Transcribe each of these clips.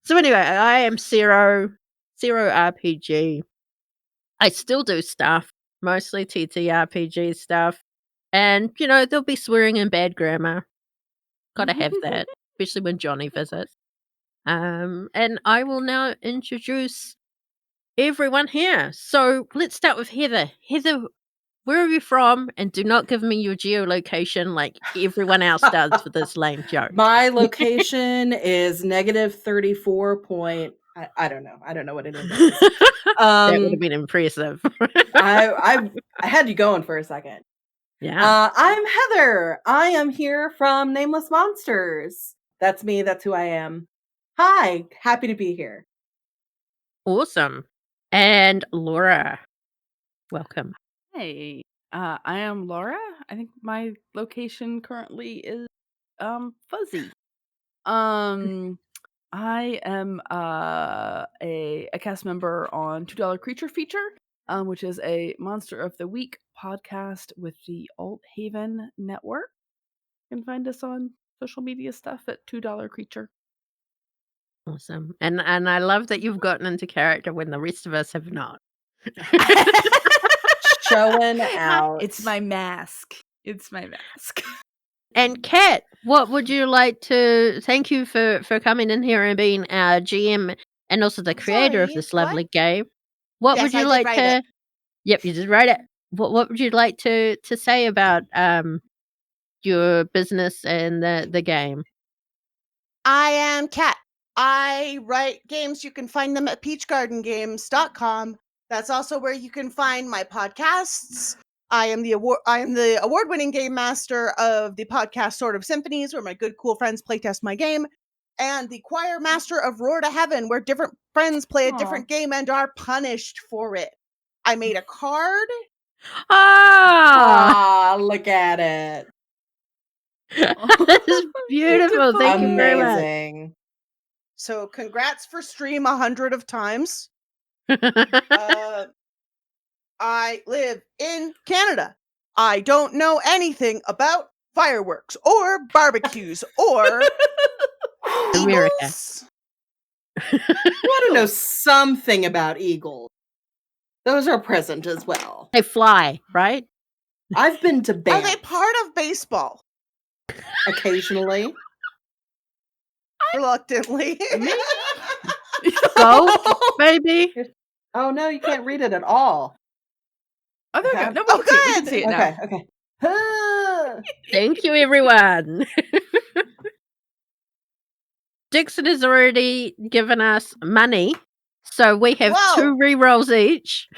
So anyway, I am seroRPG. I still do stuff, mostly TTRPG stuff. And, there'll be swearing and bad grammar. Gotta have that, especially when Johnny visits. And I will now introduce everyone here. So let's start with Heather. Heather, where are you from? And do not give me your geolocation like everyone else does for this lame joke. My location is -34 point. I don't know. I don't know what it is. That would have been impressive. I had you going for a second. Yeah. I'm Heather. I am here from Nameless Monsters. That's me. That's who I am. Hi. Happy to be here. Awesome. And Laura, welcome. Hey, I am Laura. I think my location currently is fuzzy. I am a cast member on $2 Creature Feature, which is a Monster of the Week podcast with the Alt Haven Network. You can find us on social media stuff at $2 Creature. Awesome. And I love that you've gotten into character when the rest of us have not. Showing out. It's my mask. And Kat, what would you like to thank you for coming in here and being our GM and also the creator of this lovely game. What Yes, would you I did like write to it. Yep, you did write it. What would you like to say about your business and the game? I am Kat. I write games. You can find them at peachgardengames.com. That's also where you can find my podcasts. I am the award-winning game master of the podcast Sword of Symphonies, where my good cool friends playtest my game, and the choir master of Roar to Heaven, where different friends play a different game and are punished for it. I made a card. Ah, look at it. This is beautiful. Thank you very much. Amazing. So congrats for stream 100 of times. I live in Canada. I don't know anything about fireworks or barbecues or America. eagles. You want to know something about eagles. Those are present as well. They fly, right? I've been to Are bands they part of baseball? occasionally. Reluctantly. Go, baby. Oh no, you can't read it at all. Oh, there we Okay. go. No, Oh, we can good. see it now. Okay. Ah. Thank you, everyone. Dixon has already given us money, so we have Whoa. 2 rerolls each.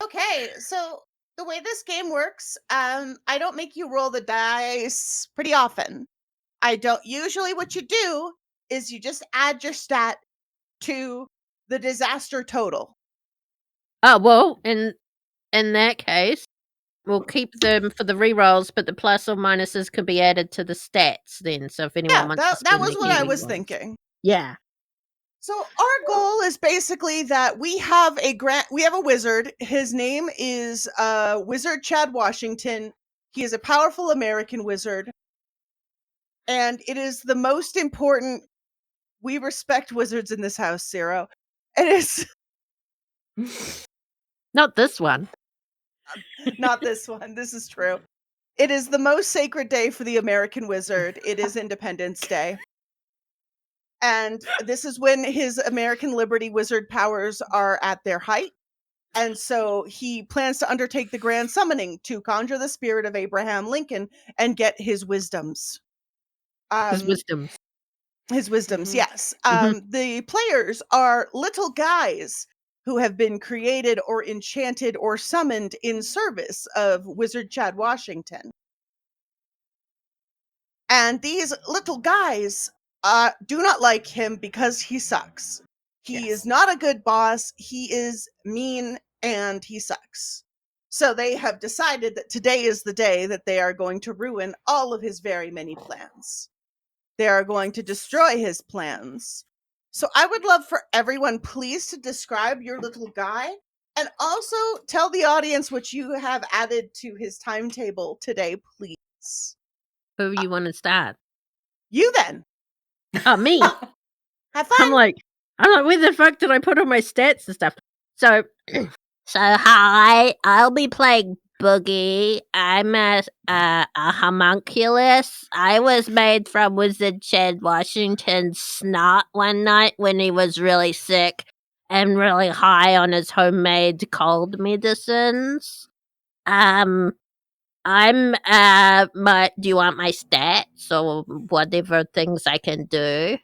Okay, so the way this game works, I don't make you roll the dice pretty often. I don't. Usually what you do is you just add your stat to the disaster total. Oh, well, in that case, we'll keep them for the rerolls, but the plus or minuses could be added to the stats then. So if anyone Yeah, wants to that spend was their what I healing was ones. thinking. Yeah. So our goal is basically that we have a wizard. His name is Wizard Chad Washington. He is a powerful American wizard. And it is the most important. We respect wizards in this house, Sero. It is Not this one. not this one. This is true. It is the most sacred day for the American wizard. It is Independence Day. And this is when his American Liberty wizard powers are at their height. And so he plans to undertake the grand summoning to conjure the spirit of Abraham Lincoln and get his wisdoms. His wisdoms. His wisdoms, yes. Mhm. The players are little guys who have been created or enchanted or summoned in service of Wizard Chad Washington. And these little guys do not like him because he sucks. He is not a good boss. He is mean and he sucks. So they have decided that today is the day that they are going to ruin all of his very many plans. They are going to destroy his plans. So I would love for everyone, please, to describe your little guy and also tell the audience what you have added to his timetable today, please. Who you want to start? You then. Oh, me. Have fun. I'm like, where the fuck did I put all my stats and stuff? So, hi, I'll be playing Boogie. I'm a homunculus. I was made from Wizard Chad Washington's snot one night when he was really sick and really high on his homemade cold medicines. Do you want my stats or whatever things I can do?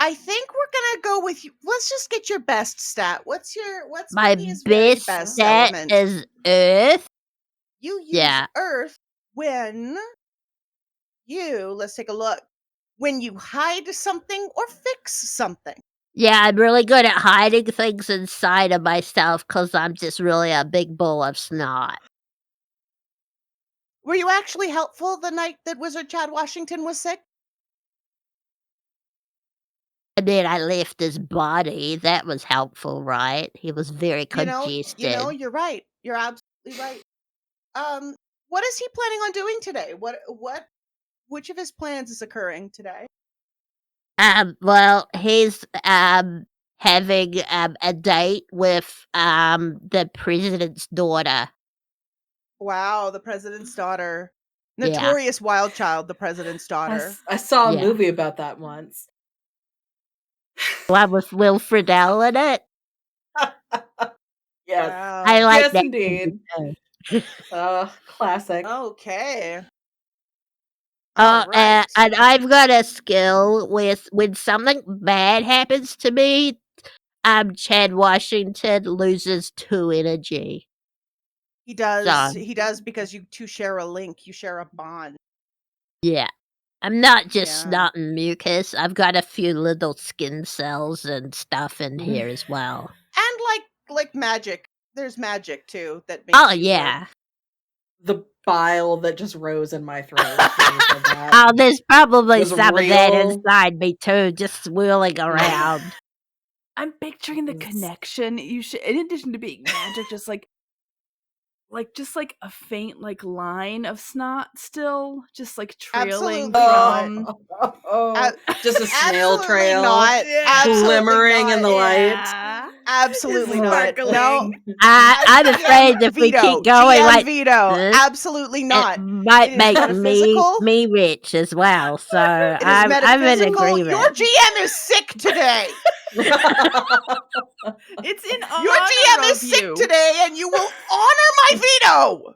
I think we're gonna go with you. Let's just get your best stat. What's My Boogie's very best best stat element? is Earth. You use Yeah. Earth when let's take a look. When you hide something or fix something. Yeah, I'm really good at hiding things inside of myself because I'm just really a big bowl of snot. Were you actually helpful the night that Wizard Chad Washington was sick? I mean, I left his body. That was helpful, right? He was very congested. You're right. You're absolutely right. What is he planning on doing today? Which of his plans is occurring today? Well, he's having a date with the president's daughter. Wow, the president's daughter. Yeah. Notorious wild child, the president's daughter. I saw a Yeah. movie about that once. One with Will Friedle in it. Yes. Wow. I like Yes, that indeed. movie. Classic. Okay. And Alright. I've got a skill with when something bad happens to me, Chad Washington loses 2 energy. He does. So- He does because you two share a link. You share a bond. Yeah. I'm not just Yeah. snot and mucus. I've got a few little skin cells and stuff in here as well. And like magic. There's magic too that makes Oh, you yeah. The bile that just rose in my throat. when you said that. Oh, there's probably Was some of that real. inside me too, just swirling around. I'm picturing the Yes. connection. You should, in addition to being magic, just like a faint line of snot still, just like trailing Absolutely from. Just a snail Absolutely trail. not. Absolutely Glimmering not. in the light. Yeah. Absolutely not. No. Sparkling. I'm afraid if we keep going GM like veto. this, Absolutely not. it might It is make metaphysical. me rich as well. So It is I'm in metaphysical. agreement. Your GM is sick today. It's in Your honor GM is of sick you. today, and you will honor my veto.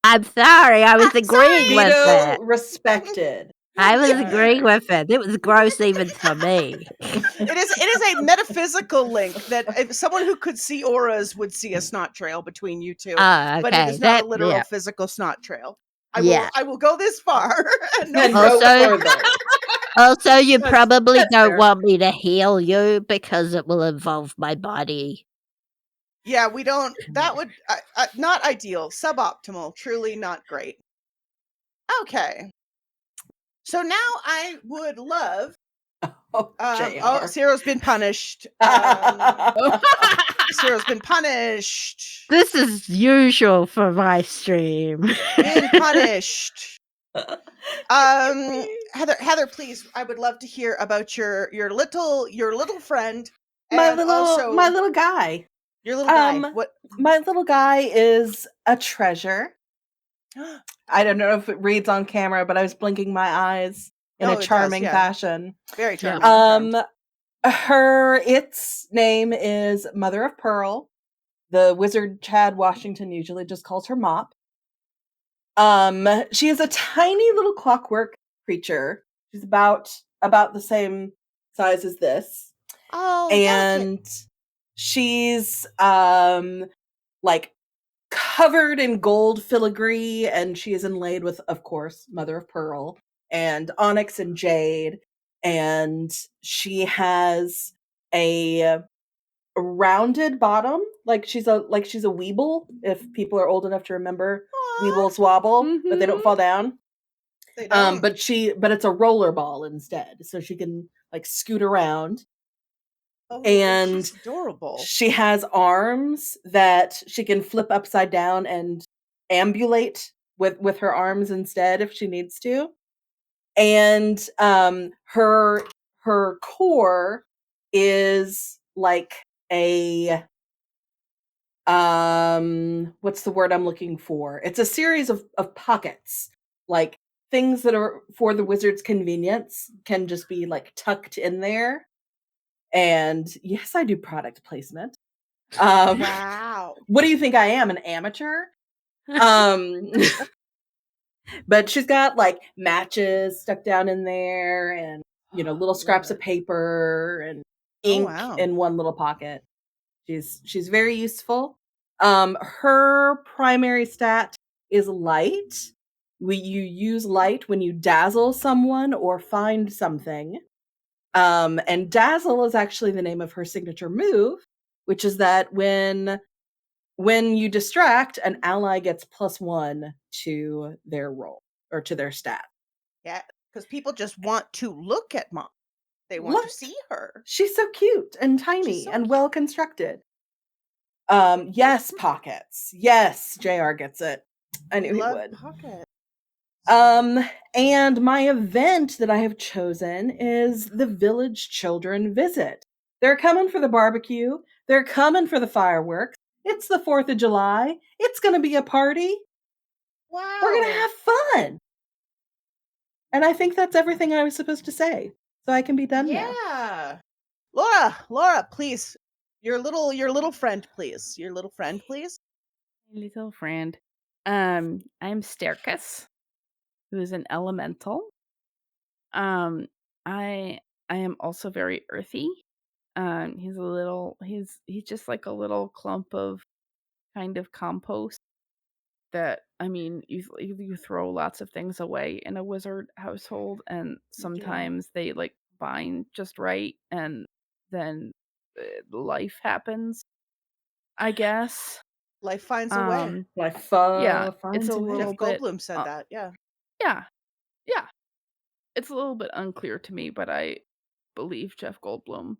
I'm sorry. I was I'm agreeing with Veto that. respected. I was Yeah. agreeing with it. It was gross even for me. It is a metaphysical link that if someone who could see auras would see a snot trail between you two, Oh, but it okay. is not a That, literal yeah. physical snot trail. Yeah. I will go this far. No And Also- go further. Also, you That's- probably that's don't fair. want me to heal you because it will involve my body. Yeah, we don't. That would not ideal, suboptimal, truly not great. Okay, so now I would love. JR. Sero's been punished. Sero's been punished. This is usual for my stream. Been punished. Heather, please, I would love to hear about your little friend. my and little also guy. your little guy. What? My little guy is a treasure. I don't know if it reads on camera, but I was blinking my eyes in Oh, a it does, charming yeah. fashion. Very charming. Its name is Mother of Pearl. The wizard Chad Washington usually just calls her Mop. She is a tiny little clockwork creature. She's about the same size as this. Oh, And she's like covered in gold filigree, and she is inlaid with, of course, Mother of Pearl and onyx and jade, and she has a rounded bottom, like she's a weeble, if people are old enough to remember Weebles wobble, but they don't fall down. They don't. But it's a roller ball instead, so she can like scoot around. And she's adorable. She has arms that she can flip upside down and ambulate with her arms instead if she needs to. And her her core is like a what's the word I'm looking for? It's a series of pockets, like things that are for the wizard's convenience can just be like tucked in there. And yes, I do product placement. Wow. What do you think I am, an amateur? But she's got like matches stuck down in there, and little scraps of paper and ink in one little pocket. She's very useful. Her primary stat is light. You use light when you dazzle someone or find something. And dazzle is actually the name of her signature move, which is that when you distract, an ally gets +1 to their roll or to their stat. Yeah, because people just want to look at Mom. They want to see her. She's so cute and tiny and well constructed. Yes, pockets. Yes, JR gets it. I knew he would. Pockets. And my event that I have chosen is the Village Children Visit. They're coming for the barbecue. They're coming for the fireworks. It's the 4th of July. It's going to be a party. Wow. We're going to have fun. And I think that's everything I was supposed to say. So I can be done now. Yeah. Laura, please. Your little friend, please. Your little friend, please. Little friend. I'm Stercus, who is an elemental. I am also very earthy. He's just like a little clump of kind of compost that, I mean, you throw lots of things away in a wizard household, and sometimes they like bind just right, and then life happens, I guess. Life finds a way. Life It's finds a a way. little Jeff bit, Goldblum said that. Yeah. yeah. It's a little bit unclear to me, but I believe Jeff Goldblum.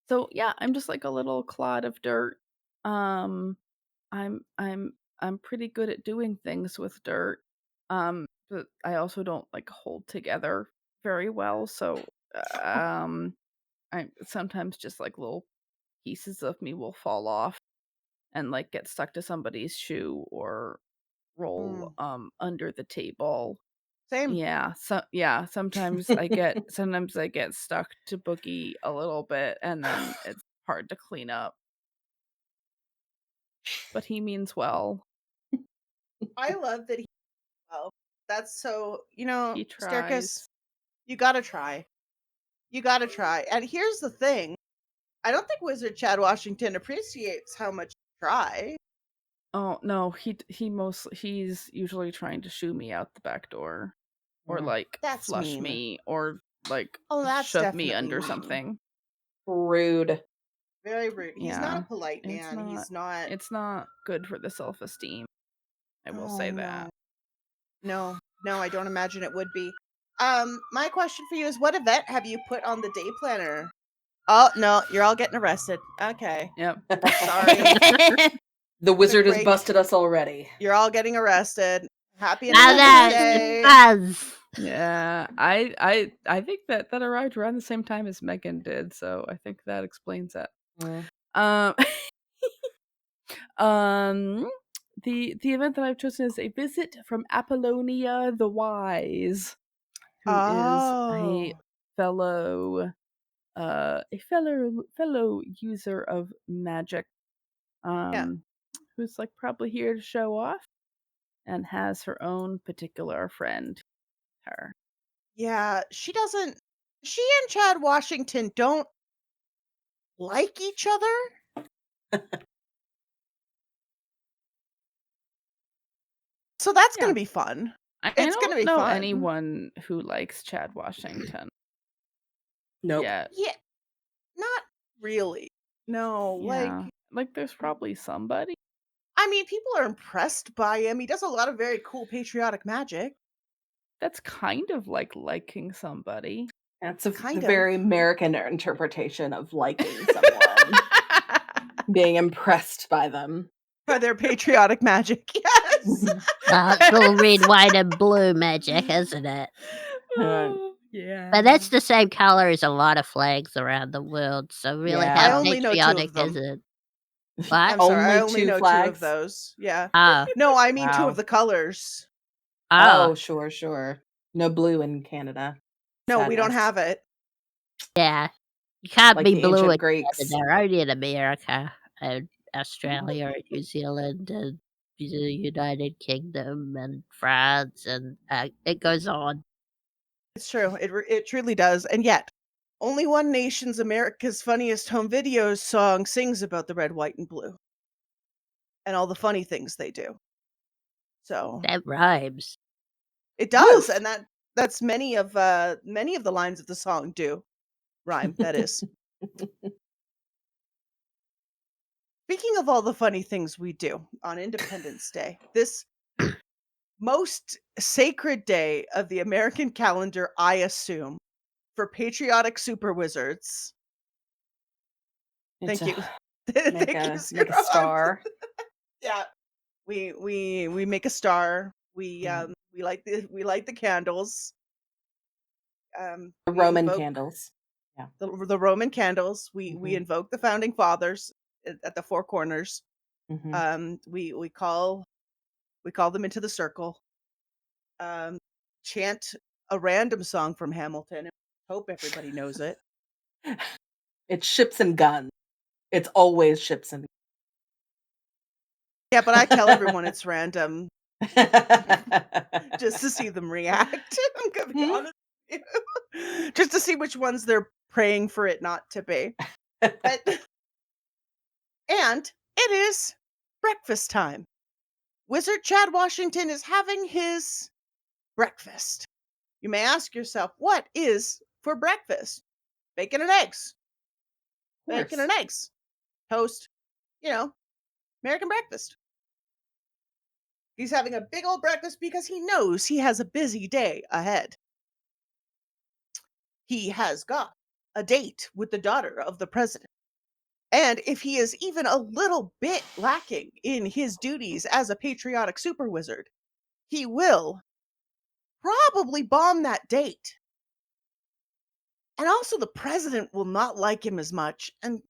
So yeah, I'm just like a little clod of dirt. I'm pretty good at doing things with dirt. But I also don't like hold together very well, so I sometimes just like little pieces of me will fall off and like get stuck to somebody's shoe or roll under the table. Same. Yeah, sometimes I get stuck to Boogie a little bit, and then it's hard to clean up. But he means well. I love that he. Well, that's so. He Stercus, tries. you gotta try. You gotta try. And here's the thing: I don't think Wizard Chad Washington appreciates how much you try. Oh no, he's usually trying to shoo me out the back door, or like That's flush mean. me, or like That's shove me definitely under mean. something. Rude. Very rude. He's not Yeah, a polite man. He's not. It's not good for the self-esteem. I will say that. No, I don't imagine it would be. My question for you is, what event have you put on the day planner? Oh no, you're all getting arrested. Okay. Yep. Sorry. The wizard has break. busted us already. You're all getting arrested. Happy Now Independence that's Day. buzz. Yeah, I think that arrived around the same time as Megan did, so I think that explains it. Um, the event that I've chosen is a visit from Apollonia the Wise, who is a fellow user of magic, who's like probably here to show off, and has her own particular friend. Her. Yeah, she and Chad Washington don't like each other. So that's going to be fun. It's going to be fun. Anyone who likes Chad Washington. Nope. Yeah, not really. No, like there's probably somebody. I mean, people are impressed by him. He does a lot of very cool patriotic magic. That's kind of like liking somebody. That's a very American interpretation of liking someone. Being impressed by them. By their patriotic magic, yes. It's all red, white, and blue magic, isn't it? Yeah. But that's the same color as a lot of flags around the world, so really Yeah. I how only know 2 patriotic of them. is it? What? I'm sorry, I Only only 2 know 2 of flags? those. Yeah. Oh. No, I mean 2 Wow. of the colors. Oh, Oh, sure. No blue in Canada. No, we don't Sadness. have it. yeah. You can't Like be the blue in ancient Greeks. Canada, only in America and Australia and New Zealand and the United Kingdom and France, and it goes on. It's true. It truly does. And yet, only one nation's America's Funniest Home Videos song sings about the red, white, and blue and all the funny things they do. So That rhymes. it does, Woof! and that's many of the lines of the song do rhyme. That is. Speaking of all the funny things we do on Independence Day, this most sacred day of the American calendar, I assume, for patriotic super wizards. It's Thank you. make Thank you, a Sero. star. Yeah. We make a star. We Mhm. we light the candles. The We Roman invoke candles. Yeah. the Roman candles. We Mhm. invoke the founding fathers at the four corners. Mhm. We call them into the circle. Chant a random song from Hamilton and hope everybody knows it. It's ships and guns. It's always ships and Yeah, but I tell everyone it's random just to see them react. I'm gonna be Hmm? honest with you. Just to see which ones they're praying for it not to be. But and it is breakfast time. Wizard Chad Washington is having his breakfast. You may ask yourself, what is for breakfast? Bacon and eggs. Of Bacon course. and eggs. Toast, American breakfast. He's having a big old breakfast because he knows he has a busy day ahead. He has got a date with the daughter of the president. And if he is even a little bit lacking in his duties as a patriotic super wizard, he will probably bomb that date. And also, the president will not like him as much, and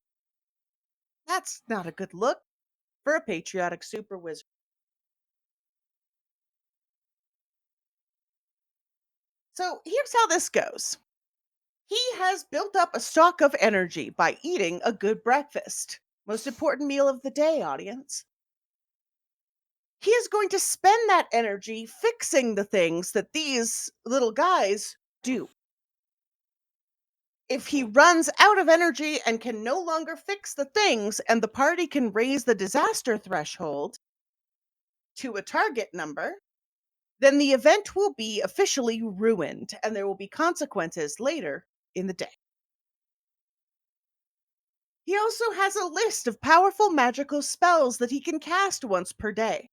that's not a good look for a patriotic super wizard. So here's how this goes. He has built up a stock of energy by eating a good breakfast. Most important meal of the day, audience. He is going to spend that energy fixing the things that these little guys do. If he runs out of energy and can no longer fix the things, and the party can raise the disaster threshold to a target number, then the event will be officially ruined and there will be consequences later in the day. He also has a list of powerful magical spells that he can cast once per day.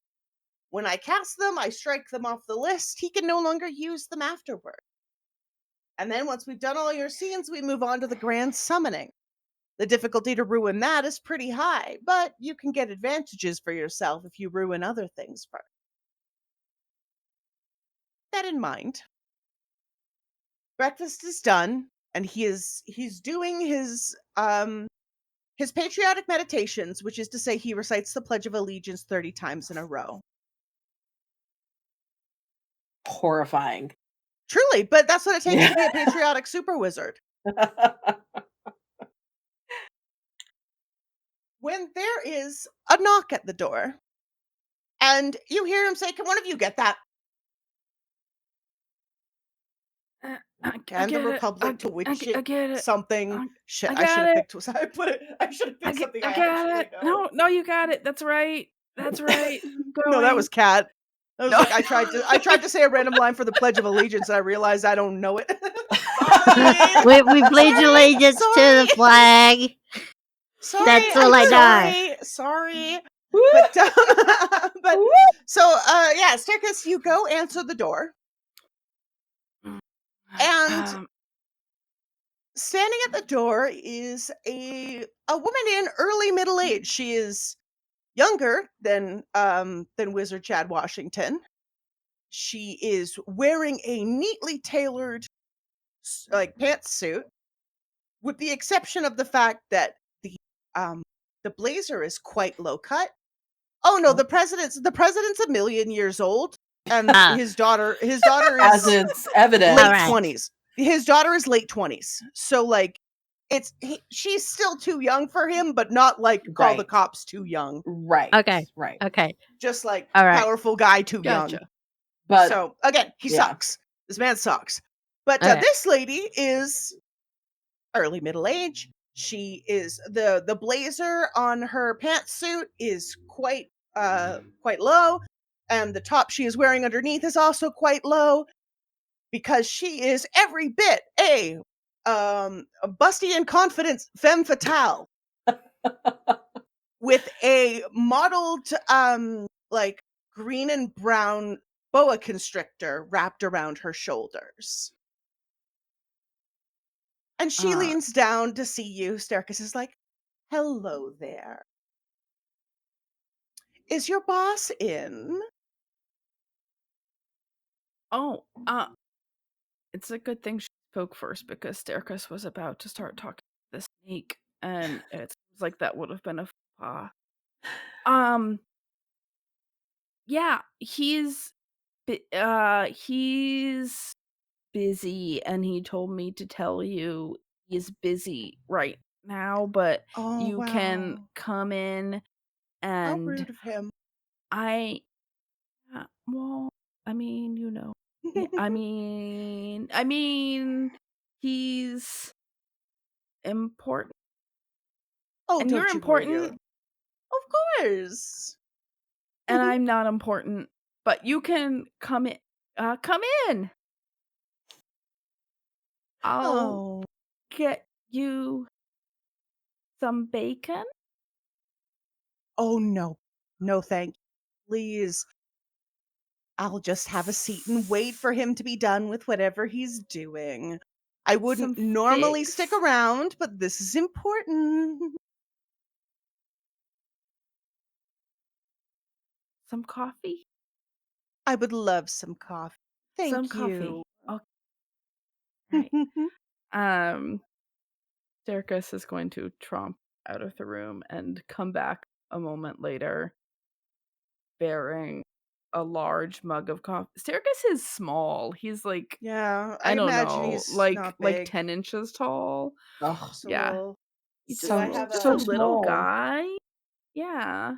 When I cast them, I strike them off the list. He can no longer use them afterward. And then once we've done all your scenes, we move on to the grand summoning. The difficulty to ruin that is pretty high, but you can get advantages for yourself if you ruin other things first. That in mind, breakfast is done, and he's doing his patriotic meditations, which is to say he recites the Pledge of Allegiance 30 times in a row. Horrifying. Truly, but that's what it takes Yeah. to be a patriotic super wizard. When there is a knock at the door, and you hear him say, "Can one of you get that?" I And the get it. Republic to which I get it. something. Shit, I I should got have it. picked. I should have picked something I got actually it. know. No, you got it. That's right. That's right. No, that was Cat. I was No. like, I tried to say a random line for the Pledge of Allegiance, and I realized I don't know it. We pledge allegiance to the flag. Sorry, That's all I'm I know. sorry. Woo! But Woo! so yeah, Stercus, you go answer the door, and standing at the door is a woman in early middle age. She is younger than Wizard Chad Washington. She is wearing a neatly tailored like pantsuit, with the exception of the fact that the blazer is quite low cut. Oh no, Oh. the president's a million years old, and Ah. his daughter As is it's evident. late Alright. 20s. His daughter is late 20s. So like she's still too young for him, but not like call the Right. cops too young. Right. Okay. Right. Okay. Just like All right. powerful guy too young. Gotcha. But So again, he yeah. sucks. This man sucks. But Okay. this lady is early middle age. She is the blazer on her pantsuit is quite low, and the top she is wearing underneath is also quite low, because she is every bit a busty and confident femme fatale with a modeled like green and brown boa constrictor wrapped around her shoulders. And she leans down to see you. Stercus is like, "Hello there. Is your boss in?" Oh, it's a good thing she spoke first, because Stercus was about to start talking to the snake, and it seems like that would have been a faux pas. Yeah, he's busy, and he told me to tell you he's busy right now, but Oh, you can wow. come in. How And rude of him. well, I mean, yeah, I mean, he's important, Oh, and you're don't you worry. important, Of course. and I'm not important, but you can come in. Come in. I'll Oh. get you some bacon. Oh no. No, thank you. Please. I'll just have a seat and wait for him to be done with whatever he's doing. I wouldn't Some normally figs? stick around, but this is important. Some coffee. I would love some coffee. Thank Some you. coffee. Okay. Right. Stercus is going to tromp out of the room and come back a moment later bearing a large mug of coffee. Stercus is small. He's like, Yeah, I I don't imagine know, he's like not big. 10 inches tall. Oh, So Yeah. little. He's So- just, I have just a- a little small. guy. Yeah.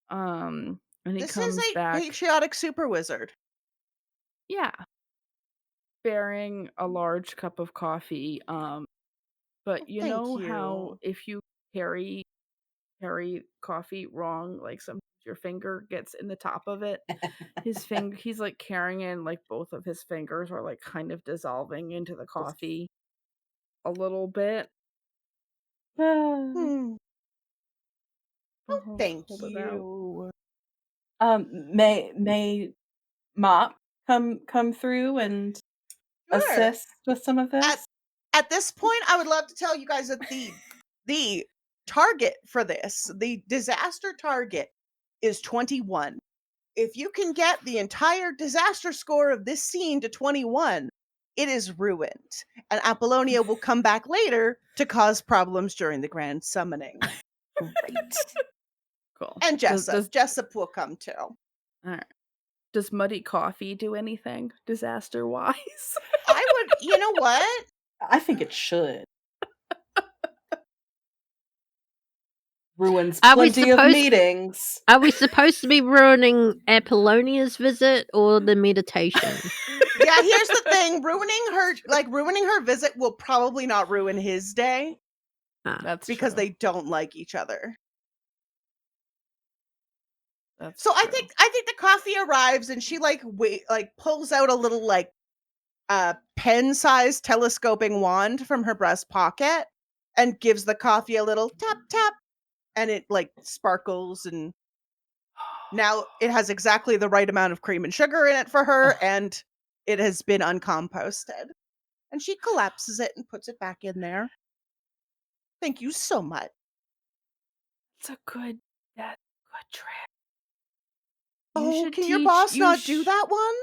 And he This comes is a back. patriotic super wizard. Yeah. Bearing a large cup of coffee. But you Thank know you. how if you carry coffee wrong, like sometimes your finger gets in the top of it. He's like carrying it, and like both of his fingers are like kind of dissolving into the coffee a little bit. Hmm. I'll Oh, thank hold it out. you. May Mop come through and Sure. assist with some of this? At this point, I would love to tell you guys that the target for this, the disaster target, is 21. If you can get the entire disaster score of this scene to 21, it is ruined. And Apollonia will come back later to cause problems during the grand summoning. Great. Cool. And Does Jessup will come too. all right. Does muddy coffee do anything disaster wise? I would, you know what? I think it should. Ruins Are we plenty of supposed- meetings. Are we supposed to be ruining Apollonia's visit or the meditation? Yeah, here's the thing. Ruining her visit will probably not ruin his day That's because true. they don't like each other. That's So I true. think the coffee arrives and she pulls out a little pen-sized telescoping wand from her breast pocket and gives the coffee a little tap tap, and it like sparkles, and now it has exactly the right amount of cream and sugar in it for her, and it has been uncomposted. And she collapses it and puts it back in there. Thank you so much. That's a good trick. Oh, can your boss not do that one?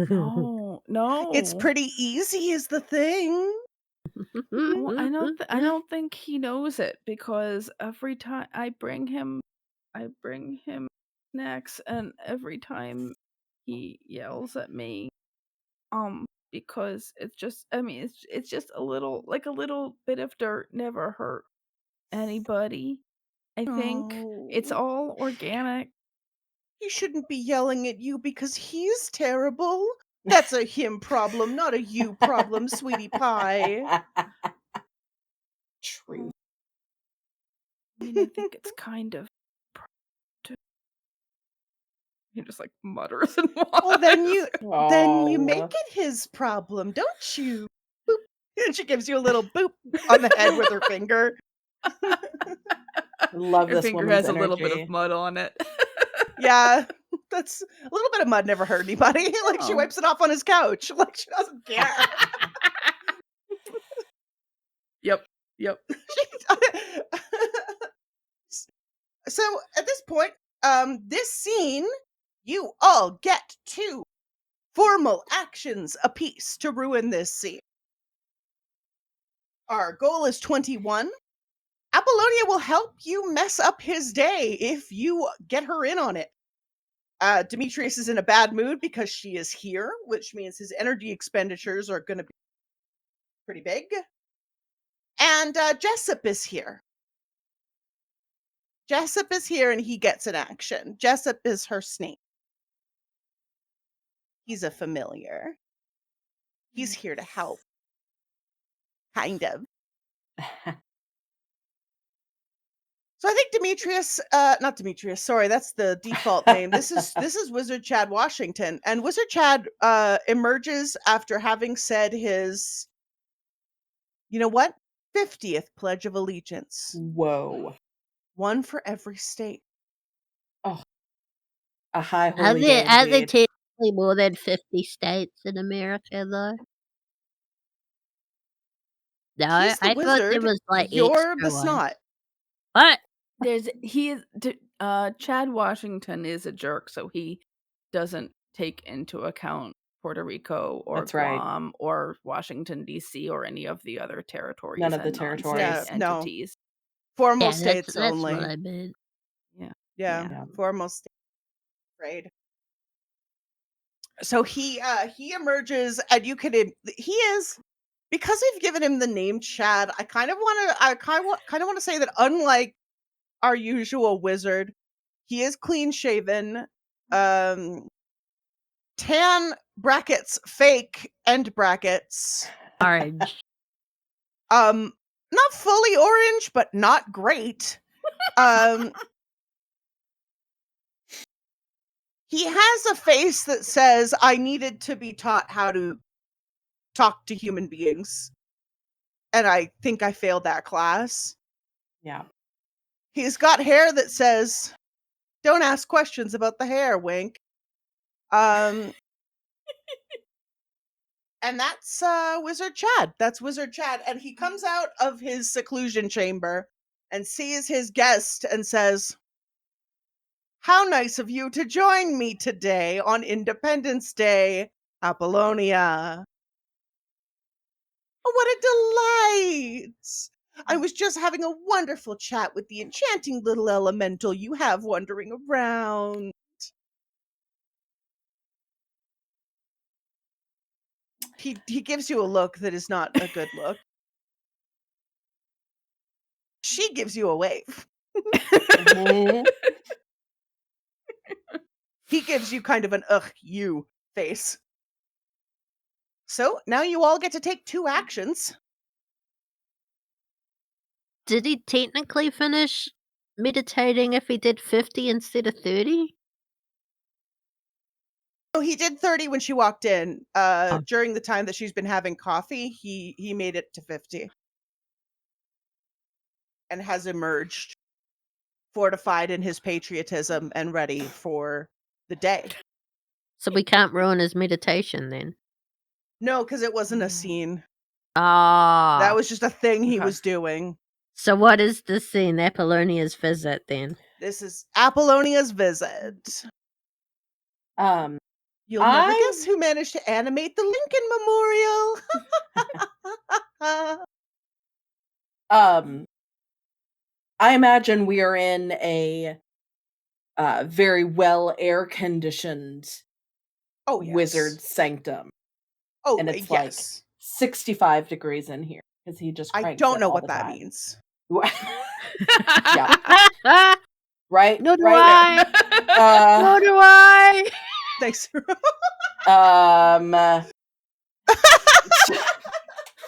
No. No. It's pretty easy is the thing. Well, I don't think he knows it, because every time I bring him snacks, and every time he yells at me, because it's just, I mean, it's just a little bit of dirt never hurt anybody. I think it's Oh. all organic. He shouldn't be yelling at you because he's terrible. That's a him problem, not a you problem, sweetie pie. True. I mean, I think it's kind of. He just like mutters and walks. Well, then you Oh. make it his problem, don't you? Boop. And she gives you a little boop on the head with her finger. Love Her this finger woman's has a little bit energy. of mud on it. Yeah, that's a little bit of mud never hurt anybody. Like she Oh. wipes it off on his couch. Like she doesn't care. Yep. So at this point, this scene, you all get 2 formal actions apiece to ruin this scene. Our goal is 21. Apollonia will help you mess up his day if you get her in on it. Demetrius is in a bad mood because she is here, which means his energy expenditures are going to be pretty big. And Jessup is here. Jessup is here and he gets an action. Jessup is her snake. He's a familiar. He's here to help. Kind of. So I think Demetrius, not Demetrius, sorry, that's the default name. This is Wizard Chad Washington. And Wizard Chad emerges after having said his, you know what? 50th Pledge of Allegiance. Whoa. One for every state. Oh. A high Are holy there day indeed. technically more than 50 states in America, though? No, He's the I thought there wizard. was like You're extra the ones. snot. What? Chad Washington is a jerk, so he doesn't take into account Puerto Rico or That's right. Guam or Washington D.C. or any of the other territories. None of the and territories. non-state Yeah, no. entities. Formal Yeah, states that's only. what I meant. Yeah. Yeah. Formal states. Right. So he emerges, and you can he is, because we've given him the name Chad. I kind of want to say that unlike our usual wizard, he is clean shaven, tan brackets, fake end brackets, Orange. not fully orange, but not great. He has a face that says, I needed to be taught how to talk to human beings. And I think I failed that class. Yeah. He's got hair that says, don't ask questions about the hair, wink. And that's Wizard Chad. That's Wizard Chad. And he comes out of his seclusion chamber and sees his guest and says, how nice of you to join me today on Independence Day, Apollonia. Oh, what a delight! I was just having a wonderful chat with the enchanting little elemental you have wandering around. He gives you a look that is not a good look. She gives you a wave. Mhm. He gives you kind of an ugh, you face. So now you all get to take 2 actions. Did he technically finish meditating if he did 50 instead of 30? Oh, he did 30 when she walked in. During the time that she's been having coffee, he made it to 50. And has emerged fortified in his patriotism and ready for the day. So we can't ruin his meditation then. No, because it wasn't a scene. Ah. That was just a thing he Okay. was doing. So what is the scene? Apollonia's visit then? This is Apollonia's visit. You'll never guess who managed to animate the Lincoln Memorial. I imagine we are in a very well air-conditioned Oh, yes. wizard sanctum. Oh, And it's yes. 65 degrees in here because he just I cranks don't it know all what the that time. means. Yeah. Right? Nor do Right? I. Nor do I. Thanks.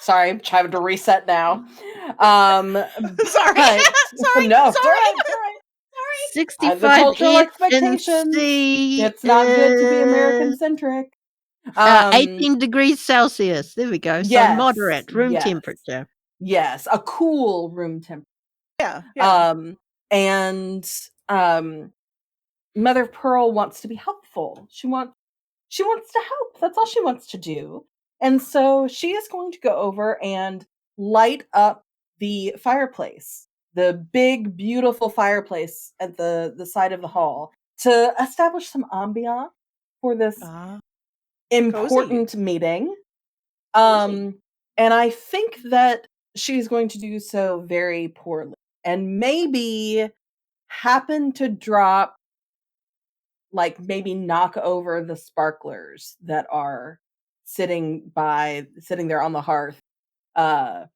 Sorry, I'm trying to reset now. Sorry. Sorry. No, it's all Sorry. right. It's all right. 65 The cultural F and expectations. C It's not good to be is, American-centric. 18 degrees Celsius. There we go. So Yes, moderate room yes. temperature. Yes, a cool room temperature. Yeah. And Mother of Pearl wants to be helpful. She wants to help. That's all she wants to do. And so she is going to go over and light up the fireplace, the big, beautiful fireplace at the side of the hall, to establish some ambiance for this important meeting. And I think that she's going to do so very poorly, and maybe happen to drop, maybe knock over the sparklers that are sitting there on the hearth,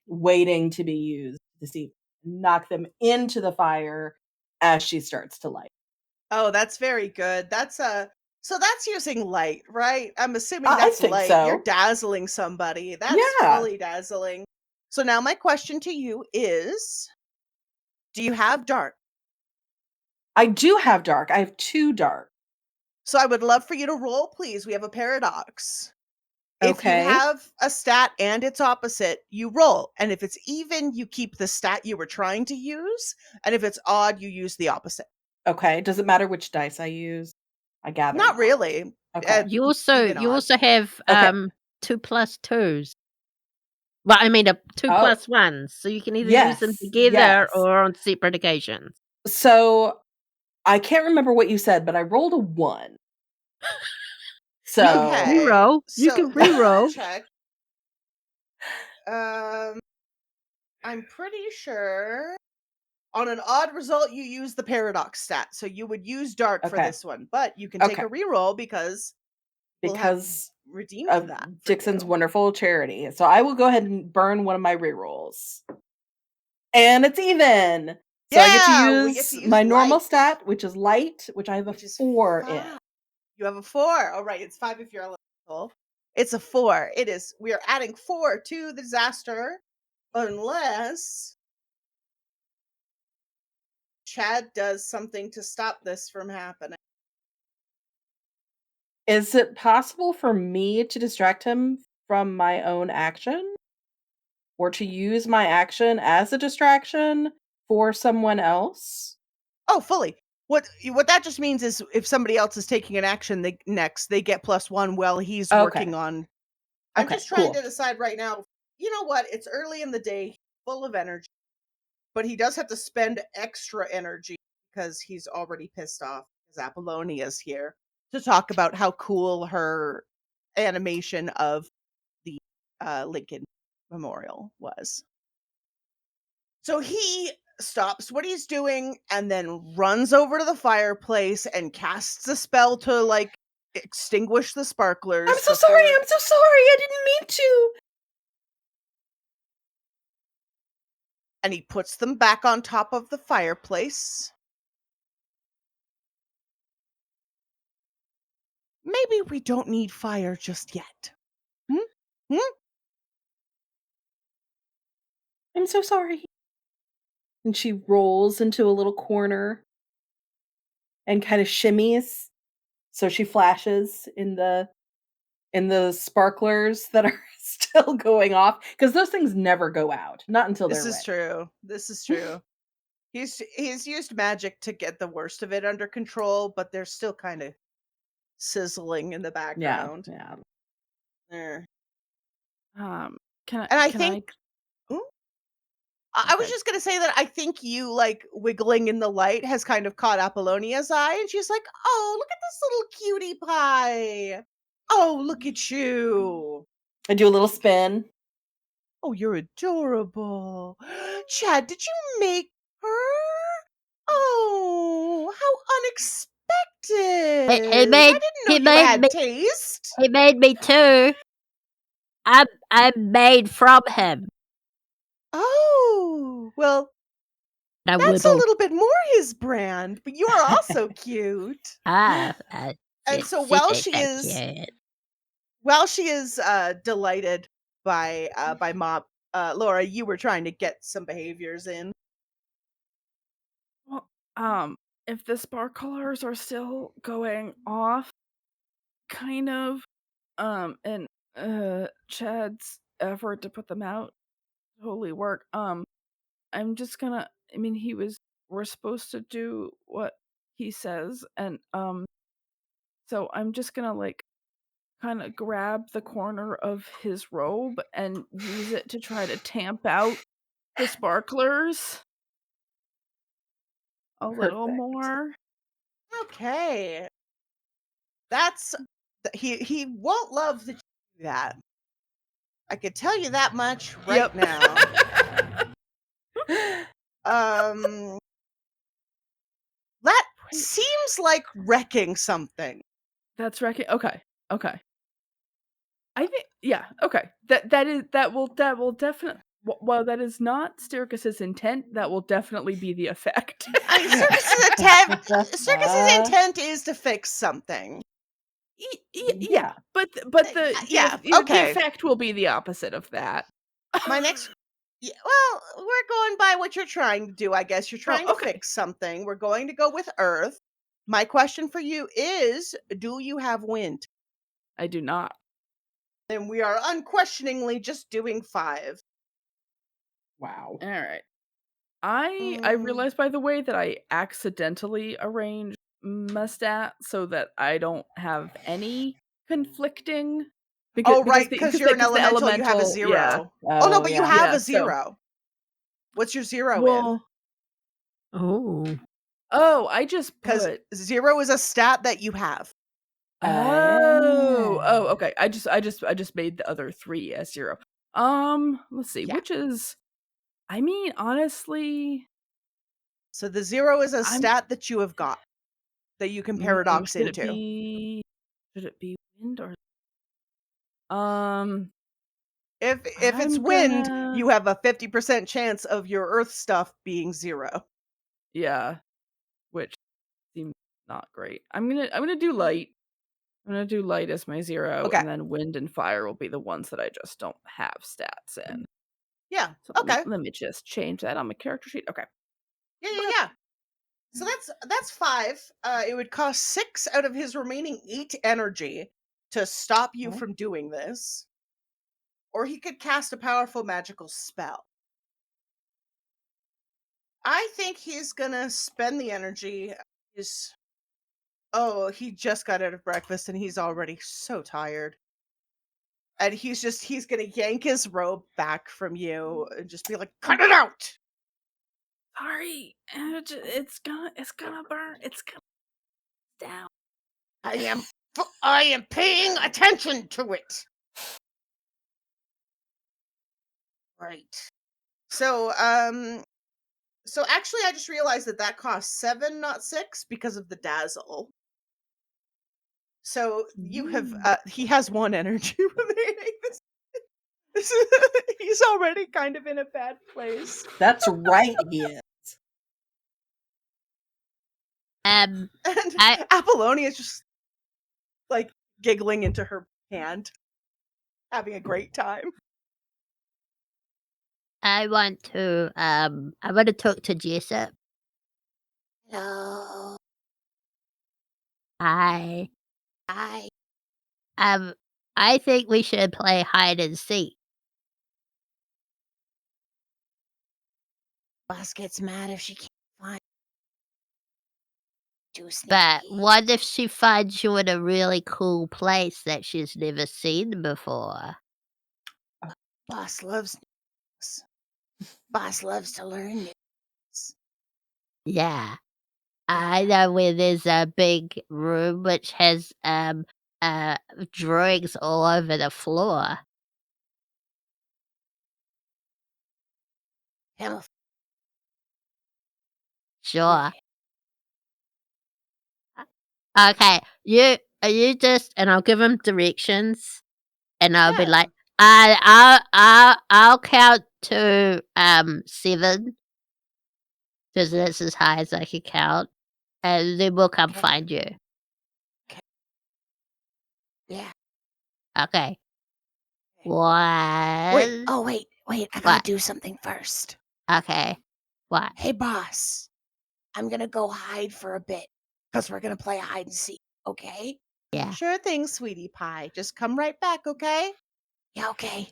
waiting to be used this evening. Knock them into the fire as she starts to light. Oh, that's very good. So that's using light, right? I'm assuming I that's think light. so. You're dazzling somebody. That's fully dazzling. So now my question to you is, do you have dark? I do have dark. I have 2 dark. So I would love for you to roll, please. We have a paradox. If you Okay. have a stat and it's opposite, you roll. And if it's even, you keep the stat you were trying to use. And if it's odd, you use the opposite. Okay. Does it matter which dice I use? I gather. Not really. Okay. You also have Okay. 2 plus 2s. Well, I mean 2 plus 1s, so you can either use them together or on separate occasions. So I can't remember what you said, but I rolled a 1. So reroll. You can reroll. Check. I'm pretty sure on an odd result you use the paradox stat, so you would use dark for this one, but you can take a reroll because we'll have redeemed of that for Dixon's you. wonderful charity. So I will go ahead and burn one of my rerolls, and it's even. So I get to use my normal stat, which is light, which I have a 4 in. You have a 4. Oh, right. It's 5 if you're elemental. It's a 4. It is. We are adding 4 to the disaster, unless Chad does something to stop this from happening. Is it possible for me to distract him from my own action? Or to use my action as a distraction for someone else? Oh, fully. What that just means is if somebody else is taking an action, they get +1 while he's working on. I'm just trying to decide right now. You know what? It's early in the day, full of energy, but he does have to spend extra energy because he's already pissed off because Apollonia's here to talk about how cool her animation of the Lincoln Memorial was. So he stops what he's doing and then runs over to the fireplace and casts a spell to extinguish the sparklers. I'm so sorry. I didn't mean to. And he puts them back on top of the fireplace. Maybe we don't need fire just yet. I'm so sorry. And she rolls into a little corner and kind of shimmies. So she flashes in the sparklers that are still going off, because those things never go out, not until they're ready. This is true. He's used magic to get the worst of it under control, but they're still kind of sizzling in the background. Yeah. There. Can I I was Okay. just gonna say that I think you like wiggling in the light has kind of caught Apollonia's eye, and she's like, "Oh, look at this little cutie pie! Oh, look at you! I do a little spin. Oh, you're adorable, Chad. Did you make her? Oh, how unexpected! He made I didn't know he you made had me taste. he made me too. I'm made from him. Oh, well, I that's a wibble. little bit more his brand, but you are also cute." Ah, And so super cute. while she is delighted by Mop, Laura, you were trying to get some behaviors in. Well, if the sparklers are still going off, kind of, and Chad's effort to put them out totally work. I'm just gonna. I mean, we're supposed to do what he says, and so I'm just gonna like kind of grab the corner of his robe and use it to try to tamp out the sparklers a little Perfect. more. Okay, that's he won't love that you do that. I could tell you that much right Yep. now. That seems like wrecking something. That's right. Okay. Okay. I think okay. That will definitely, while that is not Stercus's intent, that will definitely be the effect. I mean, Circus's intent is to fix something. Yeah, but the okay. effect will be the opposite of that. My next well, we're going by what you're trying to do, I guess. You're trying to okay. fix something. We're going to go with Earth. My question for you is, do you have wind? I do not. Then we are unquestioningly just doing 5. Wow. All right. I realized, by the way, that I accidentally arranged my stat so that I don't have any conflicting. Right, because you're an elemental, you have a 0. Yeah. Oh no, but you have Yeah, a so 0. What's your 0 in? well, Oh, I just Because put 0 is a stat that you have. okay. I just made the other 3 as 0. Let's see, Yeah. which is, I mean, honestly, So the 0 is a I'm- stat that you have got that you can paradox should into. Should it be wind or If it's I'm wind, gonna- you have a 50% chance of your Earth stuff being 0. yeah, which seems not great. I'm gonna do light. I'm gonna do light as my 0, Okay. and then wind and fire will be the ones that I just don't have stats in. Yeah. So Okay. let me just change that on my character sheet. Okay. Yeah. So that's 5. It would cost 6 out of his remaining 8 energy to stop you from doing this. Or he could cast a powerful magical spell. I think he's gonna spend the energy. He just got out of breakfast and he's already so tired. And he's gonna yank his robe back from you and just be like, "Cut it out!" Sorry, it's gonna burn. It's gonna down. I am paying attention to it. Right. So actually I just realized that costs 7, not 6, because of the dazzle. So you have he has 1 energy remaining. He's already kind of in a bad place. That's right, he is. And Apollonia is just like giggling into her hand, having a great time. I want to talk to Jessup. Hello. Hi. I think we should play hide and seek. Boss gets mad if she can't find you. But what if she finds you in a really cool place that she's never seen before? Boss loves Nameless. Boss loves to learn new. Yeah. I know where there's a big room which has drawings all over the floor. Him. Sure. Okay, you just and I'll give him directions, and I'll be Yeah. like, I'll count to 7 because that's as high as I can count, and then we'll come Okay. find you. Yeah. Okay. Wait. 1. Oh, wait. I gotta What? do something first. Okay. What? Hey, boss. I'm gonna go hide for a bit because we're gonna play hide and seek. Okay? Yeah. Sure thing, sweetie pie. Just come right back, okay? Yeah, okay.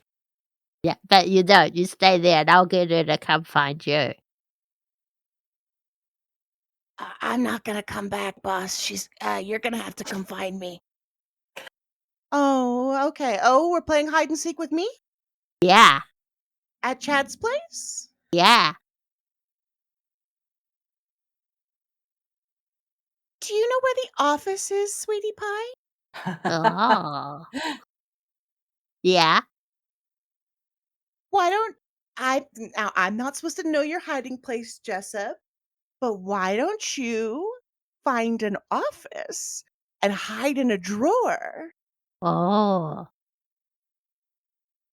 Yeah, but you don't. You stay there, and I'll get her to come find you. I'm not gonna come back, boss. You're gonna have to come find me. Oh, okay. Oh, we're playing hide and seek with me Yeah. at Chad's place. Yeah. Do you know where the office is, sweetie pie? Oh. Yeah. Why don't now I'm not supposed to know your hiding place, Jessup, but why don't you find an office and hide in a drawer? Oh.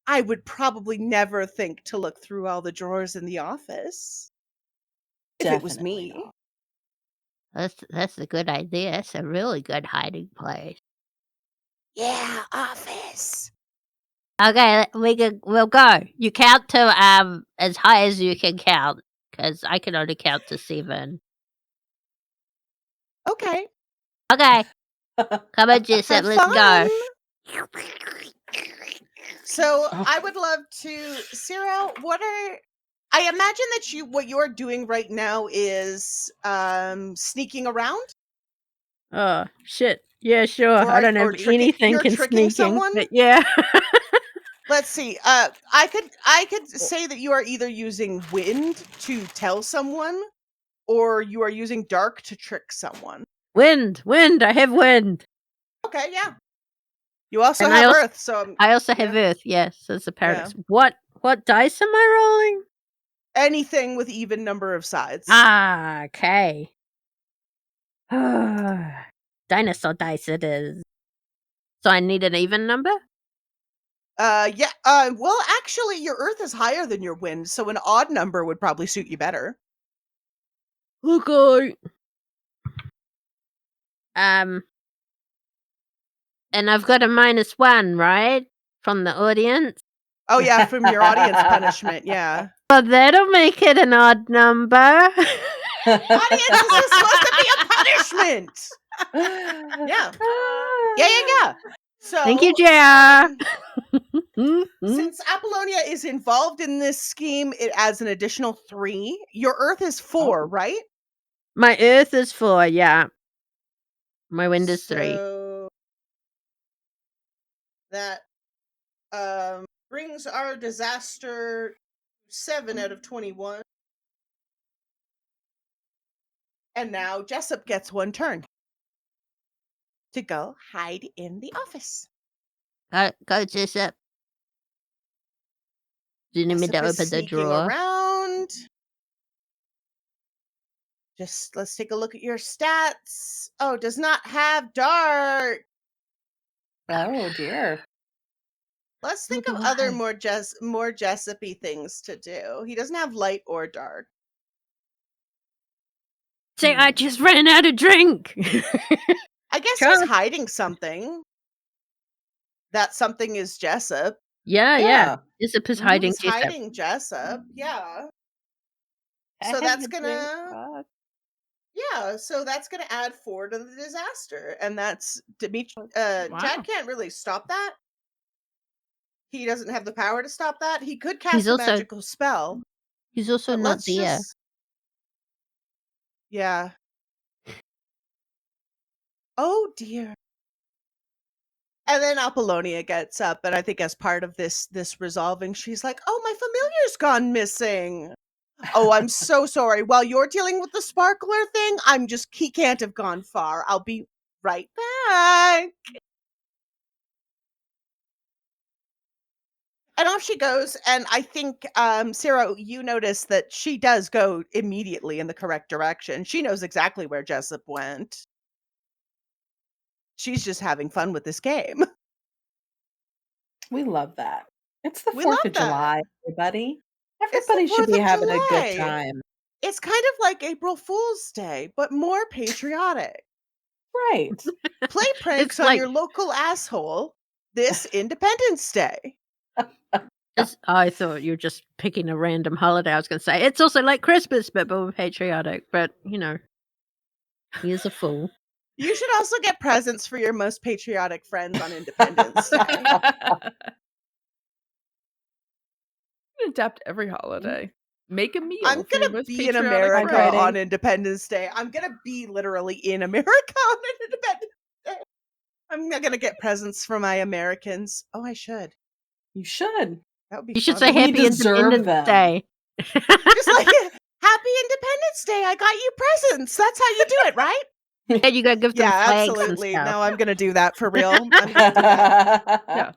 I would probably never think to look through all the drawers in the office if it was Definitely me. not. That's a good idea. That's a really good hiding place. Yeah, office. Okay, we'll go. You count to as high as you can count, because I can only count to 7. Okay. Okay, come on, Jessup, Have let's fun. go. So Oh. I would love to, Sero. I imagine that what you're doing right now is sneaking around, Oh shit! Yeah, sure. or I don't have tricking. anything You're in tricking sneaking, someone. but yeah. Let's see. I could say that you are either using wind to tell someone, or you are using dark to trick someone. Wind. I have wind, Okay, yeah. You also and have earth, so I also yeah. have earth. Yes, so it's a paradox. Yeah. What dice am I rolling? Anything with even number of sides. Ah, okay. Dinosaur dice it is. So I need an even number? Yeah. Well, actually, your earth is higher than your wind, so an odd number would probably suit you better. Okay. And I've got a -1, right? From the audience? Oh yeah, from your audience punishment. Yeah. Well, that'll make it an odd number. Audience, this is supposed to be a punishment. Yeah. Yeah. So Thank you, JR. Since Apollonia is involved in this scheme, it adds an additional 3. Your earth is 4, right? My earth is 4, yeah. My wind is 3. So that brings our disaster 7 out of 21. And now Jessup gets 1 turn to go hide in the office. Go, Jessup. Do you need me to Jessup is open the sneaking drawer? around. Just let's take a look at your stats. Oh, does not have dark. Oh dear. Let's think of other more Jessup-y things to do. He doesn't have light or dark. Say, I just ran out of drink. I guess Sure. he's hiding something. That something is Jessup. Yeah. Jessup is hiding He's Jessup. hiding Jessup. Yeah. So that's gonna. Yeah, so that's gonna add 4 to the disaster, and that's Wow. Chad can't really stop that. He doesn't have the power to stop that. He could cast He's a also magical spell. He's also But not let's there. Yeah. Oh dear. And then Apollonia gets up, and I think as part of this resolving, she's like, "Oh, my familiar's gone missing. Oh, I'm so sorry. While you're dealing with the sparkler thing, he can't have gone far. I'll be right back." And off she goes. And I think, Sero, you notice that she does go immediately in the correct direction. She knows exactly where Jessup went. She's just having fun with this game. We love that. It's the We 4th love of that. July, everybody. It's the Everybody should 4th be of having a good July. time. It's kind of like April Fool's Day, but more patriotic. Right. Play pranks It's on like your local asshole this Independence Day. I thought you were just picking a random holiday. I was going to say it's also like Christmas, but more patriotic. But he is a fool. You should also get presents for your most patriotic friends on Independence Day. Adapt every holiday. Make a meal. I'm for your gonna most be in patriotic America friend. on Independence Day. I'm gonna be literally in America on Independence Day. I'm not gonna get presents for my Americans. Oh, I should. You should. That would be You should funny. say Happy deserve Independence them. Day. Just like, Happy Independence Day. I got you presents. That's how you do it, right? And you got to give them Yeah, flags absolutely. and stuff. No, I'm gonna do that for real. I'm gonna do that. Yeah.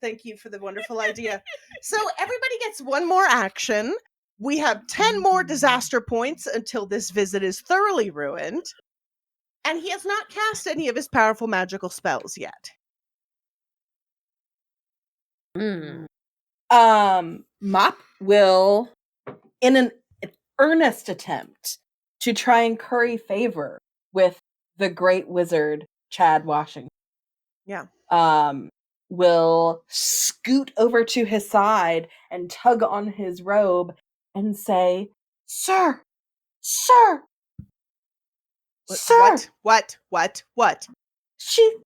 Thank you for the wonderful idea. So everybody gets one more action. We have 10 more disaster points until this visit is thoroughly ruined. And he has not cast any of his powerful magical spells yet. Mop will, in an earnest attempt to try and curry favor with the great wizard Chad Washington. Yeah. Will scoot over to his side and tug on his robe and say, "Sir, sir, sir." What? She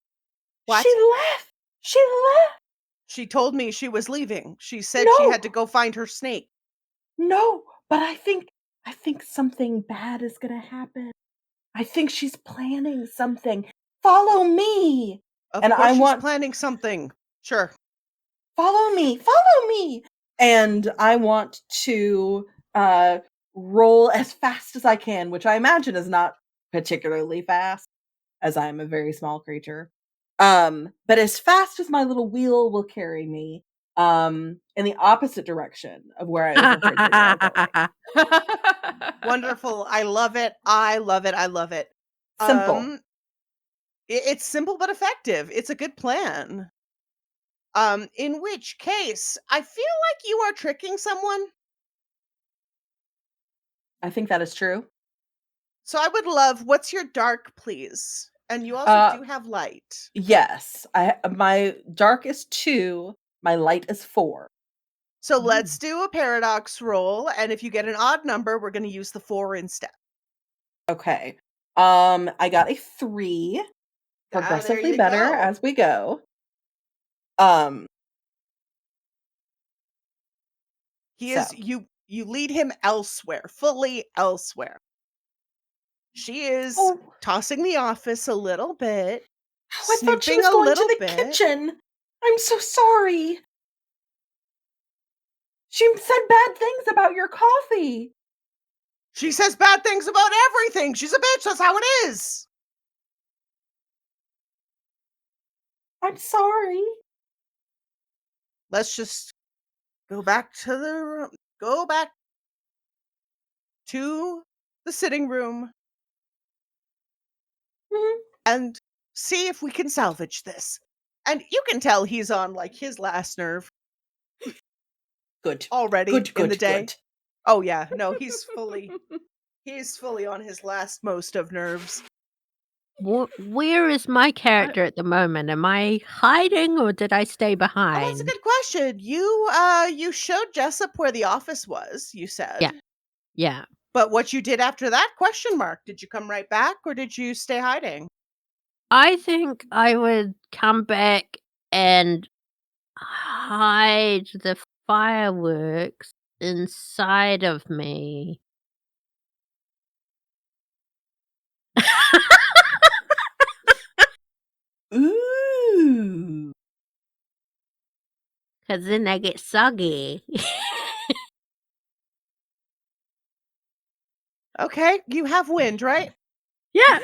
What? left. She left. She told me she was leaving. She said she No. had to go find her snake. No, but I think something bad is gonna happen. I think she's planning something. Follow me. Of And course I she's want planning something. Sure. follow me. And I want to roll as fast as I can, which I imagine is not particularly fast, as I'm a very small creature. But as fast as my little wheel will carry me, in the opposite direction of where I overheard they were going. Wonderful. I love it. I love it. Simple. It's simple but effective. It's a good plan. In which case, I feel like you are tricking someone. I think that is true. So I would love, what's your dark, please? And you also do have light. Yes. My dark is 2, my light is 4. So let's do a paradox roll, and if you get an odd number, we're going to use the 4 instead. Okay. I got a 3. Progressively better go. as we go. He is you lead him elsewhere, fully elsewhere. She is tossing the office a little bit. I thought she was going to the kitchen. I'm so sorry. She said bad things about your coffee. She says bad things about everything. She's a bitch. That's how it is. I'm sorry. Let's just go back to the room. Go back to the sitting room. And see if we can salvage this. And you can tell he's on like his last nerve. Good. Already Good, in the day. Good. Oh yeah, no, he's fully on his last most of nerves. Where is my character at the moment? Am I hiding or did I stay Oh, behind? that's a good question. You showed Jessup where the office was, you said. Yeah. But what you did after that, question mark. Did you come right back or did you stay hiding? I think I would come back and hide the fireworks inside of me. Ooh. Because then they get soggy. Okay, you have wind, right? Yeah.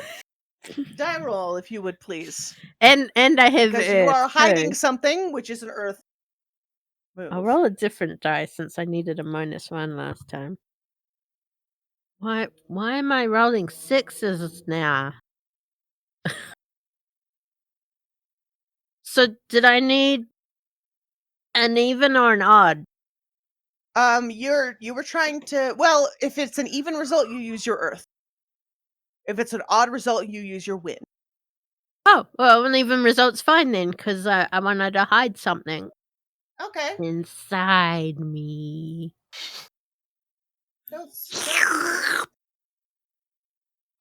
Die roll, if you would please. And I have Because you are earth, hiding too. something, which is an earth move. I'll roll a different die since I needed a -1 last time. Why am I rolling 6s now? So did I need an even or an odd? You were trying to. Well, if it's an even result, you use your earth. If it's an odd result, you use your wind. Oh, well, an even result's fine then, because I wanted to hide something Okay. inside me.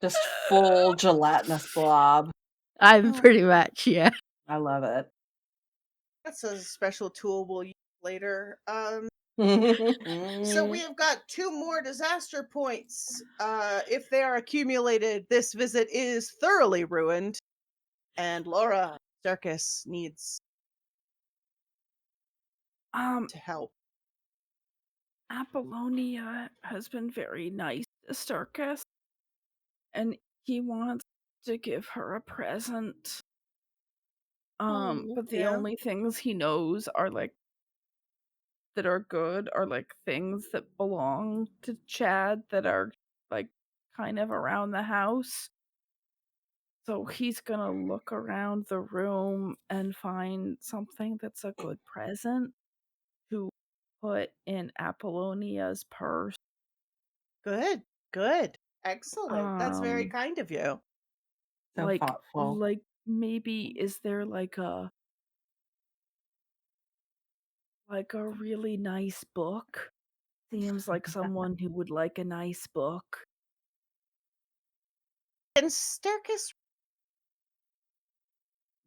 Just full gelatinous blob. I'm pretty much, yeah. I love it. That's a special tool we'll use later. So we have got 2 more disaster points. If they are accumulated, this visit is thoroughly ruined, and Laura Stercus needs to help. Apollonia has been very nice to Stercus, and he wants to give her a present. But the yeah. only things he knows are like that are good are like things that belong to Chad that are like kind of around the house. So he's gonna look around the room and find something that's a good present to put in Apollonia's purse. Good. Excellent. That's very Um, kind of you. So thoughtful. like maybe is there like a really nice book? Seems like someone who would like a nice book. And Stercus,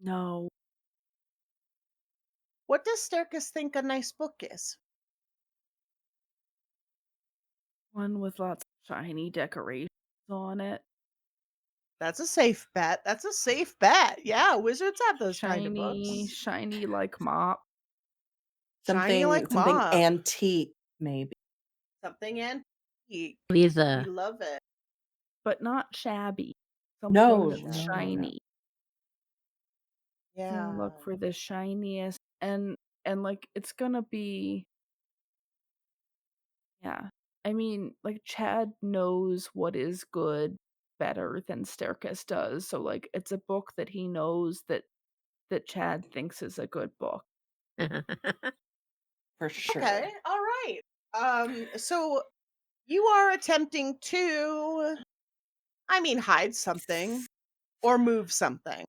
No, what does Stercus think a nice book is? one with lots of shiny decorations on it. That's a safe bet. Yeah, wizards have those kind of books. Shiny like mop. Shiny like Something mop. antique, maybe. Something antique. Lisa. We love it. But not shabby. Something No, that's no. shiny. Yeah. Gonna look for the shiniest and like it's gonna be yeah. I mean, like Chad knows what is good better than Stercus does. So like it's a book that he knows that Chad thinks is a good book. For sure. Okay, all right. So you are attempting to, hide something or move something.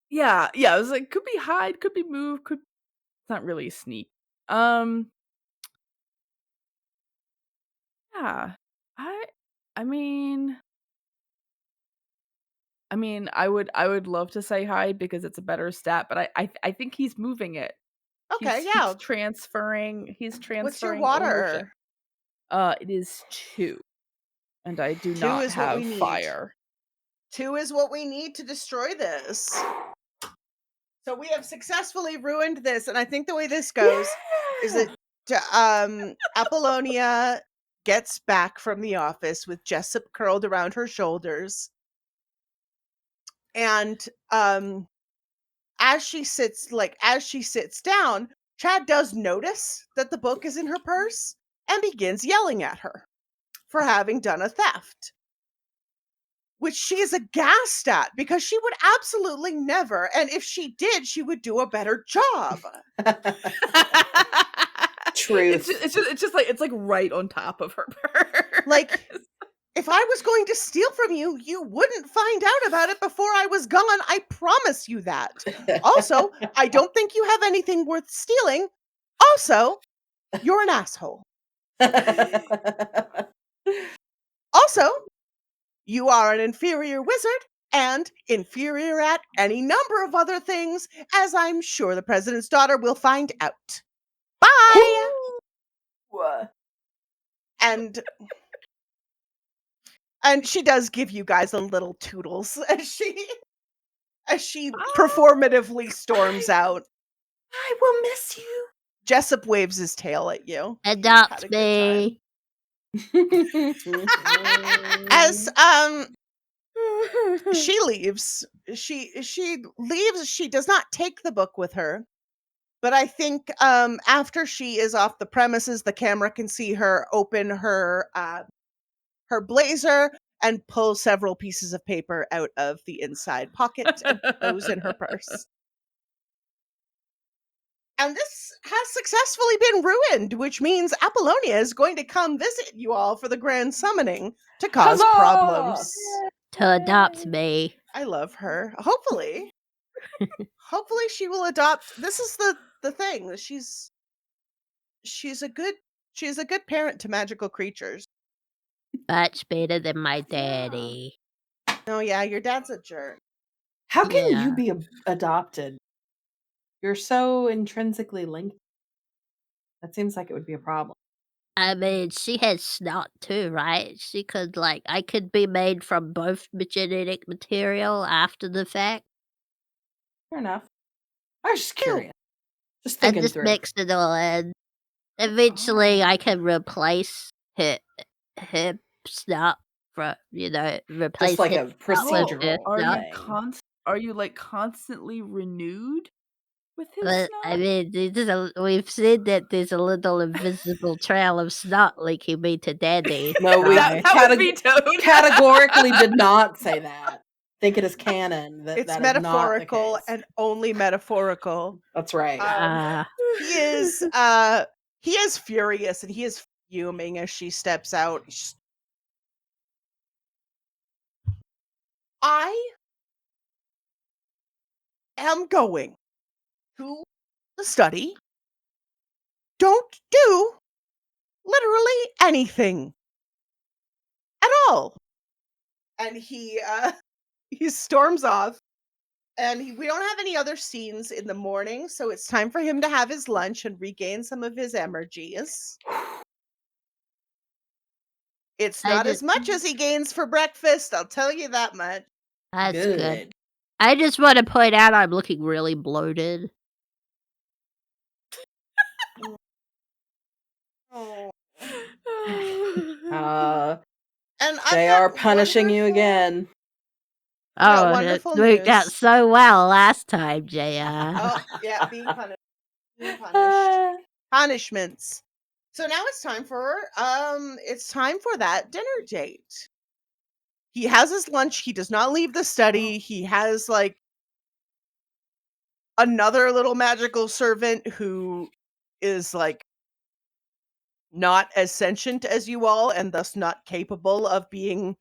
Yeah, it was like could be hide, could be move, could it's not really sneak. Yeah. I mean I would love to say hide because it's a better stat, but I think he's moving it. Okay, He's yeah. transferring What's your ownership. water? It is 2. And I do 2 not is what we have need. fire. 2 is what we need to destroy this. So we have successfully ruined this, and I think the way this goes is that Apollonia gets back from the office with Jessup curled around her shoulders. And as she sits down, Chad does notice that the book is in her purse and begins yelling at her for having done a theft, which she is aghast at because she would absolutely never, and if she did, she would do a better job. Truth. It's just like it's like right on top of her purse. Like, if I was going to steal from you, you wouldn't find out about it before I was gone. I promise you that. Also, I don't think you have anything worth stealing. Also, you're an asshole. Also, you are an inferior wizard and inferior at any number of other things, as I'm sure the president's daughter will find out. Bye! And she does give you guys a little toodles as she performatively storms out. I will miss you. Jessup waves his tail at you. Had Adopt a good me. As she leaves, she leaves. She does not take the book with her, but I think after she is off the premises, the camera can see her open her blazer and pull several pieces of paper out of the inside pocket and put those in her purse. And this has successfully been ruined, which means Apollonia is going to come visit you all for the grand summoning to cause Huzzah! problems. To adopt me. I love her. Hopefully she will adopt. This is the thing that she's a good parent to magical creatures. Much better than my daddy. Oh yeah, your dad's a jerk. How can Yeah. you be adopted? You're so intrinsically linked. That seems like it would be a problem. I mean, she has snot too, right? She could, I could be made from both genetic material after the fact. Fair enough. I was just Ew. curious. Just I thinking just through. mixed it all in. Eventually, I can replace her snot for, replace Just like his a snot with her procedural Are snot. you thing. are you like constantly renewed with his But, I snot? mean, we've said that there's a little invisible trail of snot linking me to Daddy. No, we so- That would be Toad. categorically did not say that. Think it is canon. It's that metaphorical is not the case. and only metaphorical. That's right. He is furious and he is fuming as she steps out. I am going to the study. Don't do literally anything at all. And he storms off. And we don't have any other scenes in the morning, so it's time for him to have his lunch and regain some of his energies. It's not as much as he gains for breakfast, I'll tell you that much. That's good. I just want to point out I'm looking really bloated. Oh. And they are punishing you again. Oh, wonderful it worked out news. so well last time, JR. Oh, yeah, being punished. Punished. Punishments. So now it's time for that dinner date. He has his lunch. He does not leave the study. He has another little magical servant who is not as sentient as you all and thus not capable of being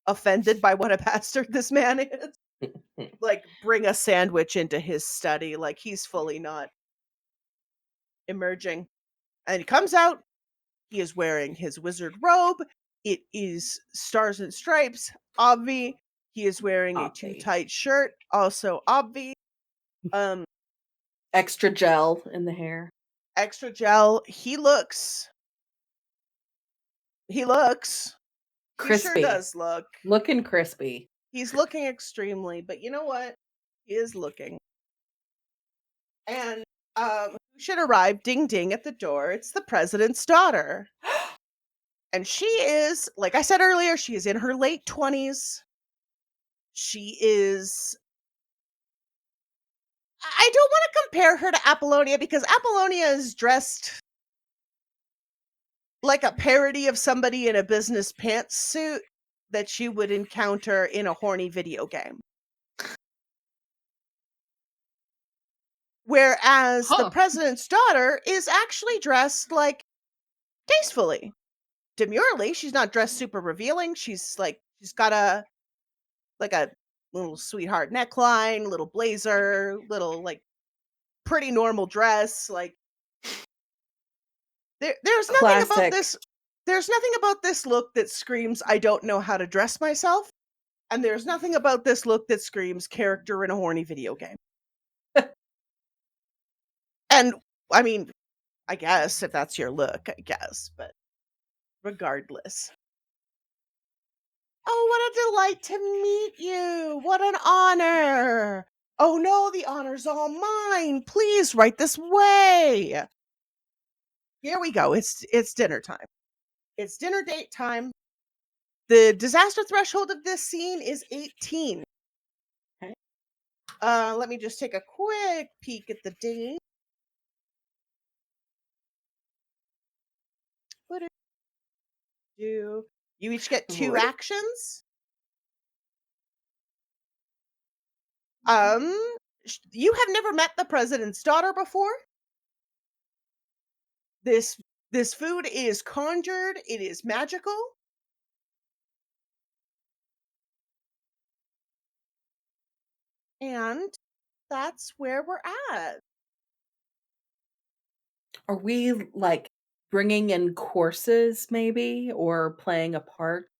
offended by what a bastard this man is. Bring a sandwich into his study. He's fully not emerging. And he comes out. He is wearing his wizard robe. It is stars and stripes, obvi. He is wearing a too tight shirt, also obvi. Extra gel in the hair. Extra gel. He looks crispy. He sure does look. Looking crispy. He's looking extremely, but you know what? He is looking. And who should arrive ding ding at the door? It's the president's daughter. And she is, like I said earlier, she is in her late 20s. She is... I don't want to compare her to Apollonia because Apollonia is dressed like a parody of somebody in a business pantsuit that you would encounter in a horny video game. Whereas the president's daughter is actually dressed tastefully. Demurely, she's not dressed super revealing. She's got a little sweetheart neckline, little blazer, little pretty normal dress. There's nothing about this. There's nothing about this look that screams I don't know how to dress myself, and there's nothing about this look that screams character in a horny video game. And I mean, I guess if that's your look, but regardless. Oh, what a delight to meet you. What an honor. Oh no, the honor's all mine. Please, right this way. Here we go. It's dinner time. It's dinner date time. The disaster threshold of this scene is 18. Okay. Let me just take a quick peek at the date. What do you do? You each get 2 Right. actions. You have never met the president's daughter before. This food is conjured. It is magical. And that's where we're at. Are we like bringing in courses maybe or playing a part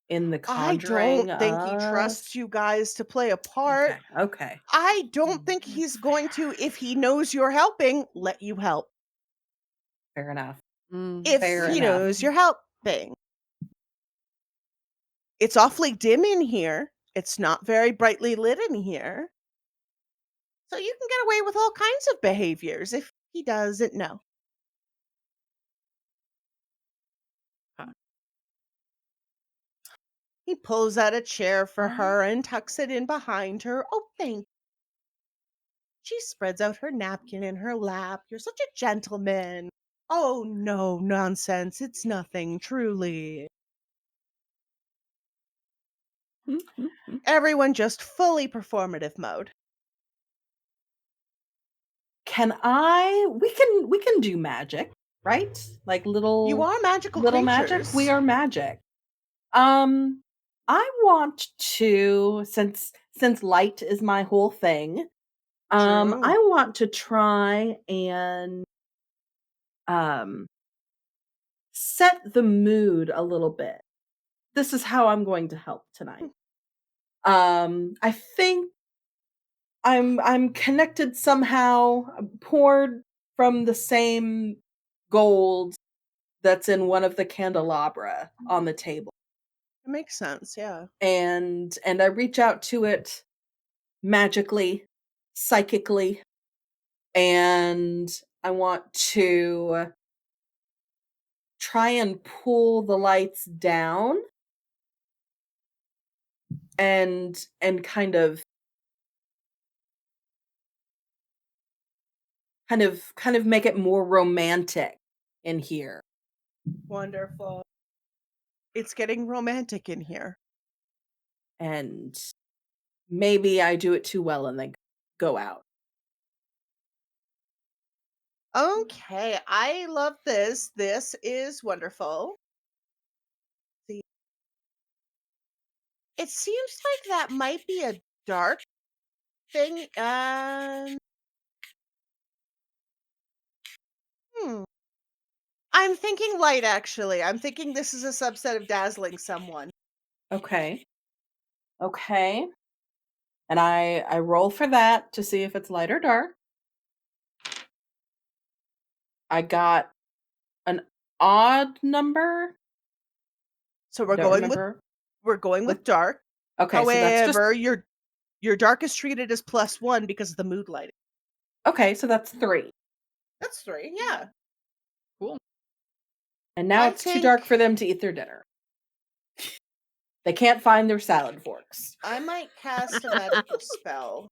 in the I conjuring don't think he trusts you guys to play a part. Okay. I don't think he's going to, if he knows you're helping, let you help. Fair enough. If Fair he enough. knows you're helping. It's awfully dim in here. It's not very brightly lit in here. So you can get away with all kinds of behaviors if he doesn't know. He pulls out a chair for her and tucks it in behind her. Oh, thank you. She spreads out her napkin in her lap. You're such a gentleman. Oh, no, nonsense. It's nothing, truly. Everyone just fully performative mode. We can do magic, right? Like little You are magical little creatures. magic. We are magic. I want to, since light is my whole thing, True. I want to try and set the mood a little bit. This is how I'm going to help tonight. I think I'm connected somehow, poured from the same gold that's in one of the candelabra on the table. It makes sense, yeah. And I reach out to it magically, psychically, and I want to try and pull the lights down and kind of make it more romantic in here. Wonderful. It's getting romantic in here. And maybe I do it too well and then go out. Okay, I love this. This is wonderful. See, it seems like that might be a dark thing. I'm thinking light, actually. I'm thinking this is a subset of dazzling someone. Okay. And I roll for that to see if it's light or dark. I got an odd number. So we're Don't going remember. with dark. Okay, so that's just However, your dark is treated as +1 because of the mood lighting. okay, so that's 3. That's 3, yeah. Cool. And now it's too dark for them to eat their dinner. They can't find their salad forks. I might cast a magical spell.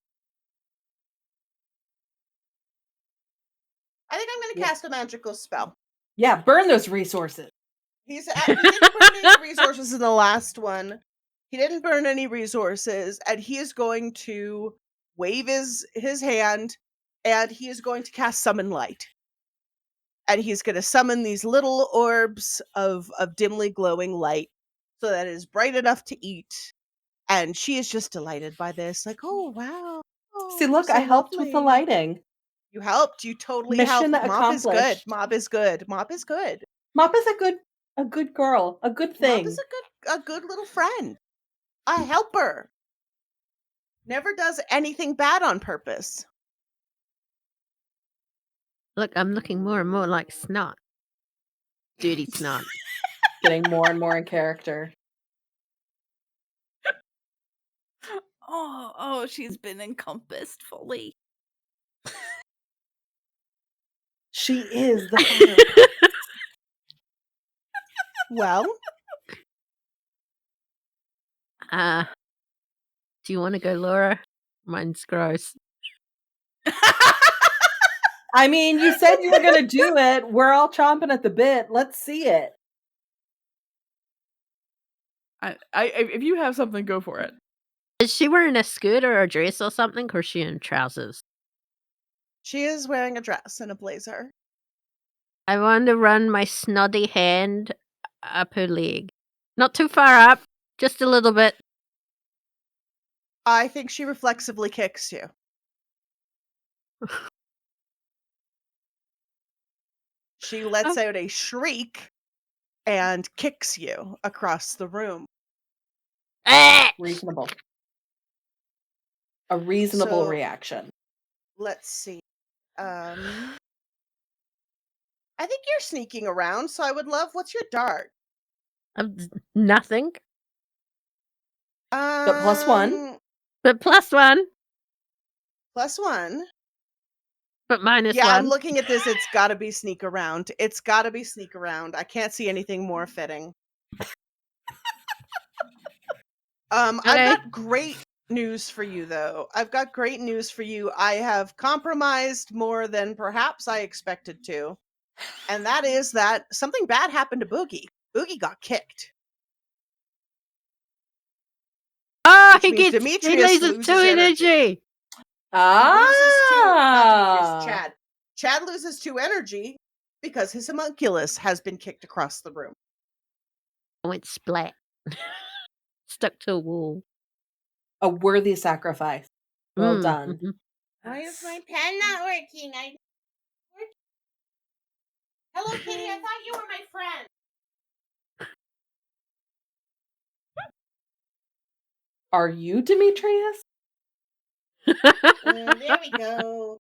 I think I'm going to cast a magical spell. Yeah, burn those resources. He didn't burn any resources in the last one. He didn't burn any resources, and he is going to wave his hand, and he is going to cast Summon Light. And he's going to summon these little orbs of dimly glowing light so that it is bright enough to eat. And she is just delighted by this. Like, oh, wow. Oh, See, look, so I helped with the lovely. lighting. You helped. You totally Mission helped. Mop is good. accomplished. Mop is good. Mop is good. Mop is a good girl, a good thing. Mop is a good little friend. A helper. Never does anything bad on purpose. Look, I'm looking more and more like Snot. Dirty Snot. Getting more and more in character. Oh, she's been encompassed fully. She is the fire. Well, Do you want to go, Laura? Mine's gross. I mean, you said you were going to do it. We're all chomping at the bit. Let's see it. If you have something, go for it. Is she wearing a skirt or a dress or something, or is she in trousers? she is wearing a dress and a blazer. I want to run my snoddy hand up her leg. Not too far up, just a little bit. I think she reflexively kicks you. She lets out a shriek and kicks you across the room. Ah! Reasonable. A reasonable So- reaction. Let's see. I think you're sneaking around, so I would love. What's your dart? Nothing, But +1. but +1, +1. but -1. Yeah, I'm looking at this. It's got to be sneak around. It's got to be sneak around. I can't see anything more fitting. I've Okay. got great news for you, though. I've got great news for you. I have compromised more than perhaps I expected to, and that is that something bad happened to Boogie. Boogie got kicked. Oh, Which he means gets Demetrius he loses loses 2 energy. energy. Not Demetrius, Ah. Chad. Chad loses 2 energy because his homunculus has been kicked across the room. I went splat. Stuck to a wall. A worthy sacrifice. Well done. Mhm. Why is my pen not working? Hello, Kitty. I thought you were my friend. Are you Demetrius? There we go.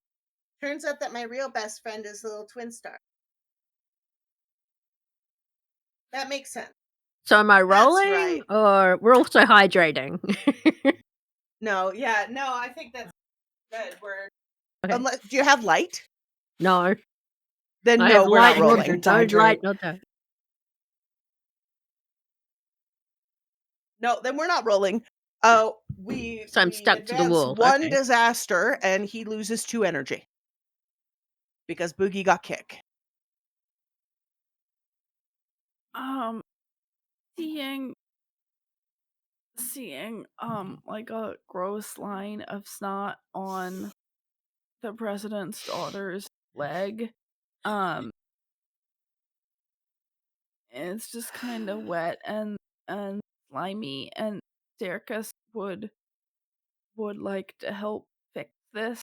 Turns out that my real best friend is the little twin star. That makes sense. So am I That's rolling, right. or we're also hydrating? No, I think that's good. We're Okay. unless, do you have light? No, Then I no, have we're light. not nor- rolling. You're No light, no dark. No, then we're not rolling. We So I'm we stuck to the advance wall, one okay. disaster, and he loses 2 energy because Boogie got kicked. Seeing like a gross line of snot on the president's daughter's leg. It's just kind of wet and slimy, and Stercus would like to help fix this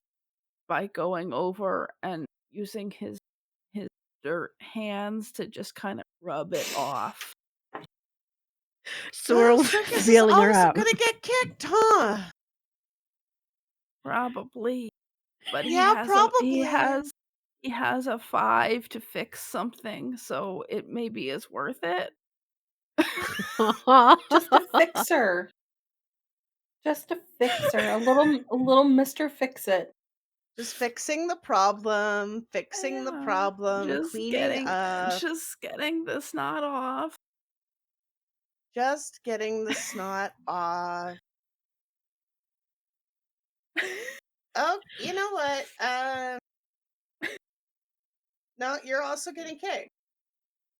by going over and using his dirt hands to just kind of rub it off. Sorrel's Stercus is feeling her also up. gonna get kicked, huh? Probably. But Yeah, probably. he has a 5 to fix something, so it maybe is worth it. Just a fixer. Just a fixer. A little Mr. Fix-It. Just fixing the problem, fixing the Yeah, problem, cleaning up, just getting the snot off. just getting the snot off. Oh, you know what? No, you're also getting kicked.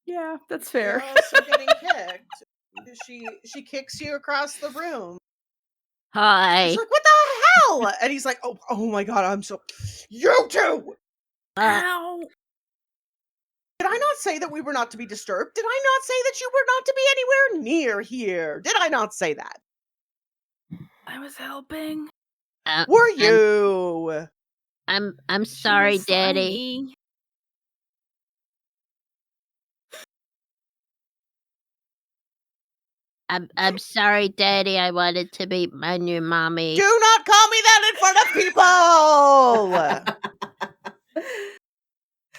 Yeah, that's You're fair. also getting kicked. She kicks you across the room. Hi. She's like, "What the hell?" And he's like, "Oh my god, I'm so you too." Ow! Did I not say that we were not to be disturbed? Did I not say that you were not to be anywhere near here? Did I not say that? I was helping. Were you? I'm She sorry, was Daddy. slimy. I'm sorry, Daddy. I wanted to be my new mommy. Do not call me that in front of people.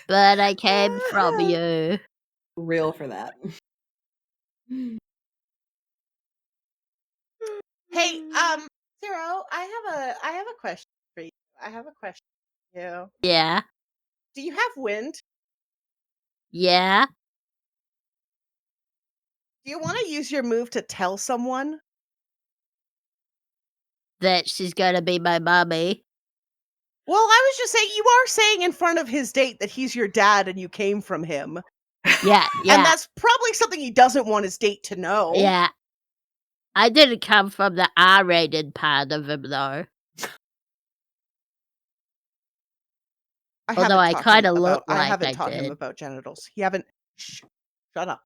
But I came from you. Real for that. Hey, Sero, I have a question for you. I have a question for you. Yeah. Do you have wind? Yeah, Do you want to use your move to tell someone? that she's gonna be my mommy. Well, I was just saying, you are saying in front of his date that he's your dad and you came from him. Yeah, And yeah, that's probably something he doesn't want his date to know. yeah. I didn't come from the R-rated part of him, though. Although I kinda look I like haven't I taught him did. about genitals. You haven't. Shh, shut up.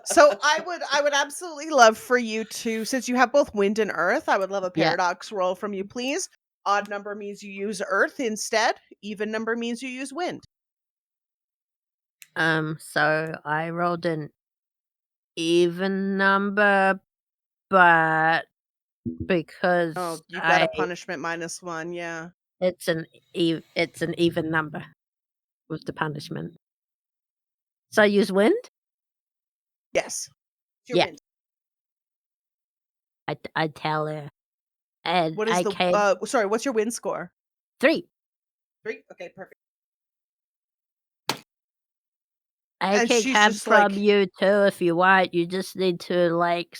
So I would absolutely love for you to, since you have both wind and earth, I would love a Yeah. paradox roll from you, please. Odd number means you use earth instead. Even number means you use wind. So I rolled an even number, but because Oh, you've got a punishment -1, yeah. it's an even number with the punishment. So I use wind? Yes. It's your Yeah. wind. I tell her. And What is I the came sorry, what's your wind score? 3. 3? Okay, perfect. I And can she's come just from like, you too if you want. You just need to like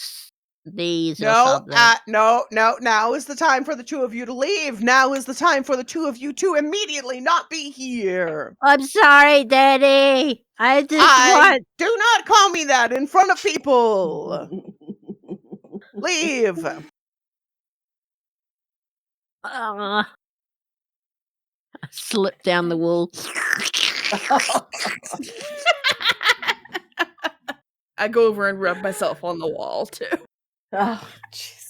sneeze or no, something. no, now is the time for the two of you to leave. Now is the time for the two of you to immediately not be here. I'm sorry, Daddy. I just want. Do not call me that in front of people. Leave. I slip down the wall. I go over and rub myself on the wall too. Oh, jeez.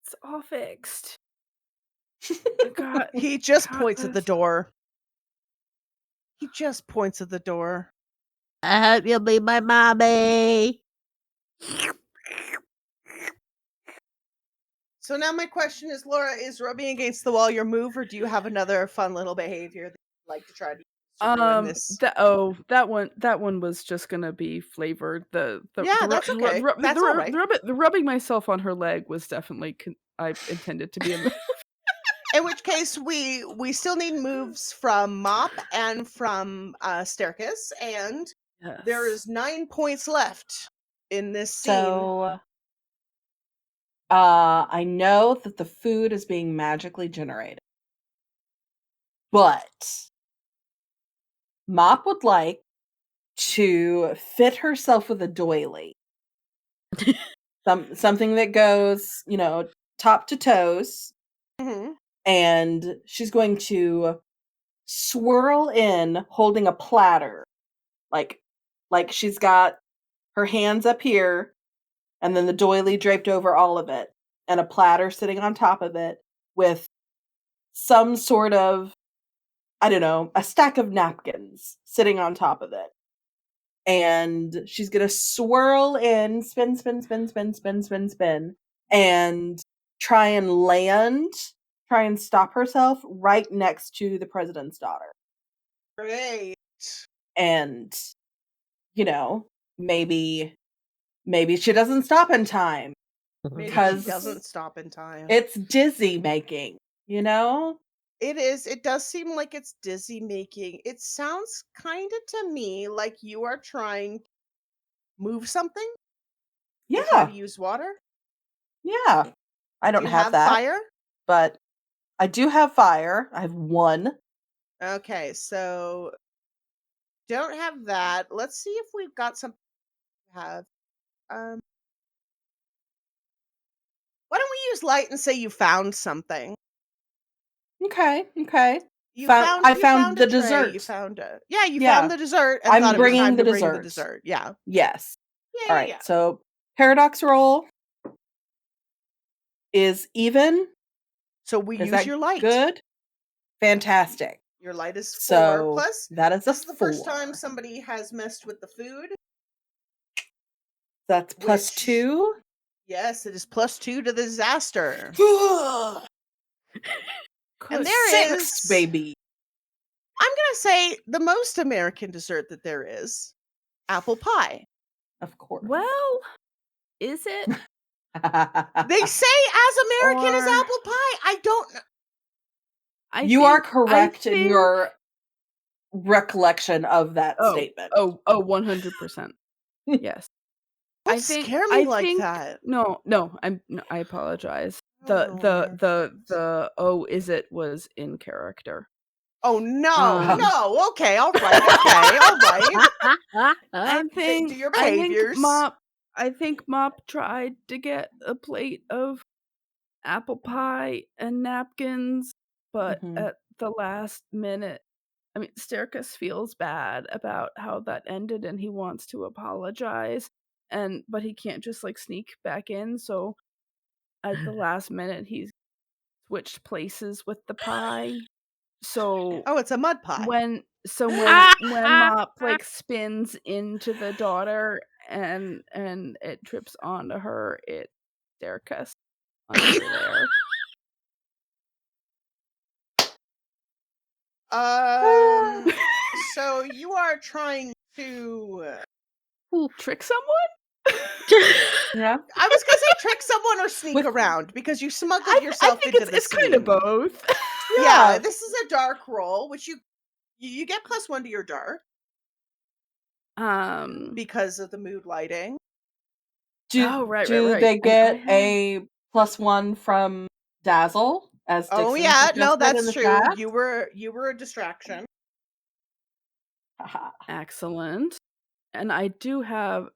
It's all fixed. God, He just God, points at the this- door. He just points at the door. I hope you'll be my mommy. So now my question is, Laura, is rubbing against the wall your move, or do you have another fun little behavior that you'd like to try to use to ruin this? that one was just gonna be flavored. Yeah, that's okay. That's all right. The rubbing myself on her leg was definitely I intended to be a move. In which case, we still need moves from Mop and from Stercus, and there is 9 points left in this scene. So, I know that the food is being magically generated, but Mop would like to fit herself with a doily. Something that goes, top to toes, Mhm. and she's going to swirl in holding a platter. Like she's got her hands up here and then the doily draped over all of it and a platter sitting on top of it with some sort of, I don't know, a stack of napkins sitting on top of it. And she's going to swirl in, spin, spin, spin, spin, spin, spin, spin, and try and stop herself right next to the president's daughter. Great. And, maybe she doesn't stop in time. Maybe she Because doesn't stop in time. it's dizzy making, It is. It does seem like it's dizzy making. It sounds kind of to me like you are trying to move something. You try Yeah, to use water. yeah. I Do don't you have have that, fire? but I do have fire. I have 1. Okay, so don't have that. Let's see if we've got something to have. Um, why don't we use light and say you found something? Okay. I I found the dessert. You found a You Yeah. found the dessert and I'm thought it was bringing time the to bring the dessert. dessert. Yeah. Yes. Yeah. All right. So paradox roll is even. So we Is use that your light. good? Fantastic. Your light is 4. So Plus, that is this is a the first 4. time somebody has messed with the food. That's plus which- 2. Yes, it is +2 to the disaster. And there 6, is, baby. I'm gonna say, the most American dessert that there is, apple pie. Of course. Well, is it? They say as American as Or- apple pie. I don't know. You are correct in your recollection of that statement. 100%. Yes. Don't scare me like that. No, I apologize. Oh, The is it was in character. Oh no, Um, no. Okay, all right. Okay, all right. I think Do your behaviors. I think Mop tried to get a plate of apple pie and napkins, but Mhm. at the last minute, I mean, Stercus feels bad about how that ended, and he wants to apologize, but he can't just like sneak back in. So at the last minute, he's switched places with the pie. So Oh, it's a mud pie. when Mop like spins into the daughter and it trips onto her, it's Stercus under there. So you are trying to Trick someone? Yeah. I was gonna say trick someone or sneak around because you smuggled yourself I think into the it's kind of scene. both. Yeah, this is a dark roll, which you get +1 to your dark because of the mood lighting. Do they get a +1 from Dazzle as Dixon Oh yeah, no, suggested in that's the true. chat? You were a distraction. Excellent. And I do have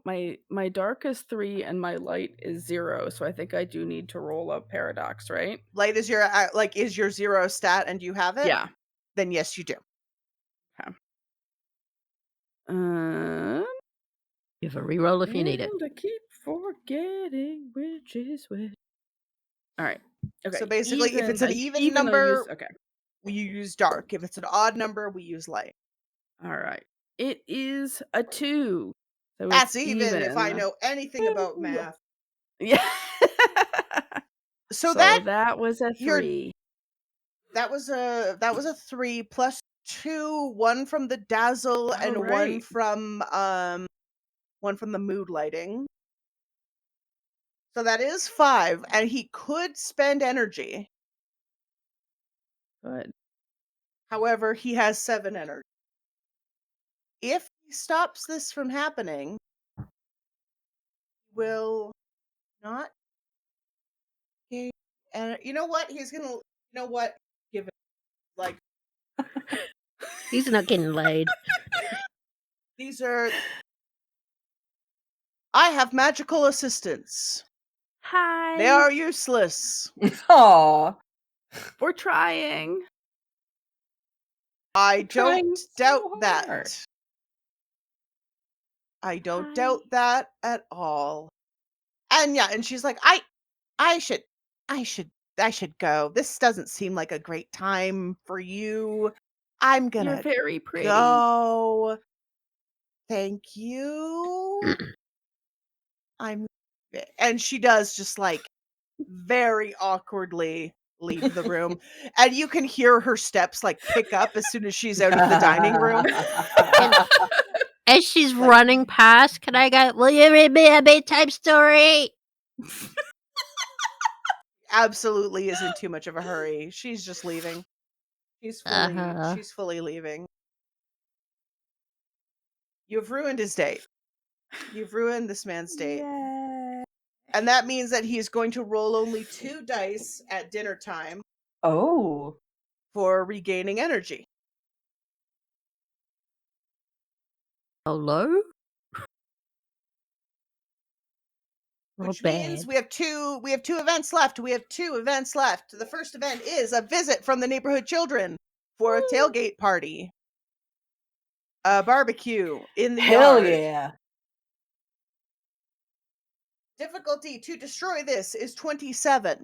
my dark is 3 and my light is 0, so I think I do need to roll a paradox, right? Light is your is your 0 stat and you have it? Yeah. Then yes, you do. Okay. You have a reroll if you need it. And I keep forgetting which is which. All right. Okay. So basically, if it's an even I'll number, use, okay. we use dark. If it's an odd number, we use light. All right. It is a 2. So That's it's even if I know anything about math. Yeah. So that was a 3. That was a 3 plus 2, 1 from the dazzle and right. one from the mood lighting. So that is 5, and he could spend energy. Good. However, he has 7 energy. If he stops this from happening, he will not. And you know what? He's gonna. You know what? Give it like He's not getting laid. these are. I have magical assistants. Hi. They are useless. Aw. We're trying. I don't doubt so hard. that. I don't doubt that at all. And yeah, and she's like, I should go. This doesn't seem like a great time for you. I'm gonna You're very pretty. go. Thank you. And she does just like very awkwardly leave the room. And you can hear her steps like pick up as soon as she's out of the dining room. As she's running past, can I go, will you read me a bedtime story? Absolutely is in too much of a hurry. She's just leaving. She's fully leaving. You've ruined his date. You've ruined this man's date. Yeah. And that means that he's going to roll only 2 dice at dinner time Oh. for regaining energy. Hello? Which means we have two events left. The first event is a visit from the neighborhood children for a tailgate party. A barbecue in the Hell yard. yeah. Difficulty to destroy this is 27.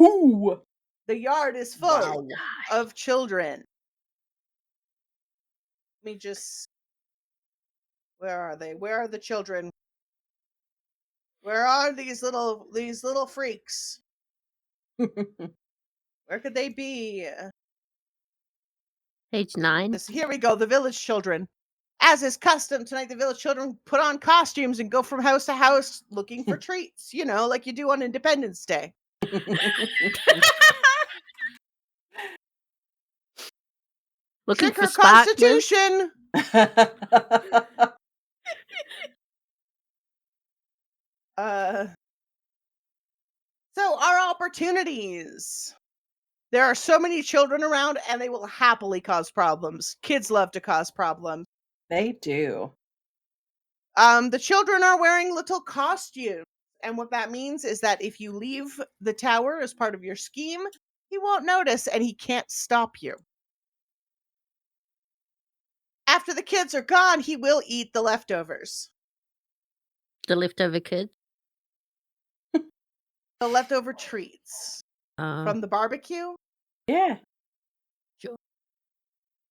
Whoo. The yard is full of children. Let me just... Where are they? Where are the children? Where are these little freaks? Where could they be? Page 9. Here we go, the village children. As is custom, tonight the village children put on costumes and go from house to house looking for treats, like you do on Independence Day. Looking Trick for or sparklers. Constitution. So our opportunities. There are so many children around, and they will happily cause problems. Kids love to cause problems. They do. The children are wearing little costumes. And what that means is that if you leave the tower as part of your scheme, he won't notice and he can't stop you. After the kids are gone, he will eat the leftovers. The leftover kids. The leftover treats from the barbecue. Yeah. Sure.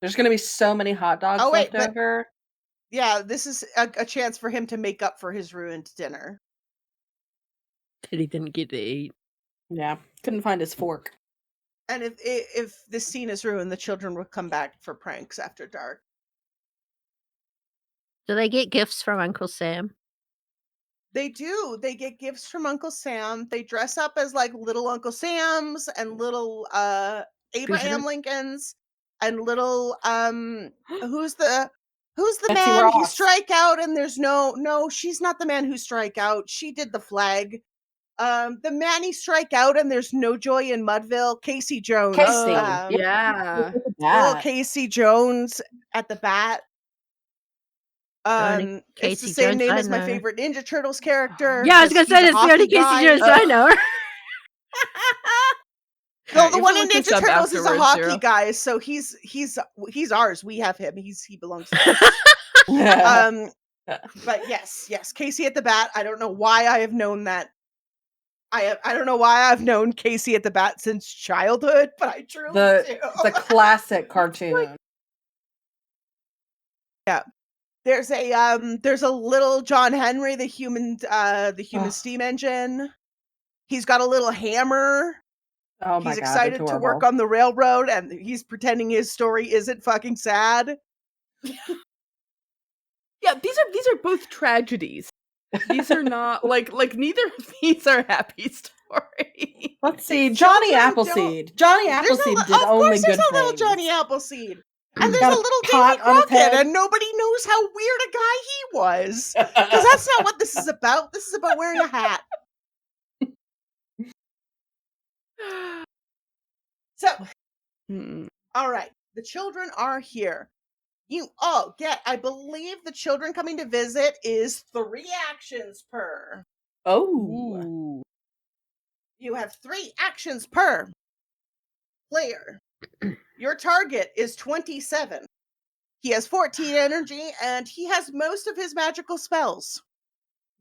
There's going to be so many hot dogs left over. Yeah, this is a chance for him to make up for his ruined dinner. That he didn't get to eat. Yeah, couldn't find his fork. And if this scene is ruined, the children will come back for pranks after dark. Do they get gifts from Uncle Sam? They do. They get gifts from Uncle Sam. They dress up as like little Uncle Sams and little Abraham Lincolns and little who's the Betsy man who Ross. strike out and there's no, she's not the man who strike out. She did the flag. The man he strike out and there's no joy in Mudville. Casey Jones. Casey. Yeah. Little Casey Jones at the bat. Only It's Casey the same Jones name I as my know. favorite Ninja Turtles character. Yeah, I was gonna say that's the only Casey Jones I know. No, Alright, the you one can in look this Ninja up Turtles is a afterwards, hockey Sero. guy, so he's ours. We have him. He belongs to us. But yes, Casey at the bat. I don't know why I have known that. I don't know why I've known Casey at the bat since childhood, but I truly do. The classic cartoon. Yeah. There's a little John Henry, the human steam engine. He's got a little hammer. Oh my He's God, excited to work adorable. on the railroad, and he's pretending his story isn't fucking sad. Yeah, these are both tragedies. These are not like neither of these are happy stories. Let's see, Johnny Children Appleseed. Johnny Appleseed did of only course, good there's a little things. Johnny Appleseed, and there's Got a a little pot Davy on his Crockett, head. and nobody knows how weird a guy he was, because that's not what this is about. This is about wearing a hat. So, all right, the children are here. You all get, I believe the children coming to visit is 3 actions per. Oh. Ooh. You have 3 actions per player. Your target is 27. He has 14 energy, and he has most of his magical spells.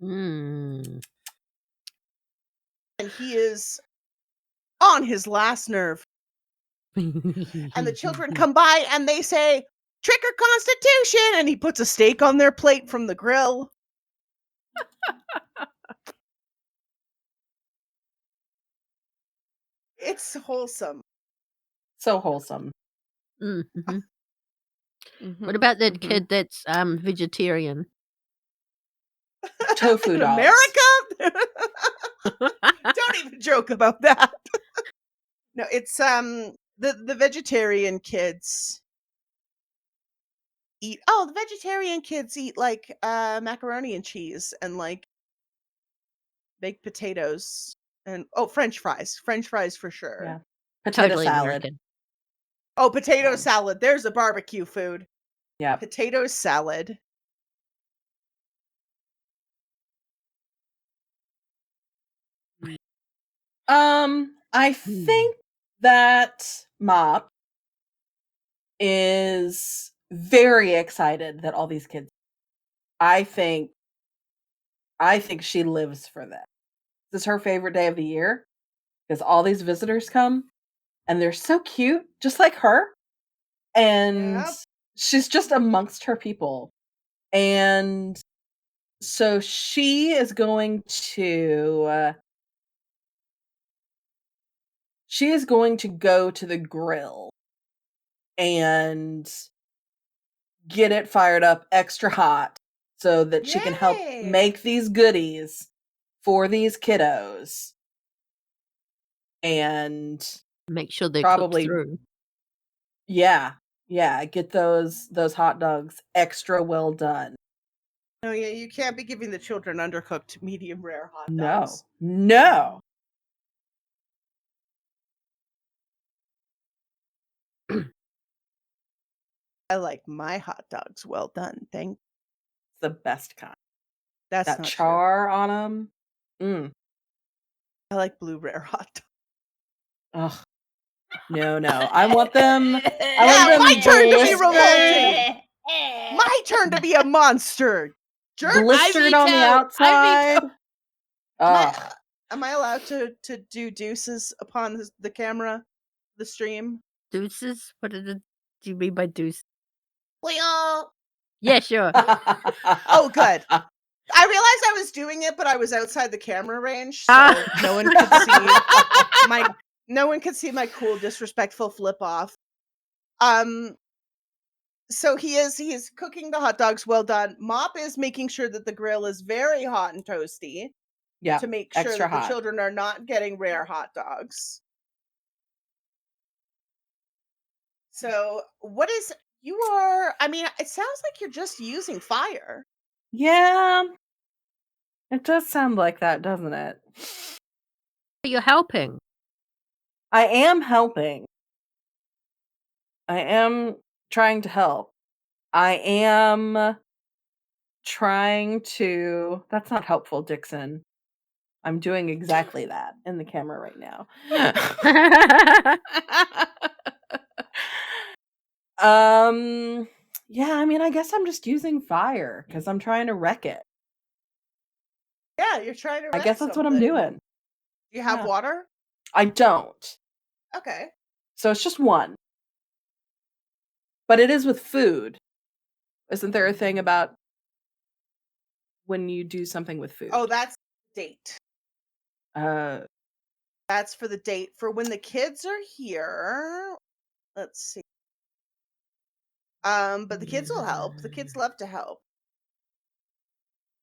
Mm. And he is on his last nerve. And the children come by and they say, "Trick or Constitution!" And he puts a steak on their plate from the grill. It's wholesome. So wholesome. Mm-hmm. Mhm. What about that Mhm. kid that's vegetarian? Tofu In dogs. America? Don't even joke about that. No, it's the vegetarian kids eat. Oh, the vegetarian kids eat like macaroni and cheese and like baked potatoes and French fries. French fries for sure. Yeah. Potato Totally salad. American. Oh, potato Yeah. salad. There's a barbecue food. Yeah. Potato salad. I think that Mop is very excited that all these kids. I think she lives for that. This is her favorite day of the year because all these visitors come and they're so cute, just like her. And Yep. she's just amongst her people. And so she is going to go to the grill and get it fired up extra hot so that she can help Yay! make these goodies for these kiddos. And Make sure they're probably, cooked through. yeah, get those hot dogs extra well done. No, yeah, you can't be giving the children undercooked medium rare hot No, dogs. no. I like my hot dogs well done. Thank. It's the best kind. That's That not true. char on them. Mm. I like blue rare hot dogs. Ugh. No. I want them. I Yeah, want them my turn to be blistered. revolting. My turn to be a monster. Jerk. Blistered on the outside. Ugh. Am I allowed to do deuces upon the camera, the stream? Deuces? What do you mean by deuce? Well, Yeah, sure. oh, good. I realized I was doing it, but I was outside the camera range, so Ah. no one could see my cool, disrespectful flip off. So he is cooking the hot dogs well done. Mop is making sure that the grill is very hot and toasty Yeah, to make sure extra that the hot. children are not getting rare hot dogs. So it sounds like you're just using fire. Yeah. It does sound like that, doesn't it? But you're helping. I am helping. I am trying to help. I am trying to... That's not helpful, Dixon. I'm doing exactly that in the camera right now. Yeah, I guess I'm just using fire because I'm trying to wreck it. Yeah, you're trying to I wreck guess that's what I'm something. doing. Do you have Yeah. water? I don't. Okay. So it's just one. But it is with food. Isn't there a thing about when you do something with food? Oh, that's date. Uh, That's for the date. For when the kids are here. Let's see. But the kids will help. The kids love to help.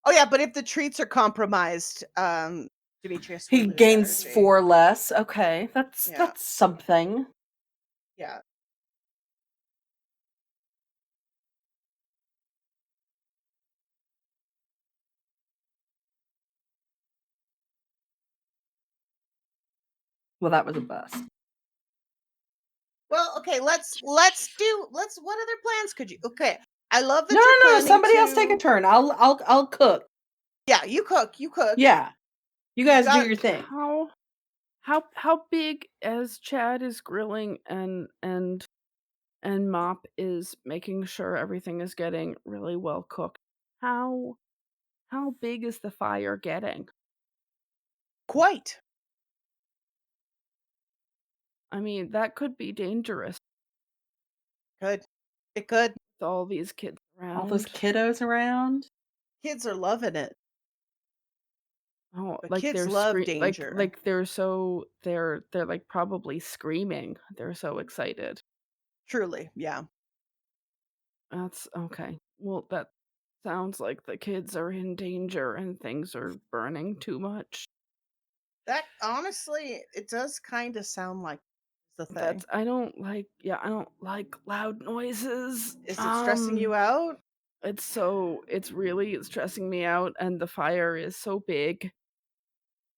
Oh yeah, but if the treats are compromised, Demetrius will he lose gains energy. 4 less. Okay, that's Yeah. something. Yeah. Well, that was a bust. Well, okay, let's what other plans could you? Okay. I love that No, you're planning somebody else take a to- turn. I'll cook. Yeah, you cook. Yeah. You guys do got- your thing. How big, as Chad is grilling and Mop is making sure everything is getting really well cooked, how big is the fire getting? Quite. I mean, that could be dangerous Good. It could. with all these kids around. All those kiddos around. Kids are loving it. Oh, But like kids they're love danger. Like they're like probably screaming. They're so excited. Truly, yeah. That's okay. Well, that sounds like the kids are in danger and things are burning too much. That honestly, it does kind of sound like the thing. I don't like loud noises. Is it stressing you out? It's really stressing me out, and the fire is so big.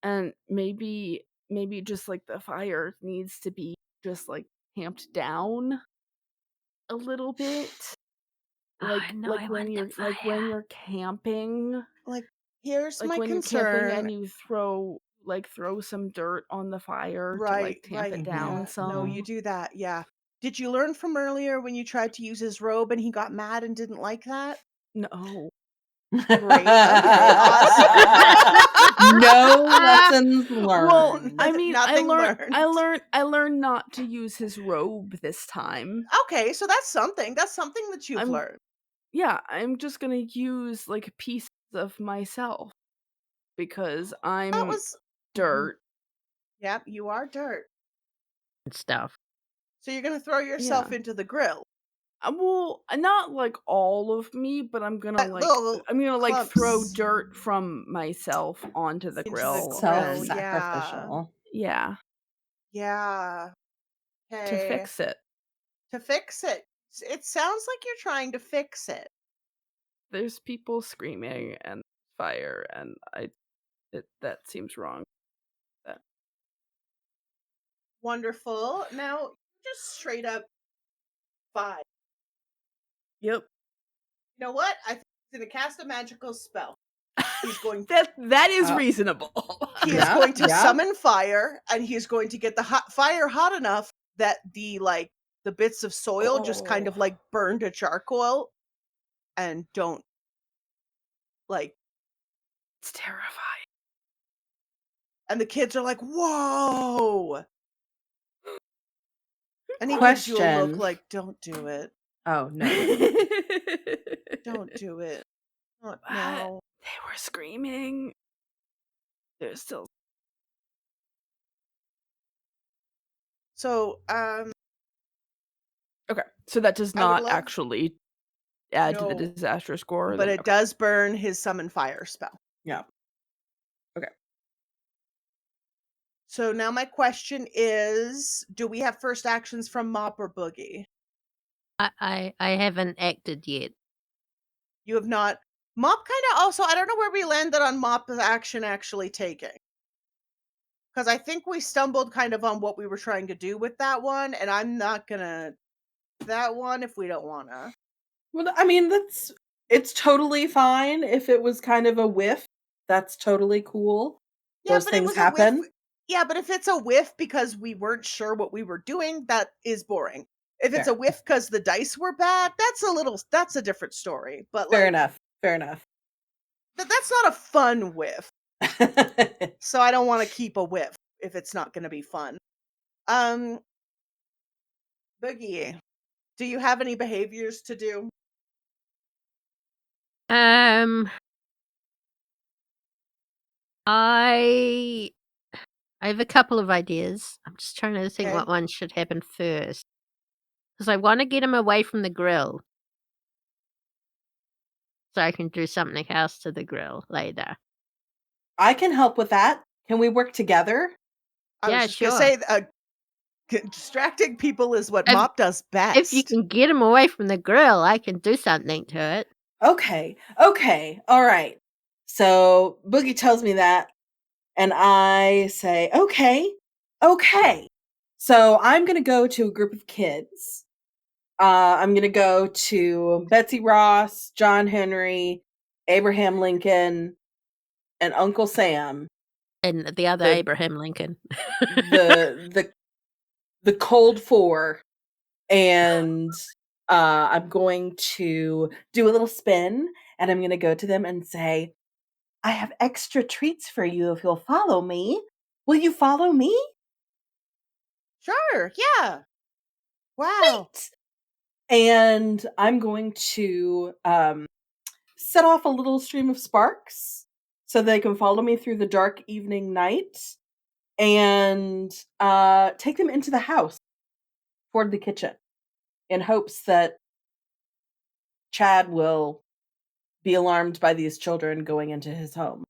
And maybe just like the fire needs to be just like tamped down a little bit. Like No, I when want you're the like when fire. you're camping, Like, here's like my when you're camping concern. and you throw some dirt on the fire to like tamp it down Yeah. some. No, you do that. Yeah. Did you learn from earlier when you tried to use his robe and he got mad and didn't like that? No. Great. Okay. Awesome. No lessons learned. Well, I mean, Nothing learned. I learned not to use his robe this time. Okay, so that's something. That's something that you've learned. Yeah, I'm just gonna use like pieces of myself because I'm That was dirt. Yep, you are dirt. And stuff. So you're gonna throw yourself Yeah. into the grill. Well, not like all of me, but I'm gonna Little throw clumps dirt from myself onto the into the grill grill. and Self-sacrificial. yeah, Yeah. to Okay. fix it. To fix it. It sounds like you're trying to fix it. There's people screaming and fire, and that seems wrong. Wonderful. Now, just straight up 5. Yep. You know what? I think he's going to cast a magical spell. He's going that is reasonable. He is Yeah, going to yeah. summon fire, and he's going to get the fire hot enough that the bits of soil just kind of burn to charcoal and don't It's terrifying. and the kids are like, "Whoa!" And he gives you a look Question. like, "Don't do it. Oh, no. Don't do it. Not What? now." They were screaming. They're still. So, Okay, so that does I would not love- actually add to the No. disaster score. but then- it does burn his summon fire spell. Yeah. So now my question is, do we have first actions from Mop or Boogie? I haven't acted yet. You have not. Mop kind of also, I don't know where we landed on Mop's action actually taking. Because I think we stumbled kind of on what we were trying to do with that one, and I'm not gonna that one if we don't wanna. Well, I mean, it's totally fine if it was kind of a whiff. That's totally cool. Those but it things was happen. a whiff. Yeah, but if it's a whiff because we weren't sure what we were doing, that is boring. If it's Fair. a whiff because the dice were bad, that's a different story. But Fair enough. that's not a fun whiff. So I don't want to keep a whiff if it's not going to be fun. Boogie, do you have any behaviors to do? I have a couple of ideas. I'm just trying to think Okay. what one should happen first. Because I want to get him away from the grill. So I can do something else to the grill later. I can help with that. Can we work together? I Yeah, was just going sure. to say, distracting people is what If- Mop does best. If you can get him away from the grill, I can do something to it. Okay. All right. So Boogie tells me that, and I say, okay. So I'm going to go to a group of kids. I'm going to go to Betsy Ross, John Henry, Abraham Lincoln, and Uncle Sam. And the other The- Abraham Lincoln. the Cold Four, and I'm going to do a little spin, and I'm going to go to them and say, I have extra treats for you if you'll follow me. Will you follow me? Sure, yeah. Wow. Great. And I'm going to set off a little stream of sparks so they can follow me through the dark evening night, and take them into the house toward the kitchen in hopes that Chad will be alarmed by these children going into his home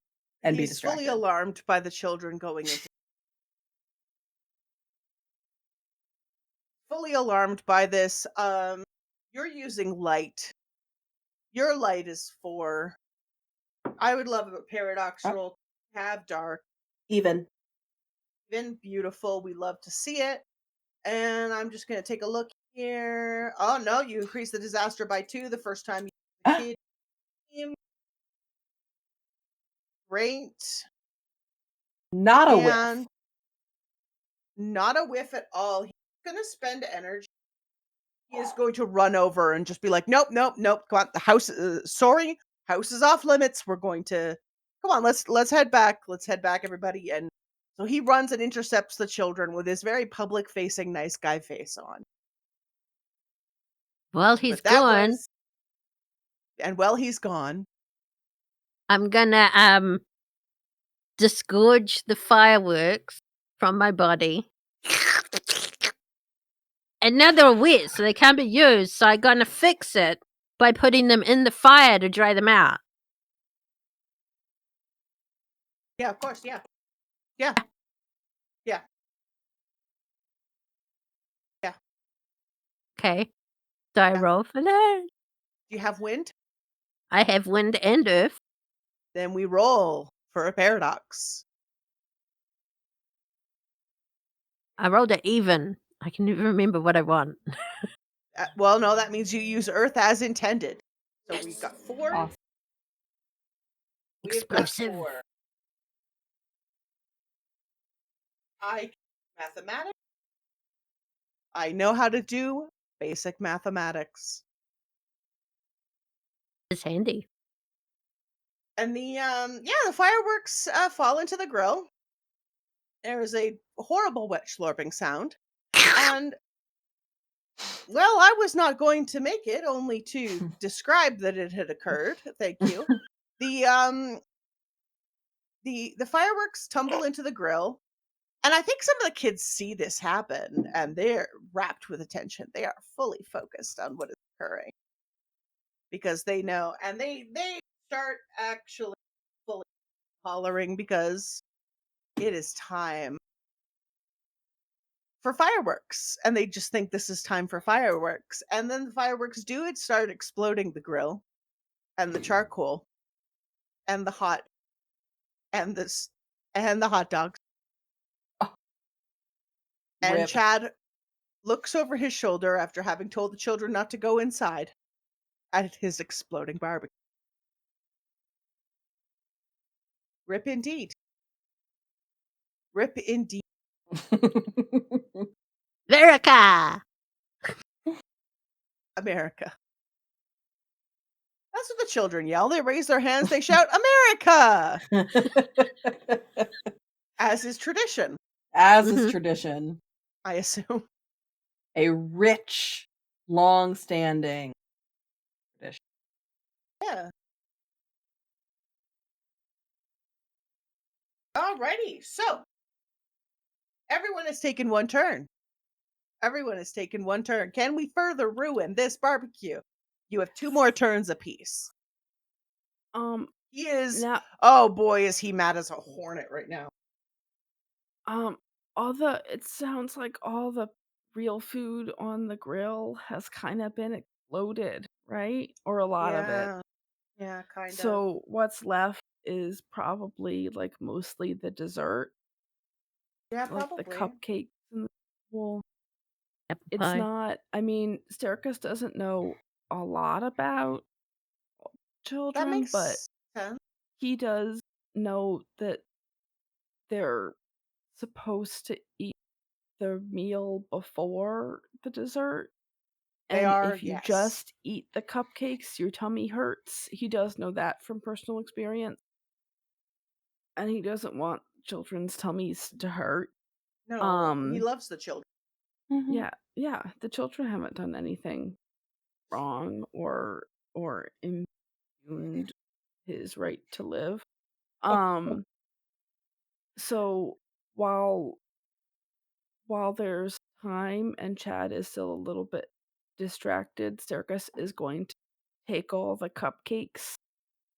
and be He's distracted. fully alarmed by the children going into. Fully alarmed by this. You're using light. Your light is 4. I would love a paradox roll. Have dark. Even. Beautiful. We love to see it. And I'm just going to take a look here. Oh, no, you increase the disaster by 2 the first time you kid him. Great. Not a whiff. And not a whiff at all. He's going to spend energy. He is going to run over and just be like, nope. Come on, the house. Sorry, house is off limits. We're going to come on. Let's head back. Let's head back, everybody. And so he runs and intercepts the children with his very public-facing, nice guy face on. Well, he's But that gone. was- and while he's gone, I'm gonna disgorge the fireworks from my body. And now they're wet, so they can't be used. So I'm going to fix it by putting them in the fire to dry them out. Yeah, of course. Yeah. Yeah. Yeah. Yeah. Okay. So I Yeah. roll for that. Do you have wind? I have wind and earth. Then we roll for a paradox. I rolled it even. I can never remember what I want. Well, no, that means you use earth as intended. So we've got 4. Awesome. We've got Explosive. 4. I mathematics. I know how to do basic mathematics. It's handy. And the fireworks fall into the grill. There is a horrible wet slurping sound. And well, I was not going to make it, only to describe that it had occurred. Thank you. The fireworks tumble into the grill, and I think some of the kids see this happen, and they're wrapped with attention. They are fully focused on what is occurring because they know, and they start actually fully hollering because it is time for fireworks, and they just think this is time for fireworks. And then the fireworks do it start exploding the grill and the charcoal and the hot and the hot dogs. And Rip. Chad looks over his shoulder after having told the children not to go inside at his exploding barbecue. Rip indeed. Rip indeed. Verica! America. That's what the children yell. They raise their hands, they shout, America! As is tradition, As is Mhm. tradition. I assume. A rich, long-standing tradition. Yeah. Alrighty, so everyone has taken one turn. Everyone has taken one turn. Can we further ruin this barbecue? You have 2 more turns apiece. He is. Now, Oh boy, is he mad as a hornet right now. it sounds like all the real food on the grill has kind of been exploded, right? Or a lot of it. Yeah, kind of. So what's left is probably like mostly the dessert, Yeah, like probably. the cupcakes and well, Apple it's pie. not. I mean, Stercus doesn't know a lot about That children, makes but sense. he does know that they're supposed to eat the meal before the dessert. They And are, if you yes. just eat the cupcakes, your tummy hurts. He does know that from personal experience. And he doesn't want children's tummies to hurt. No, he loves the children. Yeah, the children haven't done anything wrong or impugned his right to live. So while there's time and Chad is still a little bit distracted, Stercus is going to take all the cupcakes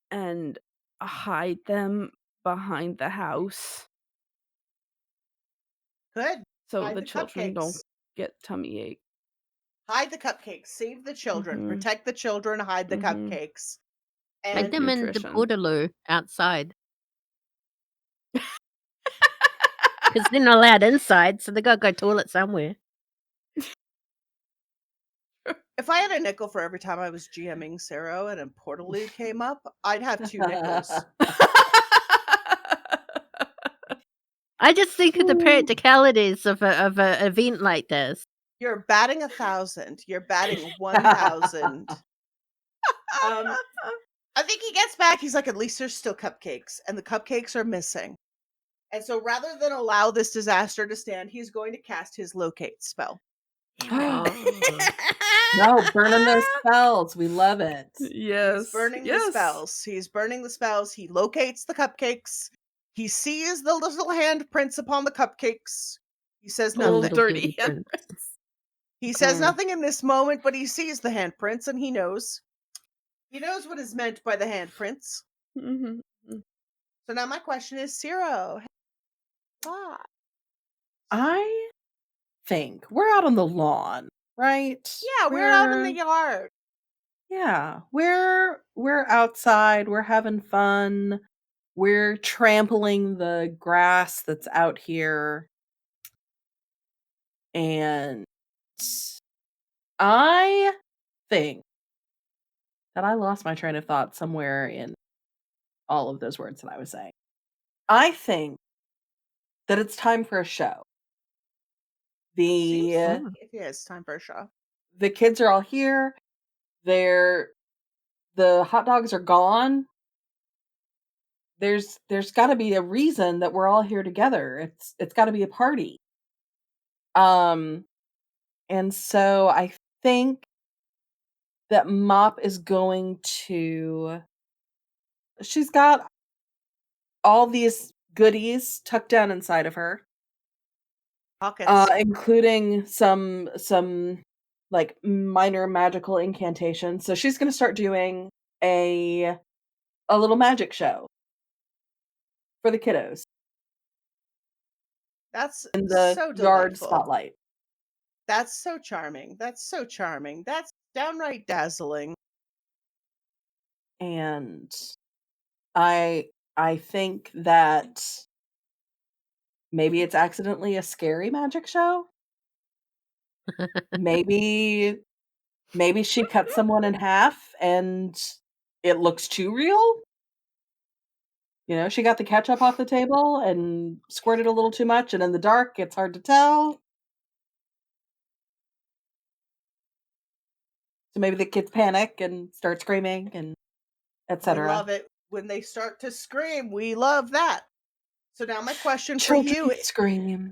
and hide them behind the house Good. so Hide the the children don't cupcakes. get tummy ache. Hide the cupcakes. Save the children. Mhm. Protect the children. Hide the Mhm. cupcakes. Hide And them in the nutrition. portaloo outside. Because they're not allowed inside, so they gotta go toilet somewhere. if I had a nickel for every time I was GMing Sero and a Portaloo came up, I'd have 2 nickels. I just think of the Ooh. practicalities of a event like this. You're batting 1,000. You're batting 1,000. I think he gets back. He's like, at least there's still cupcakes, and the cupcakes are missing. And so rather than allow this disaster to stand, he's going to cast his locate spell. No, burning those spells. We love it. Yes. He's burning yes. the spells. He's burning the spells. He locates the cupcakes. He sees the little handprints upon the cupcakes. He says Little nothing. dirty handprints. He says Mm. nothing in this moment, but he sees the handprints and he knows. He knows what is meant by the handprints. Mhm. So now my question is, Sero, why? I think we're out on the lawn, right? Yeah, we're out in the yard. Yeah, we're outside, we're having fun. We're trampling the grass that's out here. And I think that I lost my train of thought somewhere in all of those words that I was saying. I think that it's time for a show. Seems The like it is time for a show. the kids are all here. The hot dogs are gone. There's got to be a reason that we're all here together. It's got to be a party. Um and so I think that Mop is going to she's got all these goodies tucked down inside of her, Pockets. including some like minor magical incantations. So she's going to start doing a little magic show for the kiddos That's in the so yard delightful. spotlight. That's so charming. That's so charming. That's downright dazzling. And I think that maybe it's accidentally a scary magic show. Maybe she cut someone in half and it looks too real. You know, she got the ketchup off the table and squirted a little too much, and in the dark, it's hard to tell. So maybe the kids panic and start screaming and We etc. love it when they start to scream. We love that. So now my question for Children you: scream.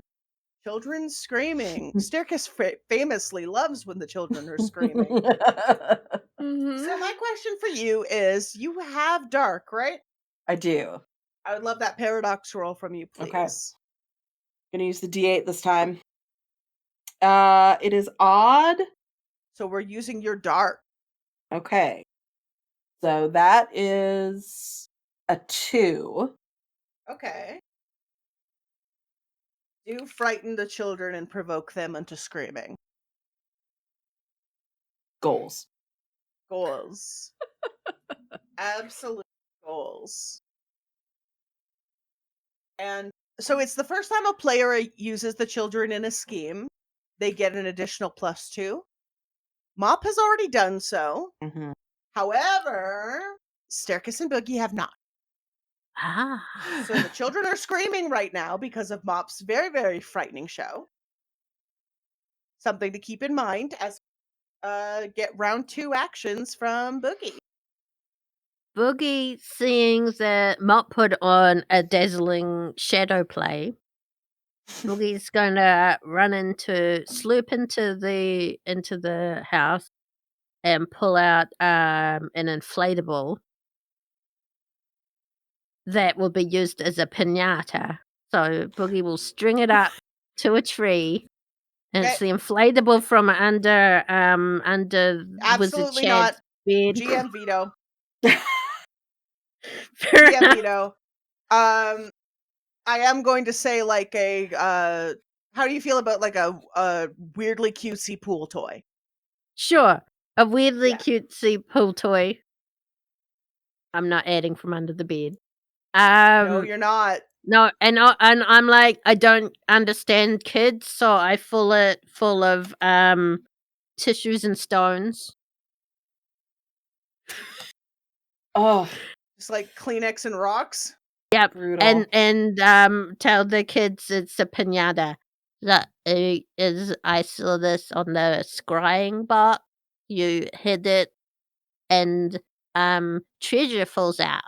children screaming. Stercus famously loves when the children are screaming. Mhm. So my question for you is: you have dark, right? I do. I would love that paradox roll from you, please. Okay. Gonna use the D8 this time. It is odd. So we're using your dark. Okay. So that is a 2. Okay. Do frighten the children and provoke them into screaming. Goals. Goals. Absolute goals. And so it's the first time a player uses the children in a scheme. They get an additional +2. Mop has already done so. Mhm. However, Stercus and Boogie have not. So the children are screaming right now because of Mop's very, very frightening show. Something to keep in mind as get round 2 actions from Boogie. Boogie, seeing that Mop put on a dazzling shadow play, Boogie's gonna sloop into the house and pull out an inflatable that will be used as a piñata. So Boogie will string it up to a tree, and it's the inflatable from under Wizard Absolutely Chad's not. bed. GM veto. Fair GM enough. veto. I am going to say like a how do you feel about like a weirdly cutesy pool toy? Sure, a weirdly Yeah. cutesy pool toy. I'm not adding from under the bed. No, you're not. No, and I'm like, I don't understand kids, so I fill it full of tissues and stones. Oh, Just like Kleenex and rocks. Yep, brutal. and tell the kids it's a piñata. That is, I saw this on the scrying box. You hit it, and treasure falls out.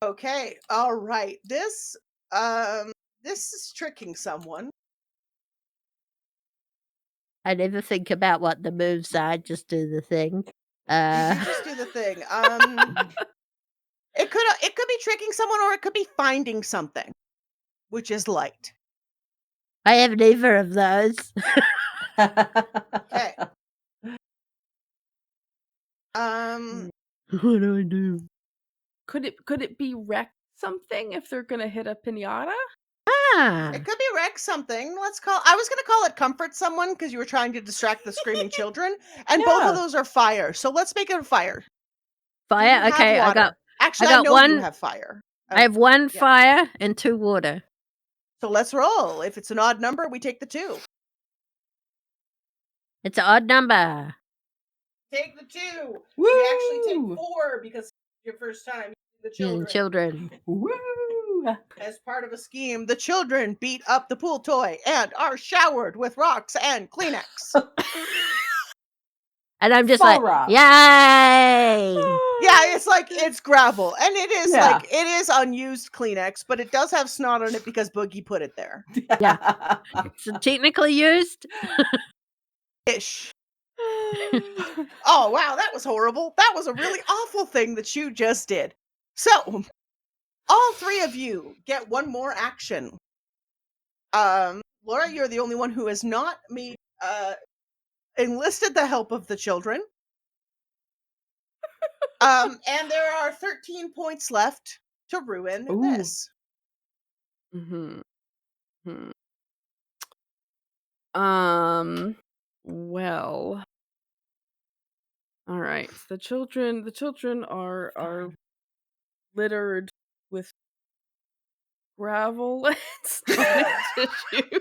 Okay, all right. This is tricking someone. I never think about what the moves are, I just do the thing. You just do the thing. It could be tricking someone or it could be finding something, which is light. I have neither of those. Okay. What do I do? Could it be wreck something if they're gonna hit a pinata? Ah, It could be wreck something. I was gonna call it comfort someone because you were trying to distract the screaming children, and both Yeah. of those are fire. So let's make it a fire. Do you fire. have Okay, water? Actually, I got know you one. have fire. I have one yeah. fire and 2 water. So let's roll. If it's an odd number, we take the 2. It's an odd number. Take the 2. Woo! We actually take 4 because it's your first time using the children. Woo! As part of a scheme, the children beat up the pool toy and are showered with rocks and Kleenex. And I'm just Fall like, rock. yay! Yeah, it's gravel, and it is Yeah. it is unused Kleenex, but it does have snot on it because Boogie put it there. Yeah. So technically used. Ish. Oh wow, that was horrible. That was a really awful thing that you just did. So, all 3 of you get one more action. Laura, you're the only one who has not enlisted the help of the children. And there are 13 points left to ruin Ooh. this. Mm-hmm. Well. All right. The children are littered with gravel and stomach tissue.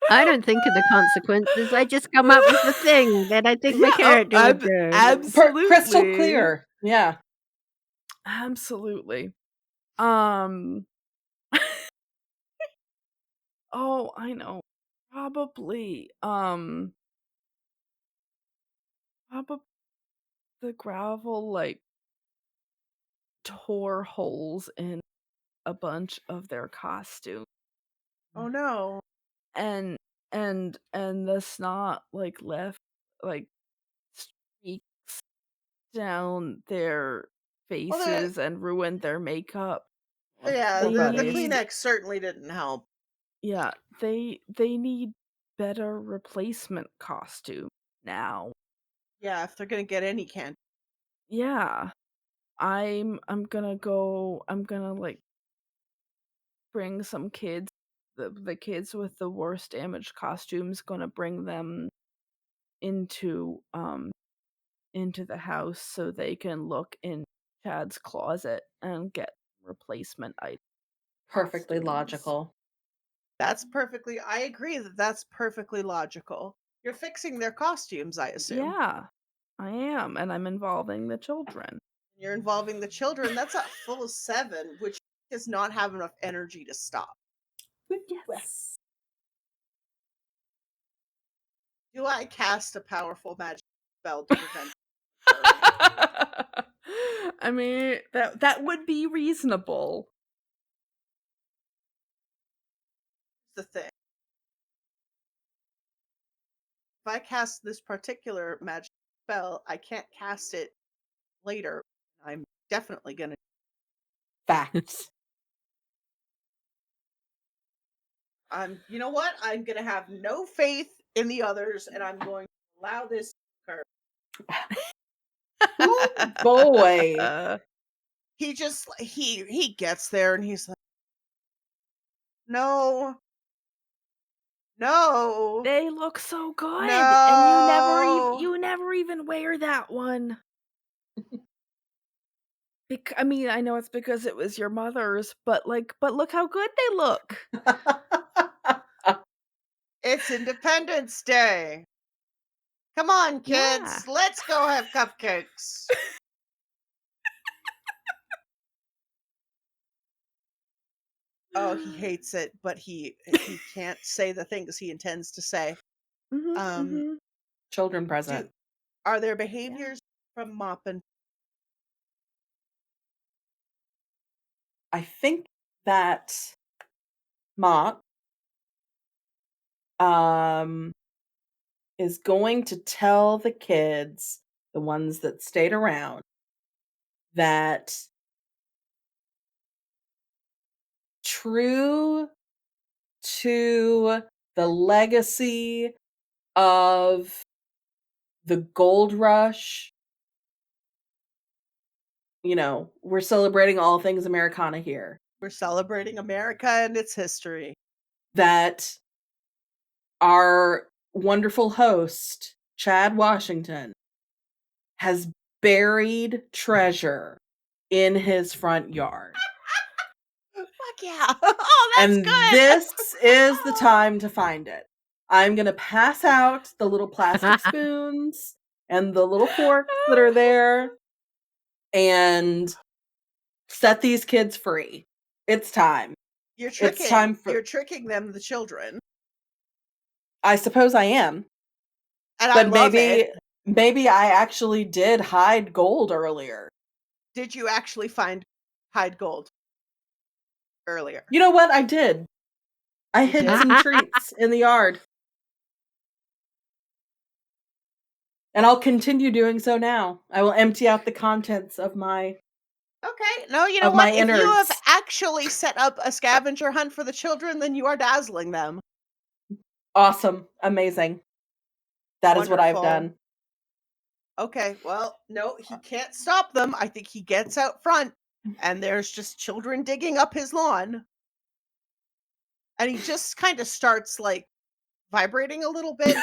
I don't think of the consequences. I just come up with the thing that I think my character would do. Absolutely. Crystal clear. Yeah. Absolutely. Oh, I know. Probably the gravel like tore holes in a bunch of their costumes. Oh no. And the snot like left like streaks down their faces and ruined their makeup. Yeah, Poor the buggers. Kleenex certainly didn't help. Yeah, they need better replacement costume now. Yeah, if they're gonna get any candy. Yeah. I'm gonna like bring some kids, the kids with the worst damaged costumes, gonna bring them into the house so they can look in Chad's closet and get replacement items. Perfectly costumes. logical. I agree that that's perfectly logical. You're fixing their costumes, I assume. Yeah, I am, and I'm involving the children. You're involving the children. That's a full 7, which does not have enough energy to stop. Yes. Do I cast a powerful magic spell to prevent I mean, that would be reasonable. the thing? If I cast this particular magic spell, I can't cast it later. I'm definitely gonna. Facts. You know what? I'm gonna have no faith in the others, and I'm going to allow this to occur. Oh boy. He just he gets there and he's like, no. They look so good, No. and you never even wear that one. I mean, I know it's because it was your mother's, but look how good they look. It's Independence Day. Come on, kids. Yeah. Let's go have cupcakes. Oh, he hates it, but he can't say the things he intends to say. Children present. Are there behaviors from Mop and I think that Mop is going to tell the kids, the ones that stayed around, that true to the legacy of the gold rush. You know, we're celebrating all things Americana here. We're celebrating America and its history. That our wonderful host, Chad Washington, has buried treasure in his front yard. Fuck yeah. Oh, that's And good. this is the time to find it. I'm going to pass out the little plastic spoons and the little forks that are there and set these kids free. It's time. You're tricking, It's time for... You're tricking them, the children. I suppose I am. And but I love it. Maybe I actually did hide gold earlier. Did you actually hide gold earlier? You know what? I did. I hid some treats in the yard. And I'll continue doing so now. I will empty out the contents of my... Okay. No, you know what? If you have actually set up a scavenger hunt for the children, then you are dazzling them. Awesome. Amazing. That is what I've done. Okay. Well, no, he can't stop them. I think he gets out front and there's just children digging up his lawn. And he just kind of starts like vibrating a little bit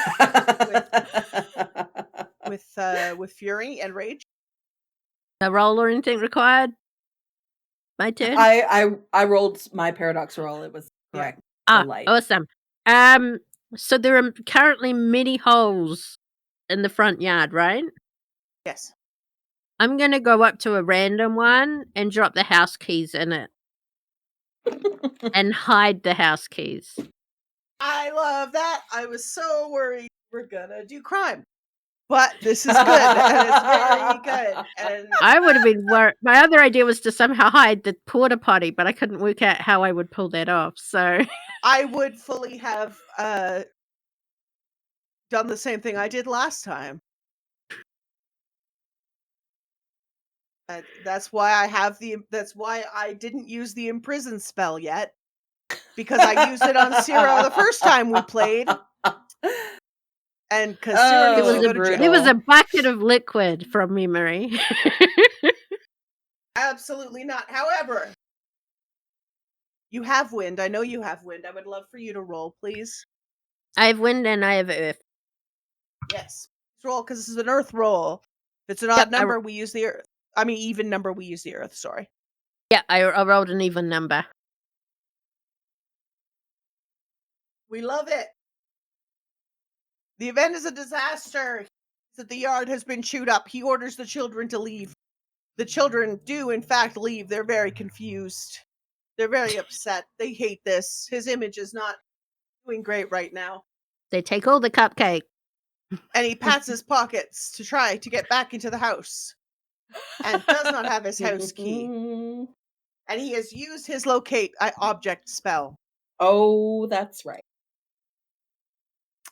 with fury and rage. A roll or anything required? My turn? I rolled my paradox roll. It was correct. Awesome. So there are currently many holes in the front yard, right? Yes. I'm going to go up to a random one and drop the house keys in it. And hide the house keys. I love that. I was so worried we're gonna do crime. But this is good. And it's very good. And I would have been worried. My other idea was to somehow hide the porta potty, but I couldn't work out how I would pull that off. So I would fully have done the same thing I did last time. That's why I didn't use the imprison spell yet. Because I used it on Sero the first time we played. And because Sero needs to go to jail. It was a bucket of liquid from memory. Absolutely not. However, you have wind. I know you have wind. I would love for you to roll, please. I have wind and I have earth. Yes. Roll, because this is an earth roll. If it's an odd number, we use the earth. I mean, even number, we use the earth. Sorry. Yeah, I rolled an even number. We love it. The event is a disaster. That the yard has been chewed up. He orders the children to leave. The children do, in fact, leave. They're very confused. They're very upset. They hate this. His image is not doing great right now. They take all the cupcake. And he pats his pockets to try to get back into the house. And does not have his house key. And he has used his locate object spell. Oh, that's right.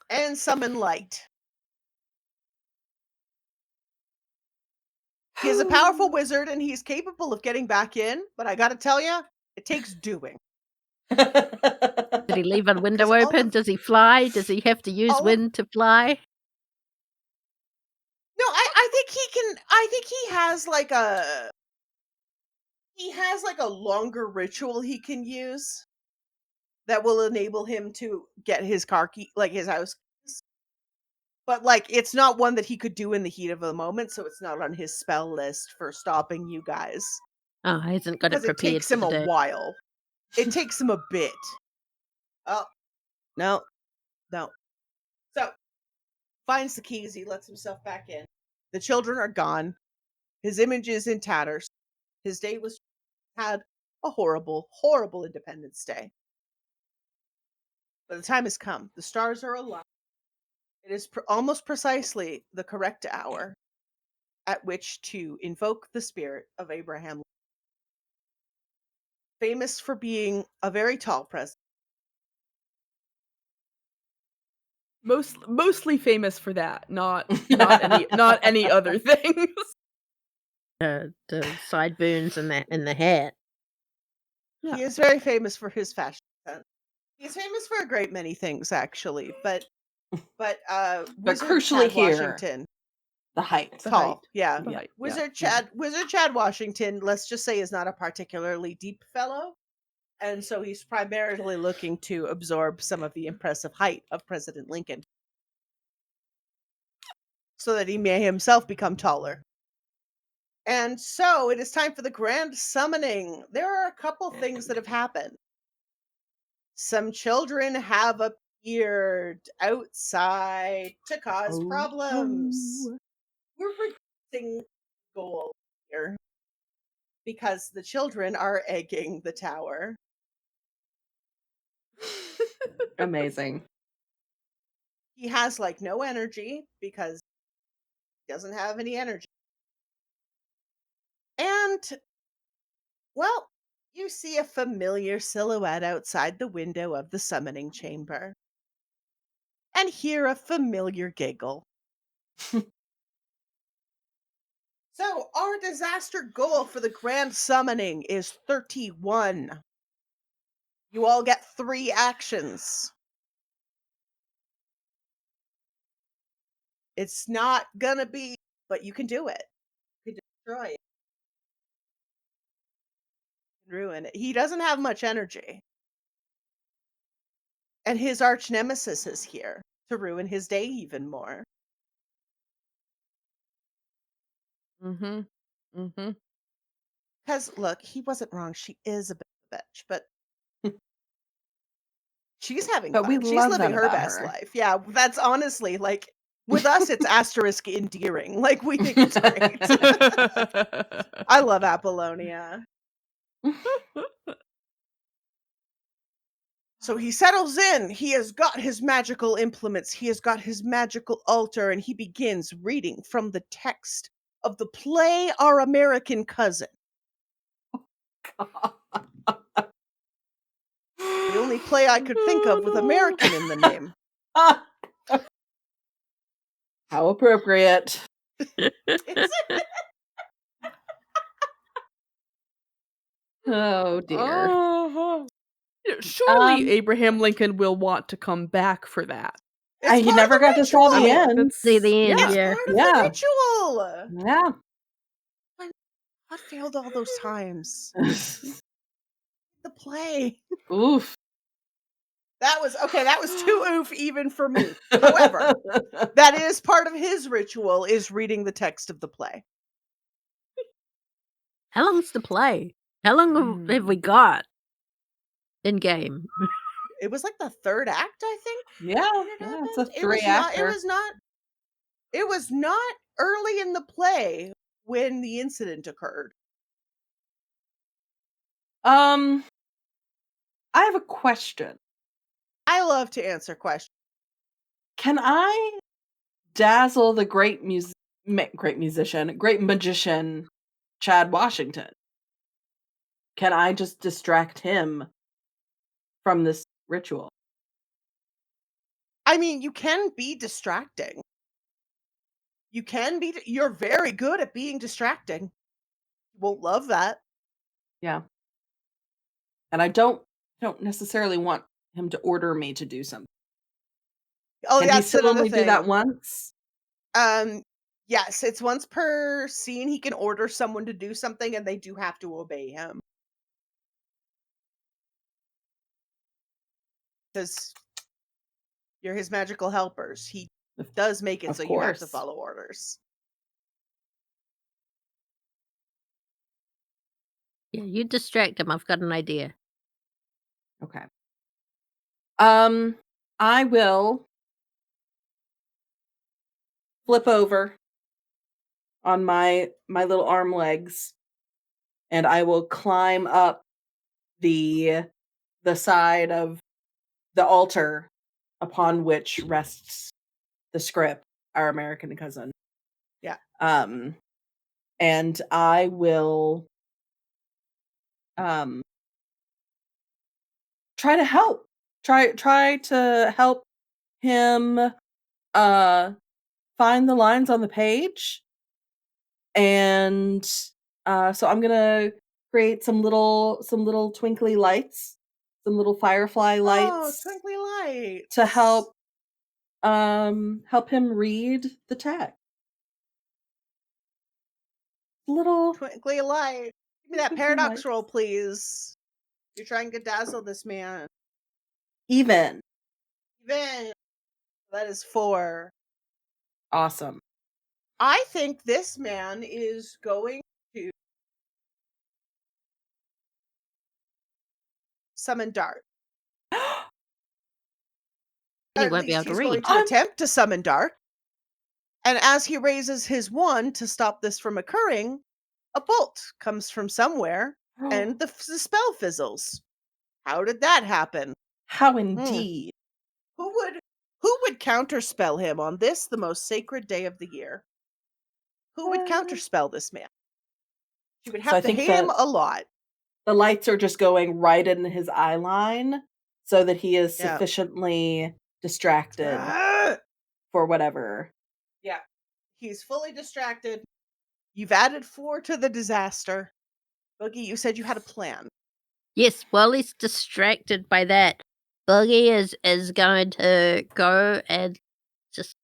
And summon light. He is a powerful wizard and he's capable of getting back in, but I gotta tell you, it takes doing. Did he leave a window open? Does he fly? Does he have to use wind to fly? No, I think he can. I think he has like a longer ritual he can use that will enable him to get his car key, like his house keys. But like, it's not one that he could do in the heat of the moment, so it's not on his spell list for stopping you guys. Oh, he hasn't got it prepared. It takes him a while. It takes him a bit. Oh, no. So, finds the keys. He lets himself back in. The children are gone. His image is in tatters. His day had a horrible, horrible Independence Day. But the time has come. The stars are aligned. It is almost precisely the correct hour at which to invoke the spirit of Abraham. Famous for being a very tall president. Mostly famous for that, not any other things. The sideburns and the hat. Yeah. He is very famous for his fashion sense. He's famous for a great many things, actually, but Wizard crucially Chad here, Washington, the height. The tall, height. yeah. The height. Wizard yeah. Chad Washington, let's just say, is not a particularly deep fellow, and so he's primarily looking to absorb some of the impressive height of President Lincoln, so that he may himself become taller. And so it is time for the grand summoning. There are a couple things that have happened. Some children have appeared outside to cause problems. We're regressing goal here because the children are egging the tower. Amazing. He has like no energy because he doesn't have any energy. And, well, you see a familiar silhouette outside the window of the summoning chamber. And hear a familiar giggle. So, our disaster goal for the grand summoning is 31. You all get 3 actions. It's not gonna be, but you can do it. You can destroy it. You can ruin it. He doesn't have much energy. And his arch nemesis is here to ruin his day even more. Mm-hmm. Mm-hmm. Because, look, he wasn't wrong. She is a bit of a bitch, but she's having But fun. we She's love living that her about best her. life. Yeah, that's honestly, like, with us, it's asterisk endearing. Like, we think it's great. I love Apollonia. So he settles in. He has got his magical implements. He has got his magical altar, and he begins reading from the text of the play Our American Cousin. The only play I could think of with American in the name. How appropriate. Oh dear. Uh-huh. Yeah, surely Um, Abraham Lincoln will want to come back for that. It's he part never of the got to saw the ritual. end. See the end, Yeah. It's yeah. part of Yeah. the ritual. Yeah. I failed all those times. The play. Oof. That was too oof even for me. However, that is part of his ritual, is reading the text of the play. How long's the play? How long have we got in game? It was like the 3rd act, I think. Yeah, when it yeah, it's a happened. It 3-actor. was not early in the play when the incident occurred. I have a question. I love to answer questions. Can I dazzle the great magician, Chad Washington? Can I just distract him from this ritual? I mean, you can be distracting. You're very good at being distracting. You won't love that. Yeah. And I don't necessarily want him to order me to do something. Oh, Can he that's still another only thing. do that once? Yes, it's once per scene. He can order someone to do something, and they do have to obey him. Because you're his magical helpers. He does make it Of so you have to course. follow orders. Yeah, you distract him. I've got an idea. Okay. I will flip over on my little arm legs, and I will climb up the side of the altar upon which rests the script, Our American Cousin. Yeah. And I will try to help. Try to help him find the lines on the page. And so I'm gonna create some little twinkly lights, some little firefly Oh, lights twinkly lights. to help him read the text. Little Twinkly light. Give me that twinkly paradox lights. roll, please. You're trying to dazzle this man. Even. Even. That is 4. Awesome. I think this man is going to summon Dart. And he At won't be able least to he's going read. to attempt to summon Dart. And as he raises his wand to stop this from occurring, a bolt comes from somewhere and the spell fizzles. How did that happen? How indeed. Who would counterspell him on this, the most sacred day of the year? Who would counterspell this man? You would So I have to think hate him a lot. The lights are just going right in his eye line so that he is Yeah. sufficiently distracted for whatever. Yeah. He's fully distracted. You've added 4 to the disaster. Boogie, you said you had a plan. Yes, while he's distracted by that, Boogie is going to go and just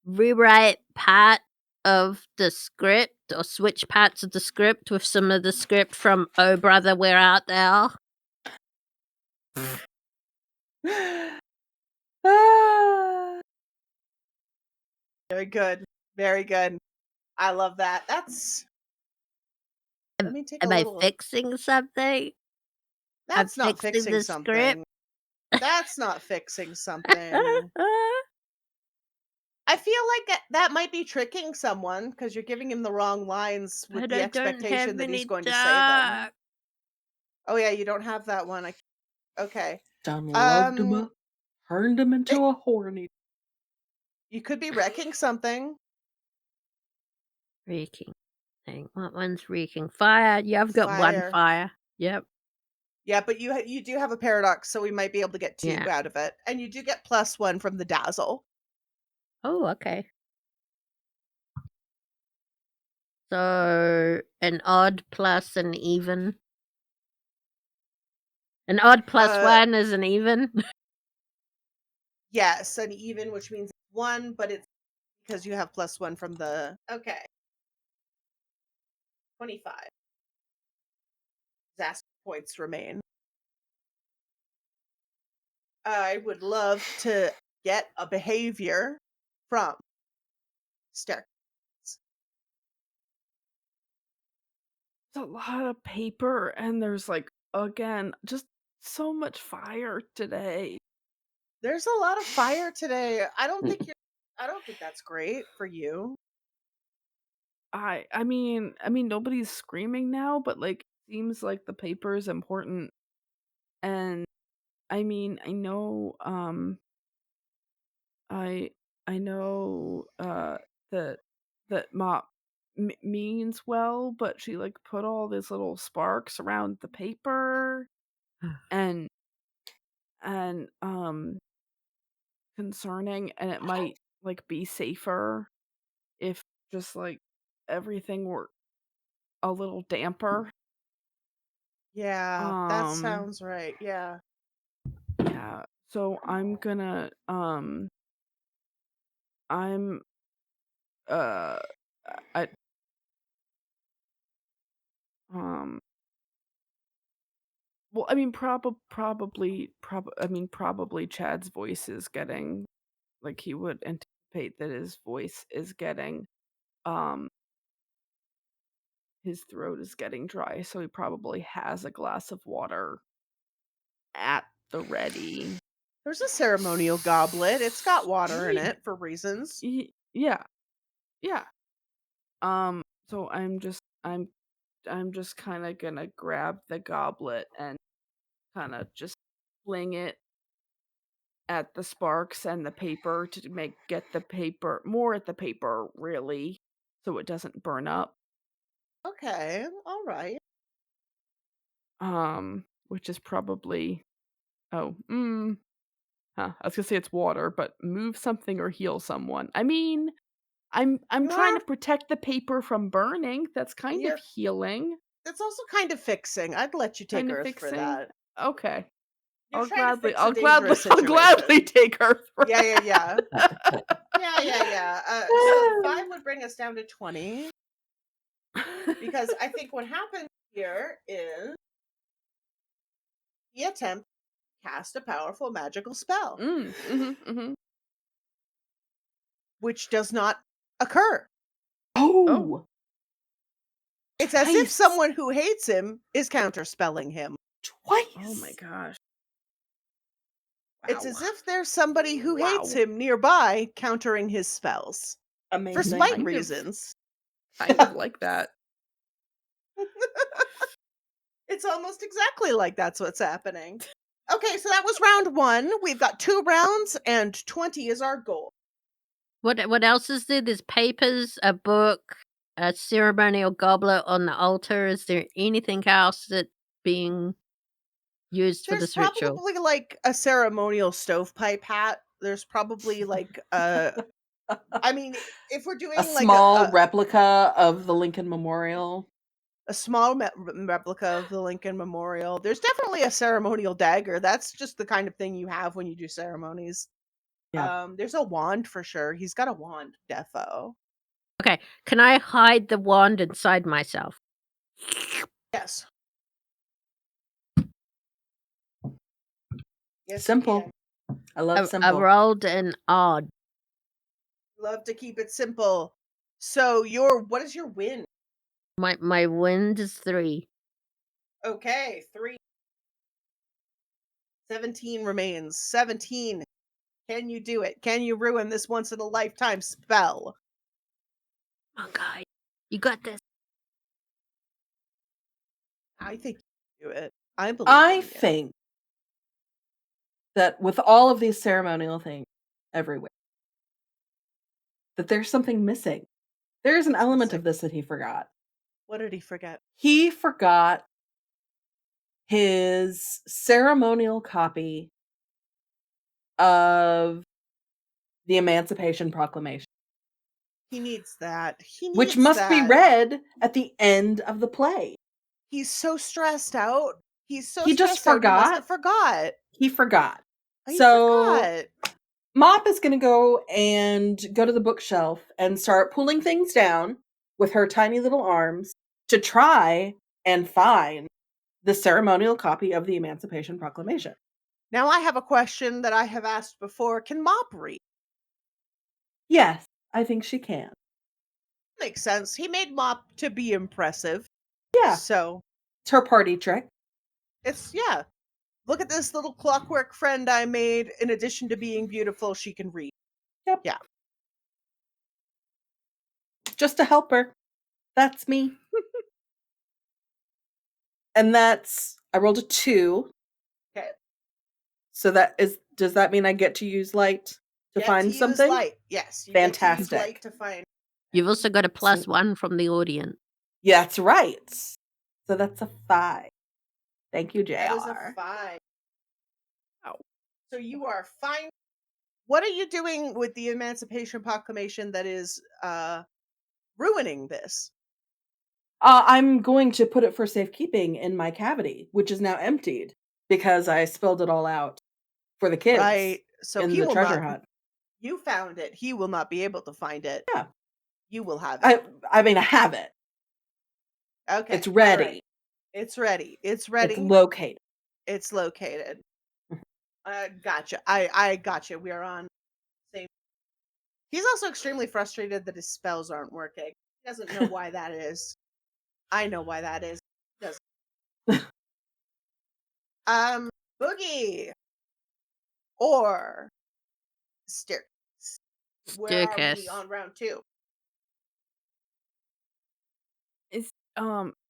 rewrite part of the script or switch parts of the script with some of the script from Oh Brother, Where Art Thou? Ah. Very good. Very good. I love that. Let me take a Am I little. fixing something? That's not fixing fixing the something. script? That's not fixing something. I feel like that might be tricking someone because you're giving him the wrong lines with But the I don't expectation have that he's any going to say them. dark. Oh yeah, you don't have that one. Okay. Done loved him up, turned him into a horny. You could be wrecking something. Wreaking thing. What one's wreaking? Fire. Yeah, I've got one Fire. fire. Yep. Yeah, but you do have a paradox, so we might be able to get 2 Yeah. out of it, and you do get +1 from the dazzle. Oh, okay. So an odd plus an even. An odd plus 1 is an even. Yes, an even, which means 1, but it's because you have +1 from the. Okay. 25. Disaster points remain. I would love to get a behavior from Stercus. There's a lot of paper, and there's again just so much fire today. There's a lot of fire today. I don't think that's great for you. I mean nobody's screaming now, but seems like the paper is important. And I mean, I know I know that Mop means well, but she put all these little sparks around the paper and concerning, and it might be safer if just everything were a little damper. Yeah, that sounds right. Yeah. Yeah. So I'm gonna I'm I well, I mean probably Chad's voice is getting he would anticipate that his voice is getting his throat is getting dry, so he probably has a glass of water at the ready. There's a ceremonial goblet. It's got water in it for reasons. Yeah. Yeah. So I'm just kind of gonna grab the goblet and kind of just fling it at the sparks and the paper to get the paper more at the paper, really, so it doesn't burn up. Okay, all right. Which is probably I was gonna say it's water, but move something or heal someone. I mean, I'm trying to protect the paper from burning. That's kind of healing. It's also kind of fixing. I'd let you take Kind of Earth for fixing? that. Okay. You're trying to fix a I'll dangerous gladly situation. take Earth for Yeah. So 5 would bring us down to 20. Because I think what happened here is he attempted to cast a powerful magical spell, which does not occur. Oh, It's as if twice. someone who hates him is counterspelling him. Twice. Oh my gosh. It's Wow. as if there's somebody who hates Wow. him nearby countering his spells. Amazing. For spite Kind of. reasons. Kind of like that. It's almost exactly like that's what's happening. Okay, so that was round 1. We've got 2 rounds, and 20 is our goal. What else is there? There's papers, a book, a ceremonial goblet on the altar. Is there anything else that's being used for There's this ritual? probably like a ceremonial stovepipe hat. There's probably like I mean, if we're doing A like small replica of the Lincoln Memorial. a small replica of the Lincoln Memorial, there's definitely a ceremonial dagger. That's just the kind of thing you have when you do ceremonies. Yeah. There's a wand for sure. He's got a wand, defo. Okay, can I hide the wand inside myself? Yes. Yes, you Simple. can. I love I simple. rolled an odd. Love to keep it simple. So what is your win? My wind is 3. Okay, 3. 17 remains. 17. Can you do it? Can you ruin this once in a lifetime spell? Oh, God. You got this. I think you can do it. I believe I in you. think that with all of these ceremonial things everywhere, that there's something missing. There's an element of this that he forgot. What did he forget? He forgot his ceremonial copy of the Emancipation Proclamation, He needs that. which must be read at the end of the play. He's so stressed out. He just forgot. He must have forgot. He forgot. He So forgot. Mop is going to go to the bookshelf and start pulling things down with her tiny little arms to try and find the ceremonial copy of the Emancipation Proclamation. Now I have a question that I have asked before. Can Mop read? Yes, I think she can. Makes sense. He made Mop to be impressive. Yeah. So it's her party trick. Yeah. Look at this little clockwork friend I made. In addition to being beautiful, she can read. Yep. Yeah. Just to help her. That's me. And I rolled a 2. Okay. So does that mean I get to use light to find something? Use light. Yes. Fantastic. Get to use light to find. You've also got a +1 from the audience. Yeah, that's right. So that's a 5. Thank you, JR. That is a 5. Oh. So you are fine. What are you doing with the Emancipation Proclamation that is ruining this? I'm going to put it for safekeeping in my cavity, which is now emptied because I spilled it all out for the kids. Right. So in he the will treasure not. hunt. You found it. He will not be able to find it. Yeah. You will have it. I mean, I have it. Okay. It's ready. Right. It's ready. It's ready. It's located. It's located. Gotcha. I gotcha. We are on same. He's also extremely frustrated that his spells aren't working. He doesn't know why that is. I know why that is. He doesn't. Boogie or Stercus. Where are we Stercus. on round 2?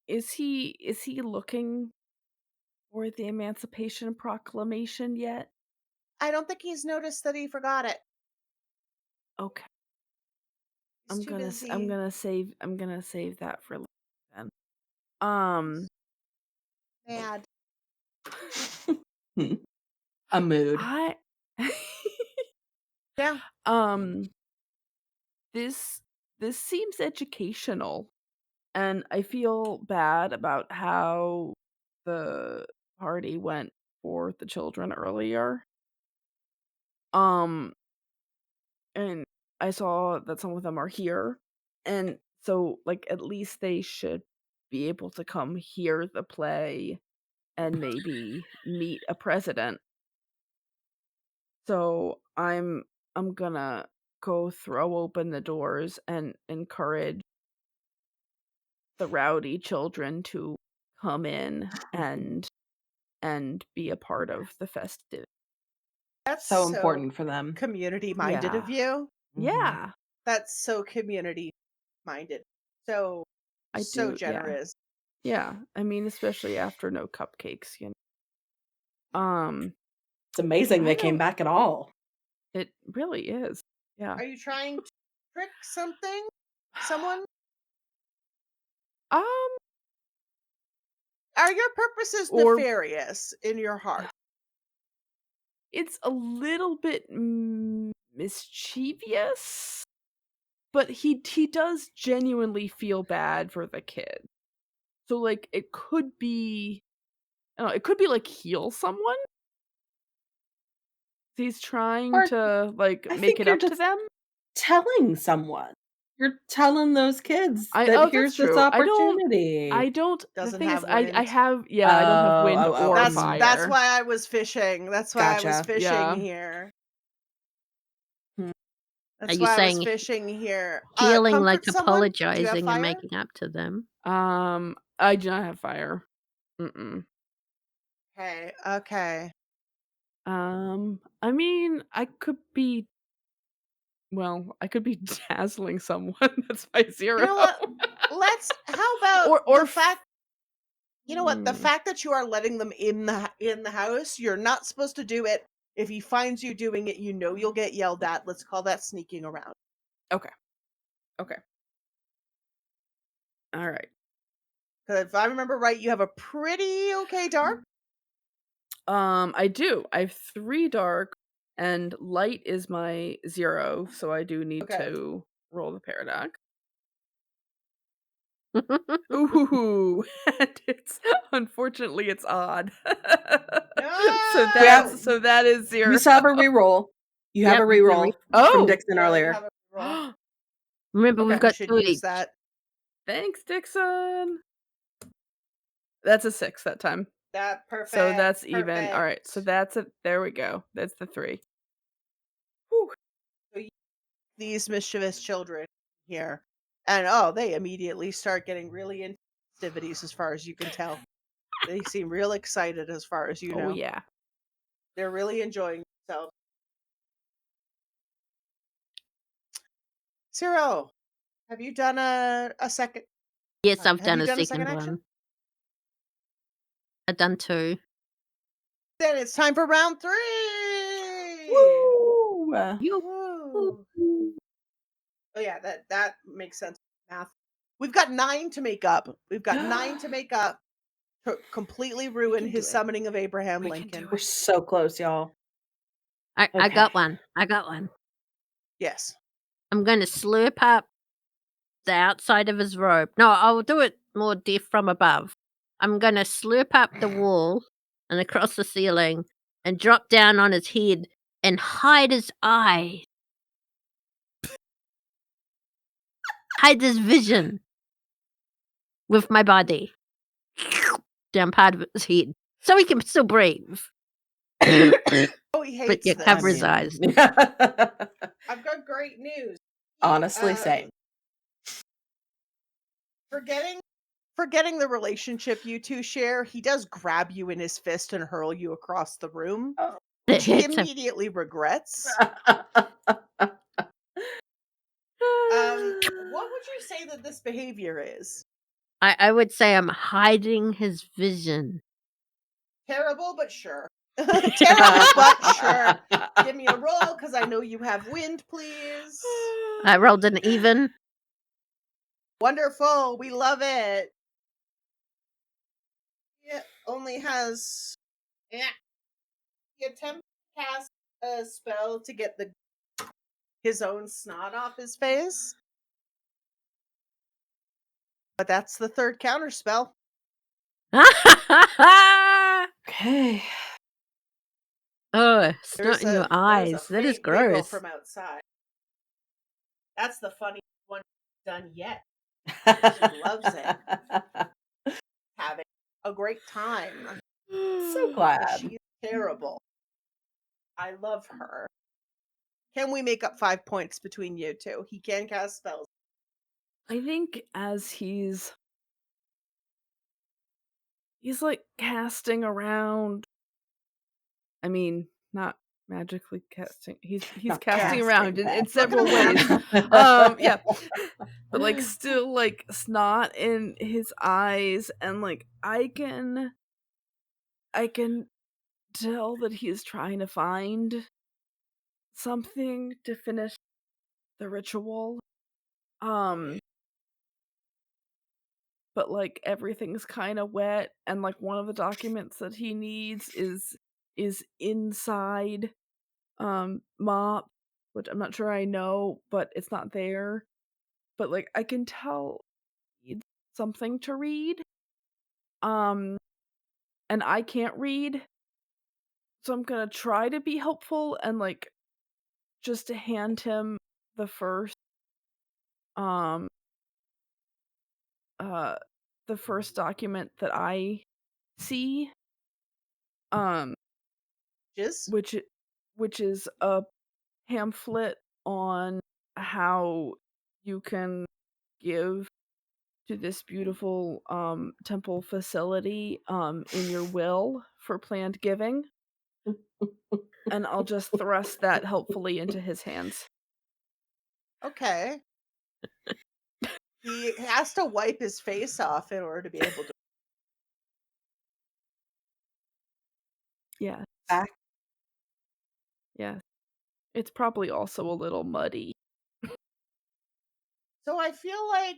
Is he looking for the Emancipation Proclamation yet? I don't think he's noticed that he forgot it. Okay. He's I'm too gonna busy. I'm gonna save that for later then. Mad. A mood. Yeah. This seems educational. And I feel bad about how the party went for the children earlier. Um, and I saw that some of them are here, and so, like, at least they should be able to come hear the play and maybe meet a president. So I'm gonna go throw open the doors and encourage the rowdy children to come in and be a part of the festive. That's So important for them. community-minded of you. Yeah, That's so community-minded. So I so do. generous. Yeah. I mean, especially after no cupcakes, you know. It's amazing I they came don't. back at all. It really is. Yeah. Are you trying to trick something? Someone? Um. Are your purposes Or nefarious in your heart? it's a little bit mischievous, but he does genuinely feel bad for the kid. So like it could be, I don't know, it could be like heal someone. He's trying Or to like I make think it you're up to just them. telling someone. You're telling those kids I that oh here's that's this true. opportunity. I don't the Doesn't thing is have I wind. have Oh, I don't have wind or That's fire. why I was fishing. That's why I was Gotcha. fishing Yeah. here. Hmm. Are That's you why I was saying fishing here. healing like Comfort someone? Do you have apologizing and fire? making up to them? I do not have fire. Mm-mm. Okay. I mean, I could be dazzling someone. That's my zero. You know what? How about or the fact you know what? The Hmm. fact that you are letting them in the house, you're not supposed to do it. If he finds you doing it, you know you'll get yelled at. Let's call that sneaking around. Okay. All right. Because if I remember right, you have a pretty okay dark. I do. I have 3 dark, and light is my 0, so I do need Okay. to roll the paradox. Ooh, and unfortunately it's odd. No! So that is 0. We still have a reroll. You have Yep, a we reroll from Oh! Dixon Yeah, you earlier. have a roll. Remember, Okay. we've You got should 2 use each. that. Thanks, Dixon. That's a 6 that time. That perfect. So that's even. All right. So perfect. that's it. There we go. That's the 3. Whew. These mischievous children here. And they immediately start getting really into activities as far as you can tell. They seem real excited as far as you know. Oh yeah. They're really enjoying themselves. Sero, have you done a second? Yes, I've Have done you a done a second second action? one. I've done 2. Then it's time for round 3. Woo! Woo. Oh yeah, that makes sense. Math. We've got 9 to make up. We've got 9 to make up to completely ruin can his do it. summoning of Abraham We can Lincoln. do We're so close, y'all. I Okay. got one. I got one. Yes. I'm going to slurp up the outside of his robe. No, I'll do it more deaf from above. I'm going to slurp up the wall and across the ceiling and drop down on his head and hide his eye. Hide his vision with my body. Down part of his head. So he can still breathe. Oh, he hates But you this. cover his eyes. I've got great news. Honestly, same. Forgetting the relationship you two share, he does grab you in his fist and hurl you across the room, Oh. which he It's a- immediately regrets. What would you say that this behavior is? I would say I'm hiding his vision. Terrible, but sure. Terrible, but sure. Give me a roll, because I know you have wind, please. I rolled an even. Wonderful. We love it. It only has... Yeah. He attempts to cast a spell to get his own snot off his face. But that's the third counter spell. Okay. Oh, snot in your eyes. That is giggle gross. from outside. That's the funniest one done yet. She loves it. Having a great time. So glad. She's terrible. I love her. Can we make up 5 points between you two? He can cast spells. I think as he's like casting around. I mean, not magically casting. He's Not casting around in casting. several ways. Yeah. But like still like snot in his eyes, and like I can tell that he's trying to find something to finish the ritual. But like everything's kind of wet, and like one of the documents that he needs is inside Mop, which I'm not sure I know, but it's not there. But like I can tell he needs something to read. And I can't read. So I'm going to try to be helpful and like just to hand him the first document that I see, which is a pamphlet on how you can give to this beautiful temple facility in your will for planned giving. And I'll just thrust that helpfully into his hands. Okay. He has to wipe his face off in order to be able to. Yeah. Back. Yeah. It's probably also a little muddy. So I feel like,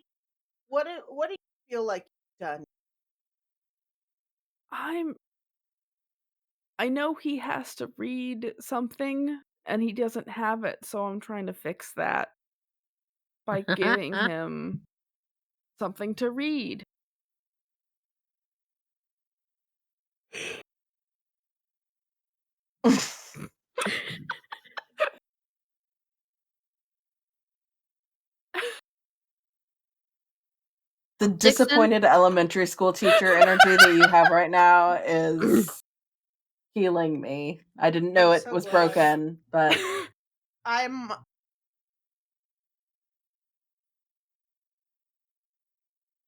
what do you feel like you've done? I know he has to read something and he doesn't have it, so I'm trying to fix that by giving him something to read. The disappointed elementary school teacher energy that you have right now is healing me. I didn't know it was broken, but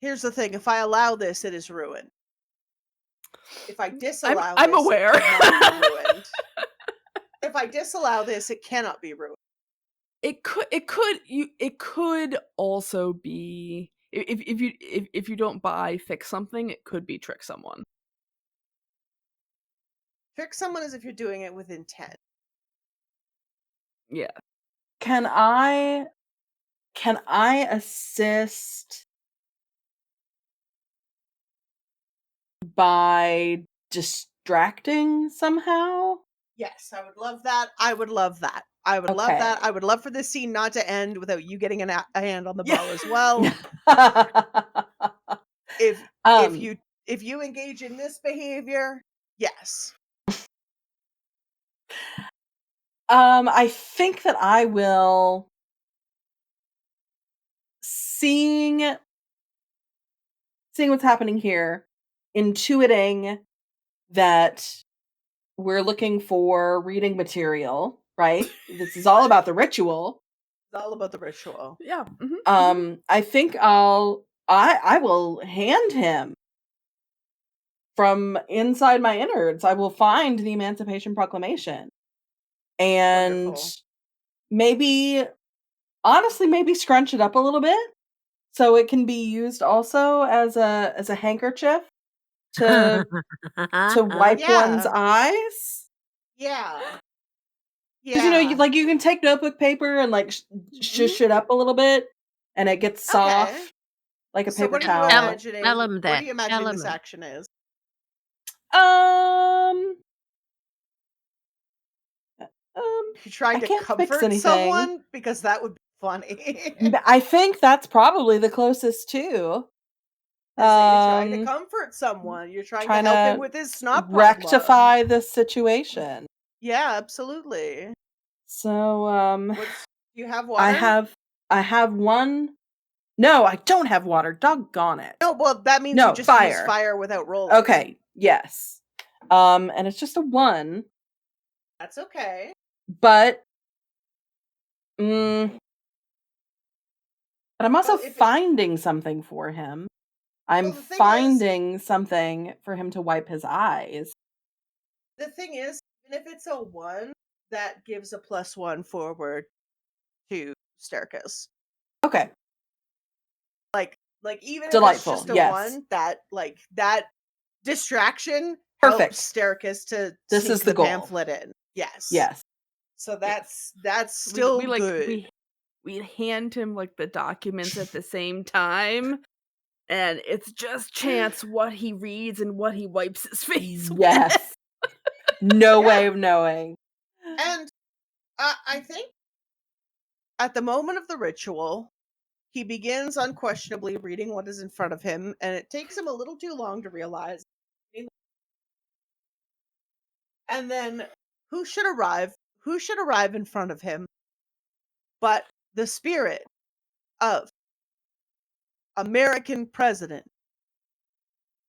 Here's the thing: if I allow this, it is ruined. If I disallow I'm this, aware. it cannot be ruined. If I disallow this, it cannot be ruined. It could also be if you don't fix something, it could be trick someone. Trick someone is if you're doing it with intent. Yeah. Can I assist by distracting somehow? Yes, I would love that. I would love that. I would love that. I would love for this scene not to end without you getting a hand on the bow as well. If you engage in this behavior, yes. I think that I will, seeing what's happening here, intuiting that we're looking for reading material, right? This is all about the ritual. It's all about the ritual. Yeah. I think I will hand him from inside my innards. I will find the Emancipation Proclamation. And wonderful. maybe scrunch it up a little bit so it can be used also as a handkerchief to wipe one's eyes. Yeah. Because you can take notebook paper and like shush it up a little bit, and it gets soft like a paper towel. Tell him that. What do you imagine this action is? You're trying to comfort someone, because that would be funny. I think that's probably the closest to. You're trying to Um, comfort someone. You're trying to trying help him to with his snot problem. rectify this situation. Yeah, absolutely. So, Do you have water? I have one. No, I don't have water. Doggone it. No, well, that means No, you just use fire. fire without rolling. Okay, yes. And it's just a 1, That's okay. but but I'm also Well, if it- finding something for him. I'm Well, the thing is- finding something for him to wipe his eyes. The thing is, even if it's a 1, that gives a +1 forward to Stercus. Okay. Like even Delightful, if it's just a yes. 1, that distraction Perfect. helps Stercus to This sneak is the goal. pamphlet in. Yes. Yes. So that's still good. We hand him like the documents at the same time, and it's just chance what he reads and what he wipes his face with. Yes. No Yeah. way of knowing. And I think at the moment of the ritual, he begins unquestionably reading what is in front of him, and it takes him a little too long to realize. And then who should arrive in front of him but the spirit of American President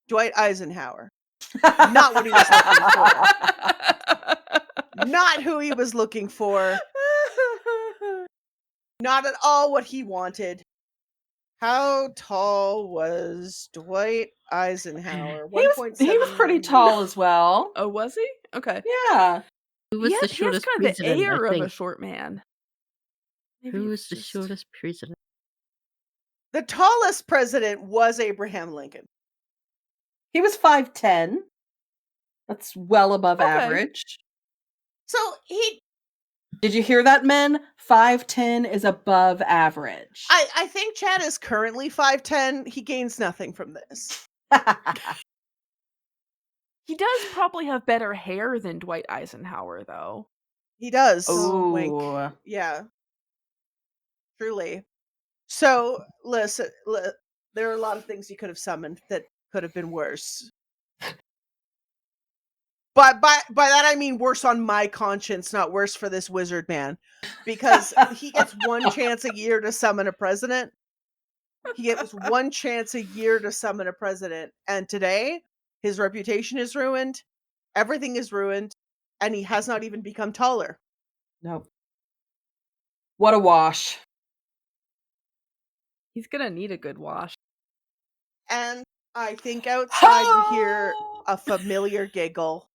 Dwight Eisenhower. Not what he was looking for. Not who he was looking for. Not at all what he wanted. How tall was Dwight Eisenhower? He was pretty tall as well. Oh, was he? Okay. Yeah. Who was the He has shortest kind of the president, air I of a think? short man. Maybe Who it's was the just- shortest president? The tallest president was Abraham Lincoln. He was 5'10". That's well above Okay. average. So he Did you hear that, men? 5'10" is above average. I think Chad is currently 5'10". He gains nothing from this. He does probably have better hair than Dwight Eisenhower, though. He does. Ooh. Wink. Yeah. Truly. So, listen, there are a lot of things you could have summoned that could have been worse. But by that I mean worse on my conscience, not worse for this wizard man. Because he gets one chance a year to summon a president. He gets one chance a year to summon a president. And today, his reputation is ruined. Everything is ruined. And he has not even become taller. Nope. What a wash. He's gonna need a good wash. And I think outside you hear a familiar giggle.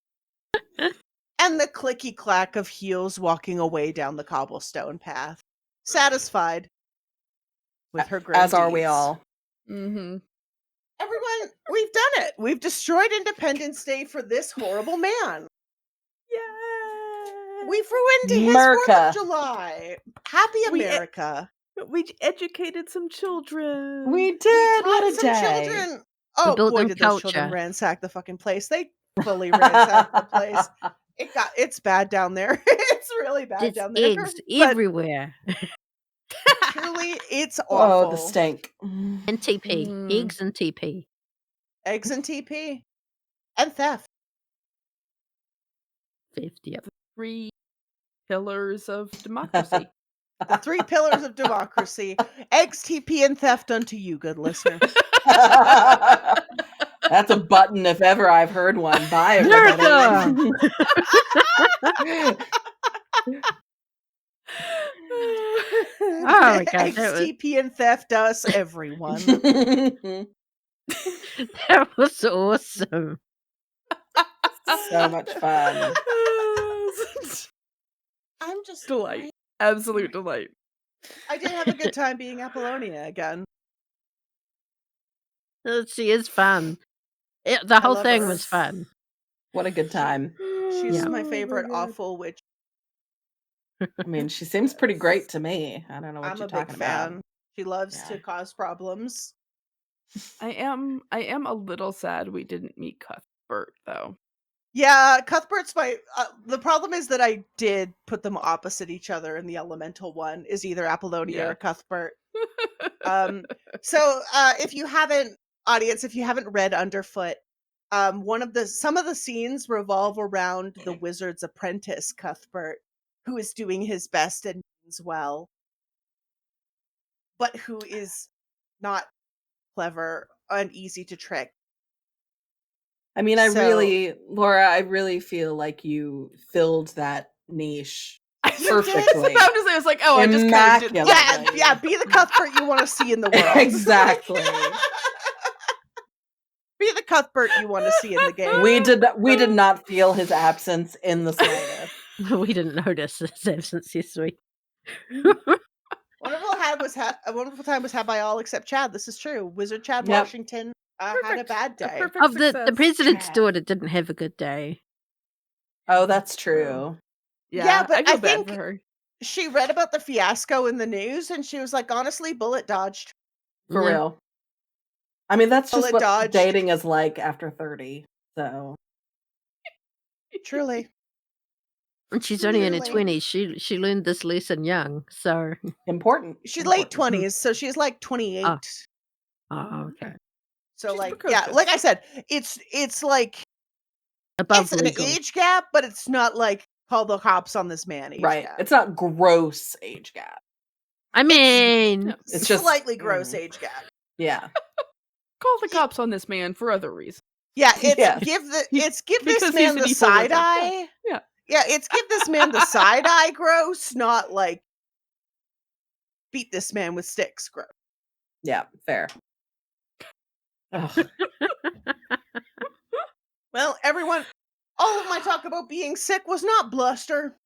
And the clicky clack of heels walking away down the cobblestone path. Satisfied with her great As are we deeds. all. Mm-hmm. Everyone, we've done it. We've destroyed Independence Day for this horrible man. Yeah. We've ruined his America. 4th of July. Happy America. We educated some children. We We did. taught What a some day. children. Oh built boy, them did those children culture. ransack the fucking place. They fully ransacked the place. It's bad down there. It's really bad There's down there. eggs But everywhere. truly, it's Oh, awful. the stink. And TP. Mm. Eggs and TP. Eggs and TP. And theft. 50. 3 pillars of democracy. The 3 pillars of democracy. Eggs, TP, and theft unto you, good listener. That's a button if ever I've heard one. Bye, everybody. Oh my god, Eggs, that was, TP, and theft us, everyone. that was awesome. So much fun. I'm just Delight. Absolute delight. I did have a good time being Apollonia again. She is fun. The whole love thing her. was fun. What a good time. She's Yeah. my favorite awful witch. I mean, she seems pretty great to me. I don't know what I'm you're a big talking fan. about. She loves Yeah. to cause problems. I am a little sad we didn't meet Cuthbert, though. Yeah, Cuthbert's my. The problem is that I did put them opposite each other, and the elemental one is either Apollonia Yeah. or Cuthbert. So if you haven't audience, if you haven't read Underfoot, some of the scenes revolve around the wizard's apprentice, Cuthbert, who is doing his best and means well, but who is not clever and easy to trick. I mean, Laura, I really feel like you filled that niche perfectly. I was like, oh, I just kind of did. Yeah, be the Cuthbert you want to see in the world. Exactly. Be the Cuthbert you want to see in the game. We did not feel his absence in the slightest. We didn't notice his absence this week. A wonderful time was had by all except Chad. This is true. Wizard Chad Washington had a bad day. The president's daughter didn't have a good day. Oh, that's true. Yeah, but I think for her. She read about the fiasco in the news and she was like, honestly, bullet dodged. For real. I mean, that's just what dating is like after 30. So truly. And she's only in her 20s. She learned this lesson young, so important. She's late 20s, so she's like 28. Oh, okay. So she's like I said, it's like above it's legal. an age gap, but it's not like call the cops on this man age gap. It's not gross age gap. I mean, it's just slightly gross age gap. Yeah. Call the cops on this man for other reasons. Yeah, give this man the side eye. Yeah. Yeah, it's give this man the side eye gross, not like beat this man with sticks gross. Yeah, fair. Well, everyone, all of my talk about being sick was not bluster.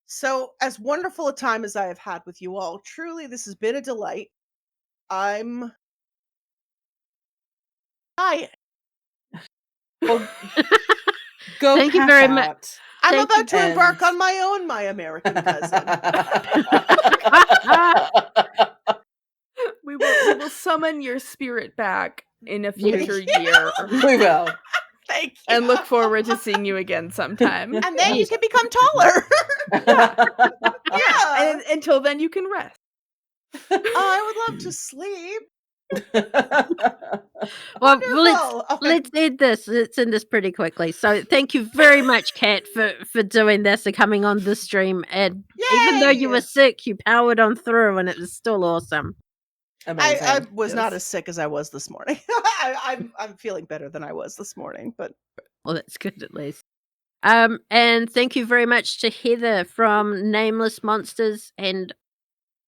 So, as wonderful a time as I have had with you all, truly this has been a delight. I'm dying. Go Thank you very much. I'm about to embark on my own My American Cousin. We will summon your spirit back in a future year. We will. Thank you. And look forward to seeing you again sometime. And then you can become taller. Yeah. And until then, you can rest. I would love to sleep. Well, let's end this. Let's end this pretty quickly. So, thank you very much, Kat, for doing this and coming on the stream. And even though you were sick, you powered on through, and it was still awesome. I was not as sick as I was this morning. I'm feeling better than I was this morning, but well, that's good at least. And thank you very much to Heather from Nameless Monsters, and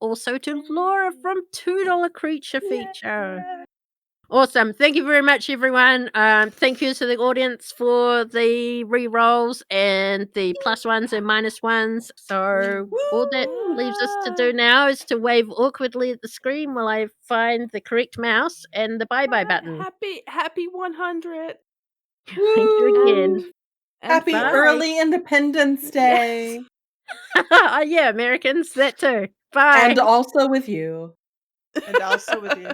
also to Laura from $2 Creature Feature. Awesome. Thank you very much, everyone. Thank you to the audience for the re-rolls and the +1s and -1s. So all that leaves us to do now is to wave awkwardly at the screen while I find the correct mouse and the bye-bye button. Happy 100. Thank you again. And happy early Independence Day. Yes. Yeah, Americans, that too. Bye. And also with you. And also with you.